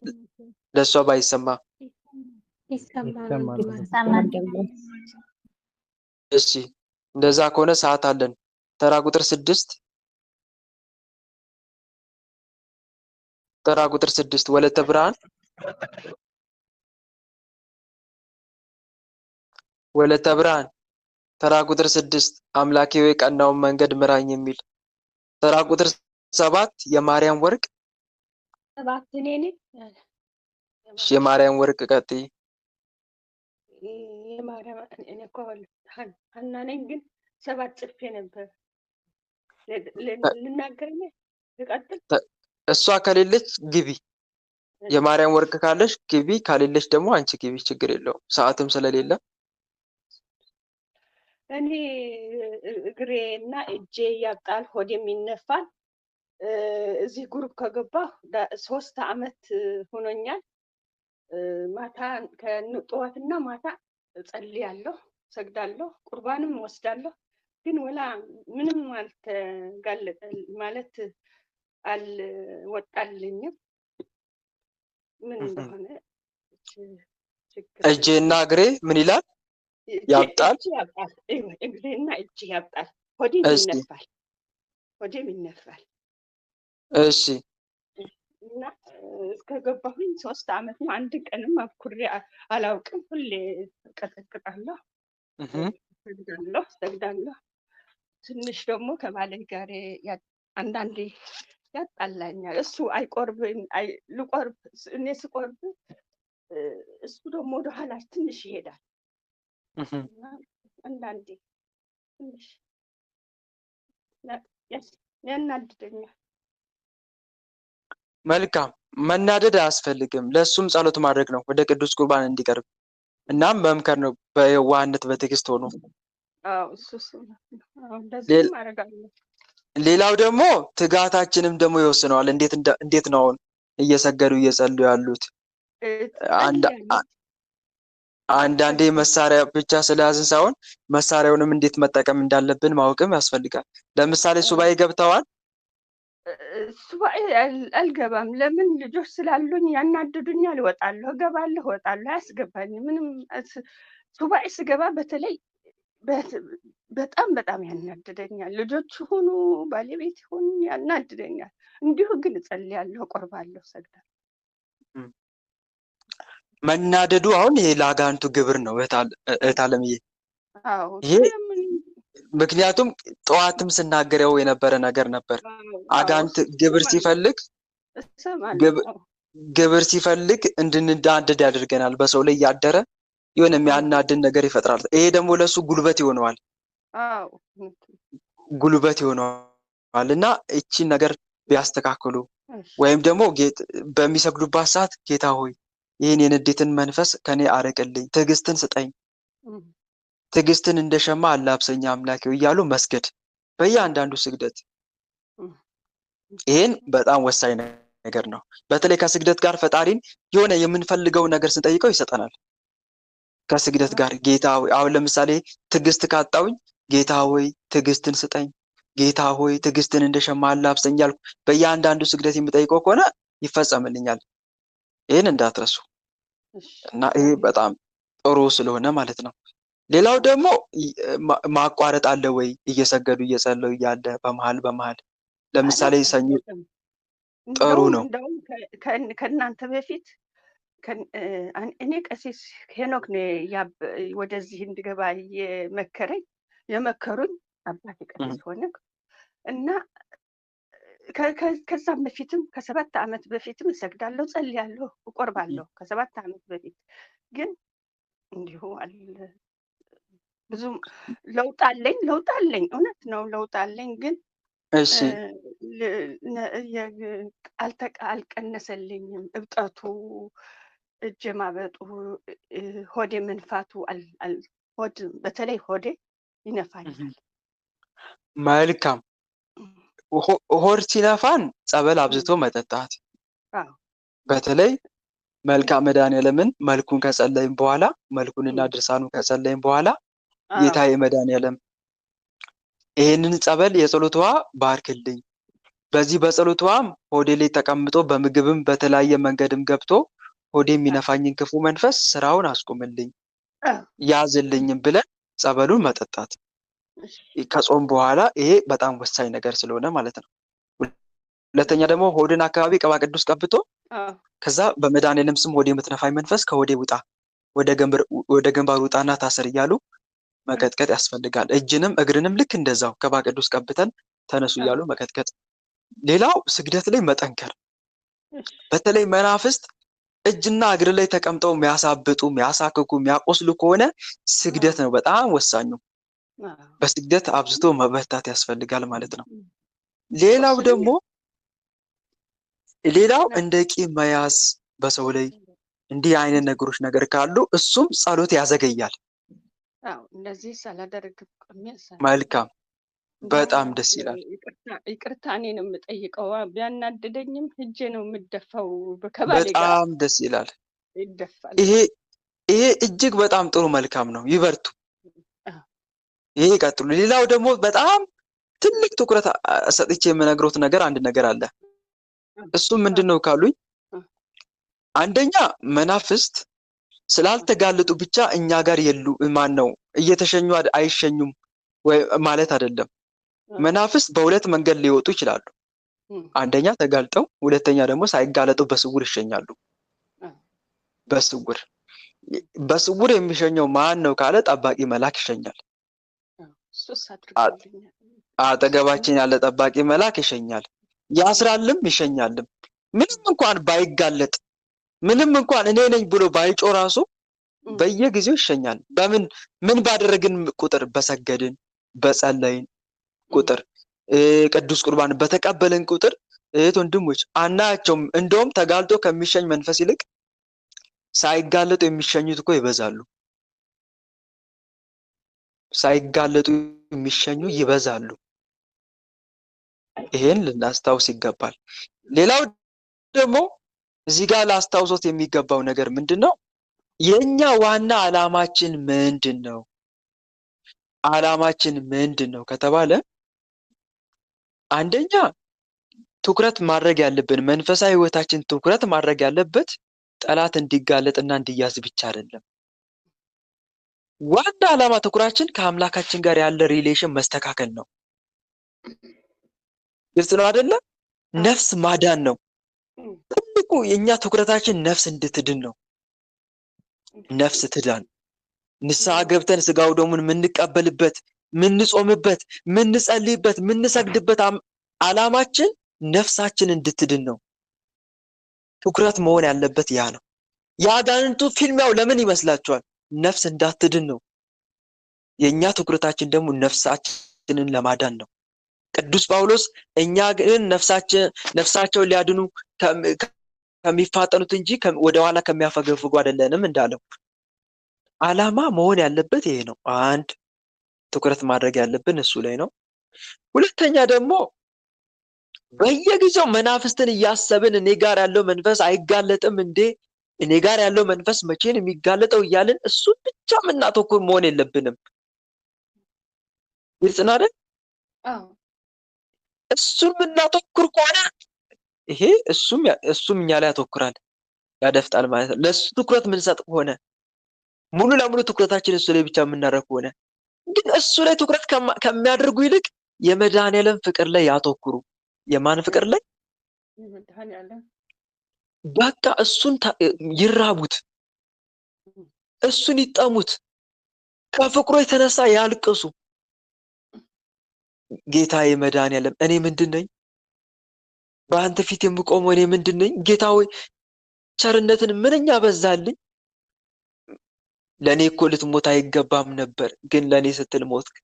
ለእሷ ባይሰማ ይሰማል። እሺ እንደዛ ከሆነ ሰዓት አለን። ተራ ቁጥር 6 ወለተ ብርሃን ተራ ቁጥር 6 አምላኬ ሆይ ቀናውን መንገድ ምራኝ የሚል። ተራ ቁጥር 7 የማርያም ወርቅ። የማርያም ወርቅ ቀጥይ። የማርያም እኔ እኮ ሀና ነኝ፣ ግን 7 ጽፌ ነበር። ልናገር ልቀጥል? እሷ ከሌለች ግቢ። የማርያም ወርቅ ካለሽ ግቢ፣ ካሌለች ደግሞ አንቺ ግቢ፣ ችግር የለውም ሰዓትም ስለሌለ። እኔ እግሬ እና እጄ ያብጣል፣ ሆዴም ይነፋል። እዚህ ግሩፕ ከገባሁ 3 ዓመት ሆኖኛል። ማታ ጠዋትና ማታ እጸልያለሁ፣ ሰግዳለሁ፣ ቁርባንም ወስዳለሁ። ግን ወላ ምንም አልተጋለጠ ማለት አልወጣልኝም። ምን እንደሆነ እጄና እግሬ ምን ይላል? ያብጣል። እግሬና እጅ ያብጣል፣ ሆዴም ይነፋል። እሺ እና እስከገባሁኝ 3 ዓመት ነው። አንድ ቀንም አኩሬ አላውቅም። ሁሌ ቀጠቅጣለሁ፣ ሰግዳለሁ። ትንሽ ደግሞ ከባሌ ጋር አንዳንዴ ያጣላኛል። እሱ አይቆርብም፣ ልቆርብ እኔ ስቆርብ እሱ ደግሞ ወደኋላ ትንሽ ይሄዳል። አንዳንዴ ትንሽ ያናድደኛል። መልካም መናደድ አያስፈልግም። ለእሱም ጸሎት ማድረግ ነው ወደ ቅዱስ ቁርባን እንዲቀርብ። እናም መምከር ነው በየዋህነት በትዕግስት ሆኖ። እንደዚህም አደርጋለሁ። ሌላው ደግሞ ትጋታችንም ደግሞ ይወስነዋል። እንዴት ነው አሁን እየሰገዱ እየጸለዩ ያሉት? አንድ ጸልያለሁ አንዳንዴ መሳሪያ ብቻ ስለያዝን ሳይሆን መሳሪያውንም እንዴት መጠቀም እንዳለብን ማወቅም ያስፈልጋል። ለምሳሌ ሱባኤ ገብተዋል። ሱባኤ አልገባም። ለምን? ልጆች ስላሉኝ ያናድዱኛል። እወጣለሁ፣ እገባለሁ፣ እወጣለሁ፣ አያስገባኝም ምንም። ሱባኤ ስገባ በተለይ በጣም በጣም ያናድደኛል። ልጆች ሆኑ ባለቤት ሆኑ ያናድደኛል። እንዲሁ ግን እጸልያለሁ፣ እቆርባለሁ፣ እሰግዳለሁ። መናደዱ አሁን ይሄ ለአጋንንቱ ግብር ነው እህት አለምዬ። አዎ ይሄ ምክንያቱም ጠዋትም ስናገረው የነበረ ነገር ነበር። አጋንንት ግብር ሲፈልግ ግብር ሲፈልግ እንድንዳደድ ያደርገናል። በሰው ላይ ያደረ የሆነ የሚያናድን ነገር ይፈጥራል። ይሄ ደግሞ ለሱ ጉልበት ይሆነዋል። ጉልበት ይሆነዋል እና እቺን ነገር ቢያስተካክሉ ወይም ደግሞ በሚሰግዱባት ሰዓት ጌታ ሆይ ይህን የንዴትን መንፈስ ከኔ አርቅልኝ፣ ትዕግስትን ስጠኝ፣ ትዕግስትን እንደሸማ አላብሰኝ አምላኬ እያሉ መስገድ በእያንዳንዱ ስግደት። ይህን በጣም ወሳኝ ነገር ነው። በተለይ ከስግደት ጋር ፈጣሪን የሆነ የምንፈልገው ነገር ስንጠይቀው ይሰጠናል። ከስግደት ጋር ጌታ ሆይ፣ አሁን ለምሳሌ ትዕግስት ካጣውኝ ጌታ ሆይ ትዕግስትን ስጠኝ፣ ጌታ ሆይ ትዕግስትን እንደሸማ አላብሰኝ እያልኩ በእያንዳንዱ ስግደት የምጠይቀው ከሆነ ይፈጸምልኛል። ይህን እንዳትረሱ እና ይሄ በጣም ጥሩ ስለሆነ ማለት ነው። ሌላው ደግሞ ማቋረጥ አለ ወይ? እየሰገዱ እየጸለዩ እያለ በመሀል ለምሳሌ ሰኞ ጥሩ ነው። እንደውም ከእናንተ በፊት እኔ ቀሲስ ሄኖክ ነው ወደዚህ እንድገባ የመከሩኝ አባቴ ቀሲስ ሆነ እና ከዛም በፊትም ከ7 ዓመት በፊትም እሰግዳለሁ፣ ጸልያለሁ፣ እቆርባለሁ። ከ7 ዓመት በፊት ግን እንዲሁ ብዙ ለውጥ አለኝ። እውነት ነው ለውጥ አለኝ። ግን እሺ አልቀነሰልኝም። እብጠቱ፣ እጅ ማበጡ፣ ሆዴ መንፋቱ፣ በተለይ ሆዴ ይነፋኛል። መልካም። ሆድ ሲነፋን ጸበል አብዝቶ መጠጣት፣ በተለይ መልክአ መድኃኔዓለምን መልኩን ከጸለይም በኋላ መልኩንና ድርሳኑን ከጸለይም በኋላ ጌታዬ መድኃኔዓለም ይሄንን ጸበል የጸሎት ውሃ ባርክልኝ፣ በዚህ በጸሎት ውሃም ሆዴ ላይ ተቀምጦ በምግብም በተለያየ መንገድም ገብቶ ሆዴ የሚነፋኝን ክፉ መንፈስ ስራውን አስቁምልኝ፣ ያዝልኝም ብለን ጸበሉን መጠጣት ከጾም በኋላ ይሄ በጣም ወሳኝ ነገር ስለሆነ ማለት ነው። ሁለተኛ ደግሞ ሆድን አካባቢ ቅባ ቅዱስ ቀብቶ ከዛ በመድኃኔዓለም ስም ሆዴ የምትነፋኝ መንፈስ ከሆዴ ውጣ፣ ወደ ግንባር ውጣና ታሰር እያሉ መቀጥቀጥ ያስፈልጋል። እጅንም እግርንም ልክ እንደዛው ቅባ ቅዱስ ቀብተን ተነሱ እያሉ መቀጥቀጥ። ሌላው ስግደት ላይ መጠንከር። በተለይ መናፍስት እጅና እግር ላይ ተቀምጠው የሚያሳብጡ፣ የሚያሳክኩ፣ የሚያቆስሉ ከሆነ ስግደት ነው በጣም ወሳኙ። በስግደት አብዝቶ መበርታት ያስፈልጋል ማለት ነው። ሌላው እንደ ቂም መያዝ በሰው ላይ እንዲህ አይነት ነገር ካሉ እሱም ጸሎት ያዘገያል። እንደዚህ ሳላደርግ መልካም፣ በጣም ደስ ይላል። ይቅርታ እኔ ነው የምጠይቀው። ቢያናድደኝም ሂጄ ነው የምደፋው ከባሌ ጋር። በጣም ደስ ይላል። ይደፋል። ይሄ እጅግ በጣም ጥሩ መልካም ነው። ይበርቱ። ይሄ ይቀጥሉ። ሌላው ደግሞ በጣም ትልቅ ትኩረት ሰጥቼ የምነግሮት አንድ ነገር አለ። እሱም ምንድነው ካሉኝ፣ አንደኛ መናፍስት ስላልተጋለጡ ብቻ እኛ ጋር እየተሸኙ አይሸኙም ወይ ማለት አይደለም። መናፍስት በሁለት መንገድ ሊወጡ ይችላሉ። አንደኛ ተጋልጠው፣ ሁለተኛ ደግሞ ሳይጋለጡ በስውር ይሸኛሉ። በስውር የሚሸኘው ማን ነው ካለ ጠባቂ መልአክ ይሸኛል። አጠገባችን ያለ ጠባቂ መልአክ ይሸኛል፣ ያስራልም ይሸኛልም። ምንም እንኳን ባይጋለጥ፣ ምንም እንኳን እኔ ነኝ ብሎ ባይጮ ራሱ በየጊዜው ይሸኛል። ምን ባደረግን ቁጥር? በሰገድን በጸለይን ቁጥር፣ ቅዱስ ቁርባን በተቀበልን ቁጥር እህት ወንድሞች አናያቸውም። እንደውም ተጋልጦ ከሚሸኝ መንፈስ ይልቅ ሳይጋለጡ የሚሸኙት እኮ ይበዛሉ። ሳይጋለጡ የሚሸኙ ይበዛሉ። ይሄን ልናስታውስ ይገባል። ሌላው ደግሞ እዚህ ጋር ላስታውሶት የሚገባው ነገር ምንድነው? የኛ ዋና ዓላማችን ምንድነው? ዓላማችን ምንድነው ከተባለ አንደኛ ትኩረት ማድረግ ያለብን መንፈሳዊ ህይወታችን ትኩረት ማድረግ ያለበት ጠላት እንዲጋለጥና እንዲያዝ ብቻ አይደለም። ዋና ዓላማ ትኩራችን ከአምላካችን ጋር ያለ ሪሌሽን መስተካከል ነው። ግልጽ ነው አይደለ? ነፍስ ማዳን ነው። ትልቁ የኛ ትኩረታችን ነፍስ እንድትድን ነው። ነፍስ ትዳን። ንስሐ ገብተን ስጋው ደሙን የምንቀበልበት፣ የምንጾምበት፣ የምንጸልይበት፣ የምንሰግድበት ዓላማችን ነፍሳችን እንድትድን ነው። ትኩረት መሆን ያለበት ያ ነው። የአጋንንቱ ፊልሚያው ለምን ይመስላችኋል? ነፍስ እንዳትድን ነው። የኛ ትኩረታችን ደግሞ ነፍሳችንን ለማዳን ነው። ቅዱስ ጳውሎስ እኛ ግን ነፍሳቸውን ሊያድኑ ከሚፋጠኑት እንጂ ወደኋላ ከሚያፈገፍጉ አይደለንም እንዳለው ዓላማ መሆን ያለበት ይሄ ነው። አንድ ትኩረት ማድረግ ያለብን እሱ ላይ ነው። ሁለተኛ ደግሞ በየጊዜው መናፍስትን እያሰብን እኔ ጋር ያለው መንፈስ አይጋለጥም እንዴ? እኔ ጋር ያለው መንፈስ መቼ ነው የሚጋለጠው እያልን እሱን ብቻ የምናተኩር መሆን የለብንም። ግልጽ ነው አይደል? እሱን የምናተኩር ከሆነ ይሄ እሱም እኛ ላይ ያተኩራል፣ ያደፍጣል ማለት ነው። ለእሱ ትኩረት የምንሰጥ ከሆነ ሙሉ ለሙሉ ትኩረታችን እሱ ላይ ብቻ የምናደርግ ከሆነ ግን እሱ ላይ ትኩረት ከሚያደርጉ ይልቅ የመድኃኔዓለም ፍቅር ላይ ያተኩሩ። የማን ፍቅር ላይ? በቃ እሱን ይራቡት፣ እሱን ይጠሙት፣ ከፍቅሩ የተነሳ ያልቅሱ። ጌታዬ መድኃኔዓለም እኔ ምንድን ነኝ? በአንተ ፊት የምቆመው እኔ ምንድን ነኝ? ጌታ ሆይ ቸርነትን ምንኛ በዛልኝ። ለእኔ እኮ ልትሞት አይገባም ነበር፣ ግን ለእኔ ስትል ሞትክ።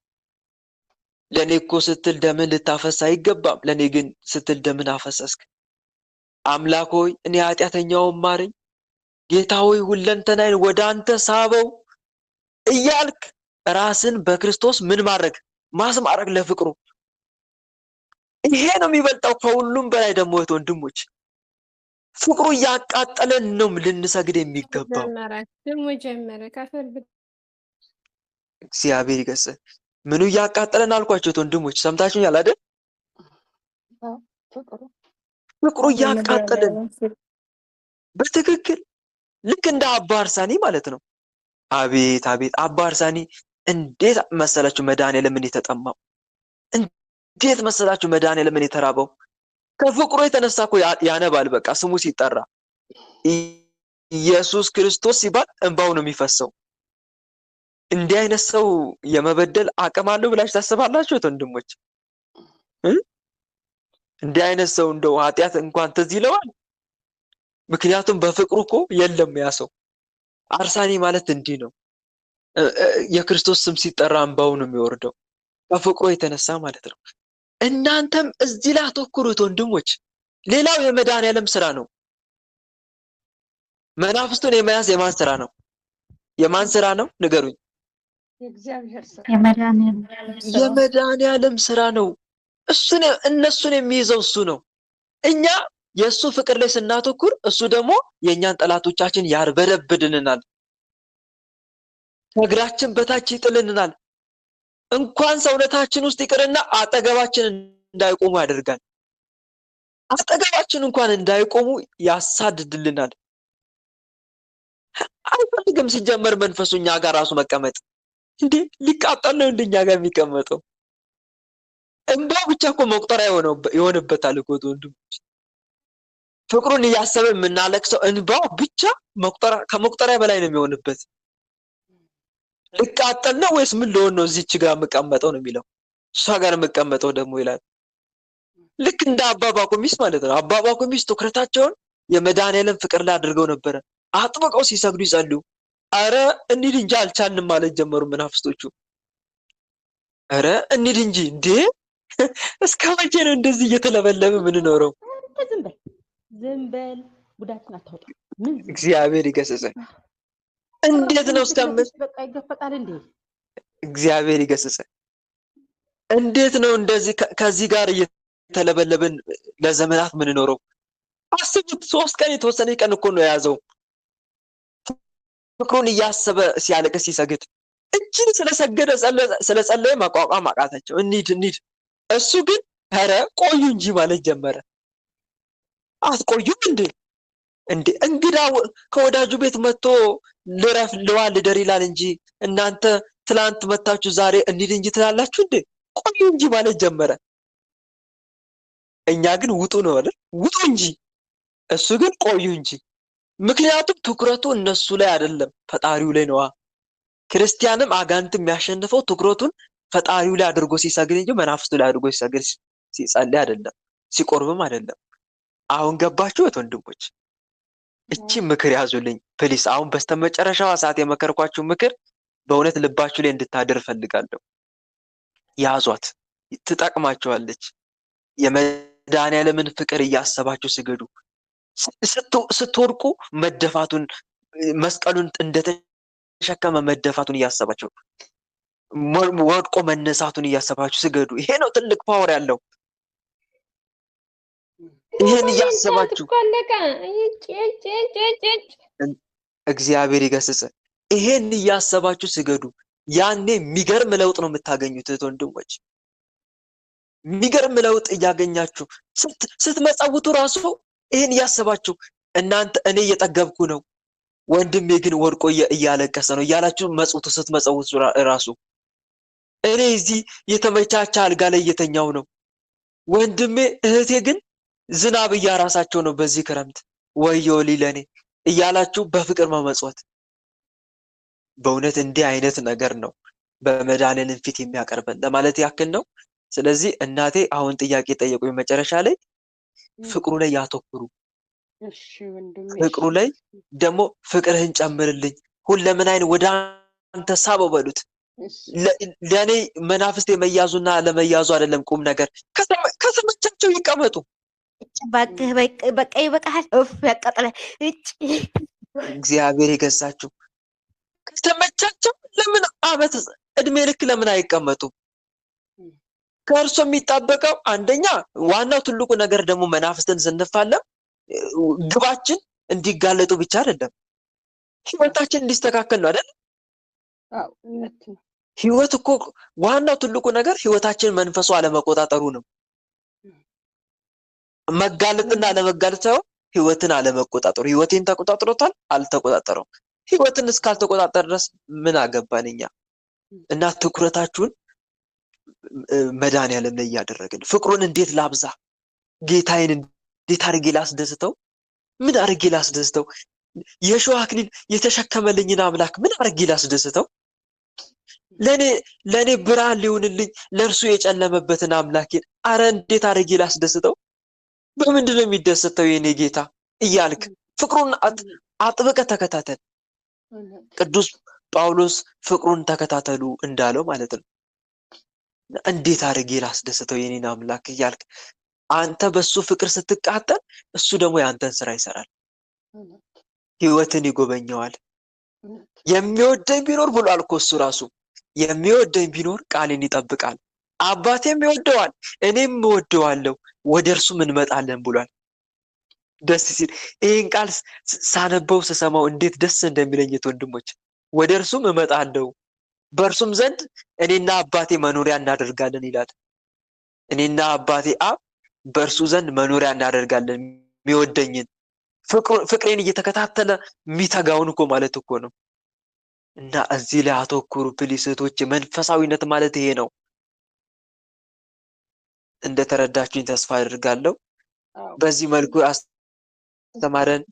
ለእኔ እኮ ስትል ደምን ልታፈስ አይገባም፣ ለእኔ ግን ስትል ደምን አፈሰስክ። አምላክ ሆይ እኔ ኃጢአተኛውን ማረኝ። ጌታ ሆይ ሁለንተናዬን ወደ አንተ ሳበው እያልክ ራስን በክርስቶስ ምን ማድረግ? ማስማረክ ለፍቅሩ። ይሄ ነው የሚበልጠው ከሁሉም በላይ ደግሞ ወንድሞች፣ ፍቅሩ እያቃጠለን ነው ልንሰግድ የሚገባው። እግዚአብሔር ይገስጽ። ምኑ እያቃጠለን አልኳቸው ወንድሞች፣ ሰምታችሁኛል አይደል? ፍቅሩ እያቃጠለን በትክክል ልክ እንደ አባ አርሳኒ ማለት ነው። አቤት አቤት! አባ አርሳኒ እንዴት መሰላችሁ መድኃኔዓለምን የተጠማው? እንዴት መሰላችሁ መድኃኔዓለምን የተራበው? ከፍቅሩ የተነሳ እኮ ያነባል። በቃ ስሙ ሲጠራ ኢየሱስ ክርስቶስ ሲባል እንባው ነው የሚፈሰው። እንዲህ አይነት ሰው የመበደል አቅም አለው ብላችሁ ታስባላችሁ ወንድሞች? እንዲህ አይነት ሰው እንደው ኃጢአት እንኳን ትዝ ይለዋል? ምክንያቱም በፍቅሩ እኮ የለም ያ ሰው። አርሳኒ ማለት እንዲህ ነው። የክርስቶስ ስም ሲጠራ እንባው ነው የሚወርደው ከፍቅሩ የተነሳ ማለት ነው። እናንተም እዚህ ላይ አተኩሩት ወንድሞች። ሌላው የመድኃኔዓለም ስራ ነው። መናፍስቱን የመያዝ የማን ስራ ነው? የማን ስራ ነው? ንገሩኝ። የመድኃኔዓለም ስራ ነው። እነሱን የሚይዘው እሱ ነው። እኛ የእሱ ፍቅር ላይ ስናተኩር እሱ ደግሞ የእኛን ጠላቶቻችን ያርበደብድልናል፣ ከእግራችን በታች ይጥልልናል። እንኳን ሰውነታችን ውስጥ ይቅርና አጠገባችን እንዳይቆሙ ያደርጋል። አጠገባችን እንኳን እንዳይቆሙ ያሳድድልናል። አይፈልግም ሲጀመር መንፈሱ እኛ ጋር ራሱ መቀመጥ። እንዴ ሊቃጠል ነው እንደኛ ጋር የሚቀመጠው? እንባው ብቻ እኮ መቁጠሪያ የሆነበታል እኮ ወንድሞች። ፍቅሩን እያሰበ የምናለቅሰው እንባው ብቻ ከመቁጠሪያ በላይ ነው የሚሆንበት። ልቃጠል ነው ወይስ ምን ልሆን ነው እዚች ጋር የምቀመጠው ነው የሚለው። እሷ ጋር የምቀመጠው ደግሞ ይላል። ልክ እንደ አባ ባቁሚስ ማለት ነው። አባ ባቁሚስ ትኩረታቸውን የመድኃኔዓለም ፍቅር ላይ አድርገው ነበረ። አጥብቀው ሲሰግዱ ይጸልዩ። አረ እንሂድ እንጂ አልቻልንም ማለት ጀመሩ መናፍስቶቹ። አረ እንሂድ እንጂ እንዴ! እስከ መቼ ነው እንደዚህ እየተለበለበ የምንኖረው? ዝም በል ጉዳትን አታውጣ። እግዚአብሔር ይገስጽ። እንዴት ነው እስከምን በቃ ይገፈጣል እንዴ? እግዚአብሔር ይገስጽ። እንዴት ነው እንደዚህ ከዚህ ጋር እየተለበለብን ለዘመናት ምን ኖረው አስቡት። 3 ቀን የተወሰነ ቀን እኮ ነው የያዘው ፍቅሩን እያሰበ ሲያለቅስ ሲሰግድ እጅን ስለሰገደ ስለጸለየ ማቋቋም አቃታቸው። እንሂድ እሱ ግን ኧረ ቆዩ እንጂ ማለት ጀመረ። አትቆዩም እንዴ እንግዳ ከወዳጁ ቤት መጥቶ ልረፍ ልዋል ልደር ይላል እንጂ እናንተ ትላንት መታችሁ ዛሬ እንሂድ እንጂ ትላላችሁ እንዴ? ቆዩ እንጂ ማለት ጀመረ። እኛ ግን ውጡ ነው አይደል? ውጡ እንጂ። እሱ ግን ቆዩ እንጂ። ምክንያቱም ትኩረቱ እነሱ ላይ አይደለም ፈጣሪው ላይ ነዋ። ክርስቲያንም አጋንንትም የሚያሸንፈው ትኩረቱን ፈጣሪው ላይ አድርጎ ሲሰግድ እንጂ መናፍስቱ ላይ አድርጎ ሲሰግድ ሲጸልይ አይደለም፣ ሲቆርብም አይደለም። አሁን ገባችሁ ወንድሞች? እቺ ምክር ያዙልኝ ፕሊስ። አሁን በስተመጨረሻዋ ሰዓት የመከርኳችሁ ምክር በእውነት ልባችሁ ላይ እንድታደር ፈልጋለሁ። ያዟት፣ ትጠቅማችኋለች። የመድኃኒዓለምን ፍቅር እያሰባችሁ ስገዱ። ስትወድቁ መደፋቱን መስቀሉን እንደተሸከመ መደፋቱን እያሰባችሁ ወድቆ መነሳቱን እያሰባችሁ ስገዱ። ይሄ ነው ትልቅ ፓወር ያለው። ይሄን እያሰባችሁ እግዚአብሔር ይገስጽ። ይሄን እያሰባችሁ ስገዱ። ያኔ የሚገርም ለውጥ ነው የምታገኙት ወንድሞች። የሚገርም ለውጥ እያገኛችሁ ስትመጸውቱ ራሱ ይሄን እያሰባችሁ እናንተ እኔ እየጠገብኩ ነው ወንድሜ ግን ወድቆ እያለቀሰ ነው እያላችሁ መጽውቱ ስትመጸውቱ ራሱ እኔ እዚህ የተመቻቸ አልጋ ላይ እየተኛው ነው ወንድሜ እህቴ ግን ዝናብ እያራሳቸው ነው በዚህ ክረምት ወዮ ሊለኔ እያላችሁ በፍቅር መመጽወት በእውነት እንዲህ አይነት ነገር ነው በመድኃኒዓለም ፊት የሚያቀርበን ለማለት ያክል ነው። ስለዚህ እናቴ አሁን ጥያቄ ጠየቁኝ መጨረሻ ላይ ፍቅሩ ላይ ያተኩሩ። እሺ ወንድሜ ፍቅሩ ላይ ደግሞ ፍቅርህን ጨምርልኝ ሁለመናዬን ወደ አንተ ሳበው በሉት። ለኔ መናፍስት የመያዙና ለመያዙ አይደለም ቁም ነገር። ከተመቻቸው ይቀመጡ። በቃ ይበቃል። እፍ ያቃጥላል። እግዚአብሔር ይገዛችሁ። ከተመቻቸው ለምን አመት እድሜ ልክ ለምን አይቀመጡም? ከእርሱ የሚጣበቀው አንደኛ ዋናው ትልቁ ነገር ደግሞ መናፍስትን ስንፋለም ግባችን እንዲጋለጡ ብቻ አይደለም ህይወታችን እንዲስተካከል ነው አይደል? አዎ እውነት ነው። ህይወት እኮ ዋናው ትልቁ ነገር ህይወታችን መንፈሱ አለመቆጣጠሩ ነው። መጋለጥና አለመጋለጥ ሳይሆን ህይወትን አለመቆጣጠሩ። ህይወቴን ተቆጣጥሮታል አልተቆጣጠረውም። ህይወትን እስካልተቆጣጠረ ድረስ ምን አገባንኛ? እና ትኩረታችሁን መድኃኒዓለም ላይ እያደረግን ፍቅሩን እንዴት ላብዛ? ጌታዬን እንዴት አድርጌ ላስደስተው? ምን አድርጌ ላስደስተው? የሾህ አክሊል የተሸከመልኝን አምላክ ምን አድርጌ ላስደስተው? ለኔ ብርሃን ሊሆንልኝ ለእርሱ የጨለመበትን አምላኬን አረ እንዴት አድርጌ ላስደስተው? በምንድን ነው የሚደሰተው የኔ ጌታ እያልክ ፍቅሩን አጥብቀህ ተከታተል። ቅዱስ ጳውሎስ ፍቅሩን ተከታተሉ እንዳለው ማለት ነው። እንዴት አድርጌ ላስደስተው የኔን አምላክ እያልክ አንተ በሱ ፍቅር ስትቃጠል እሱ ደግሞ ያንተን ስራ ይሰራል፣ ህይወትን ይጎበኘዋል። የሚወደኝ ቢኖር ብሏል እኮ እሱ ራሱ የሚወደኝ ቢኖር ቃሌን ይጠብቃል፣ አባቴም ይወደዋል እኔም እወደዋለሁ ወደ እርሱም እንመጣለን ብሏል። ደስ ሲል ይህን ቃል ሳነበው ስሰማው እንዴት ደስ እንደሚለኝ ወንድሞች። ወደ እርሱም እመጣለሁ በእርሱም ዘንድ እኔና አባቴ መኖሪያ እናደርጋለን ይላል። እኔና አባቴ አብ በእርሱ ዘንድ መኖሪያ እናደርጋለን። የሚወደኝን ፍቅሬን እየተከታተለ የሚተጋውን እኮ ማለት እኮ ነው። እና እዚህ ላይ አተኩሩ ፕሊስ እህቶቼ። መንፈሳዊነት ማለት ይሄ ነው። እንደተረዳችሁኝ ተስፋ አድርጋለሁ። በዚህ መልኩ አስተማረን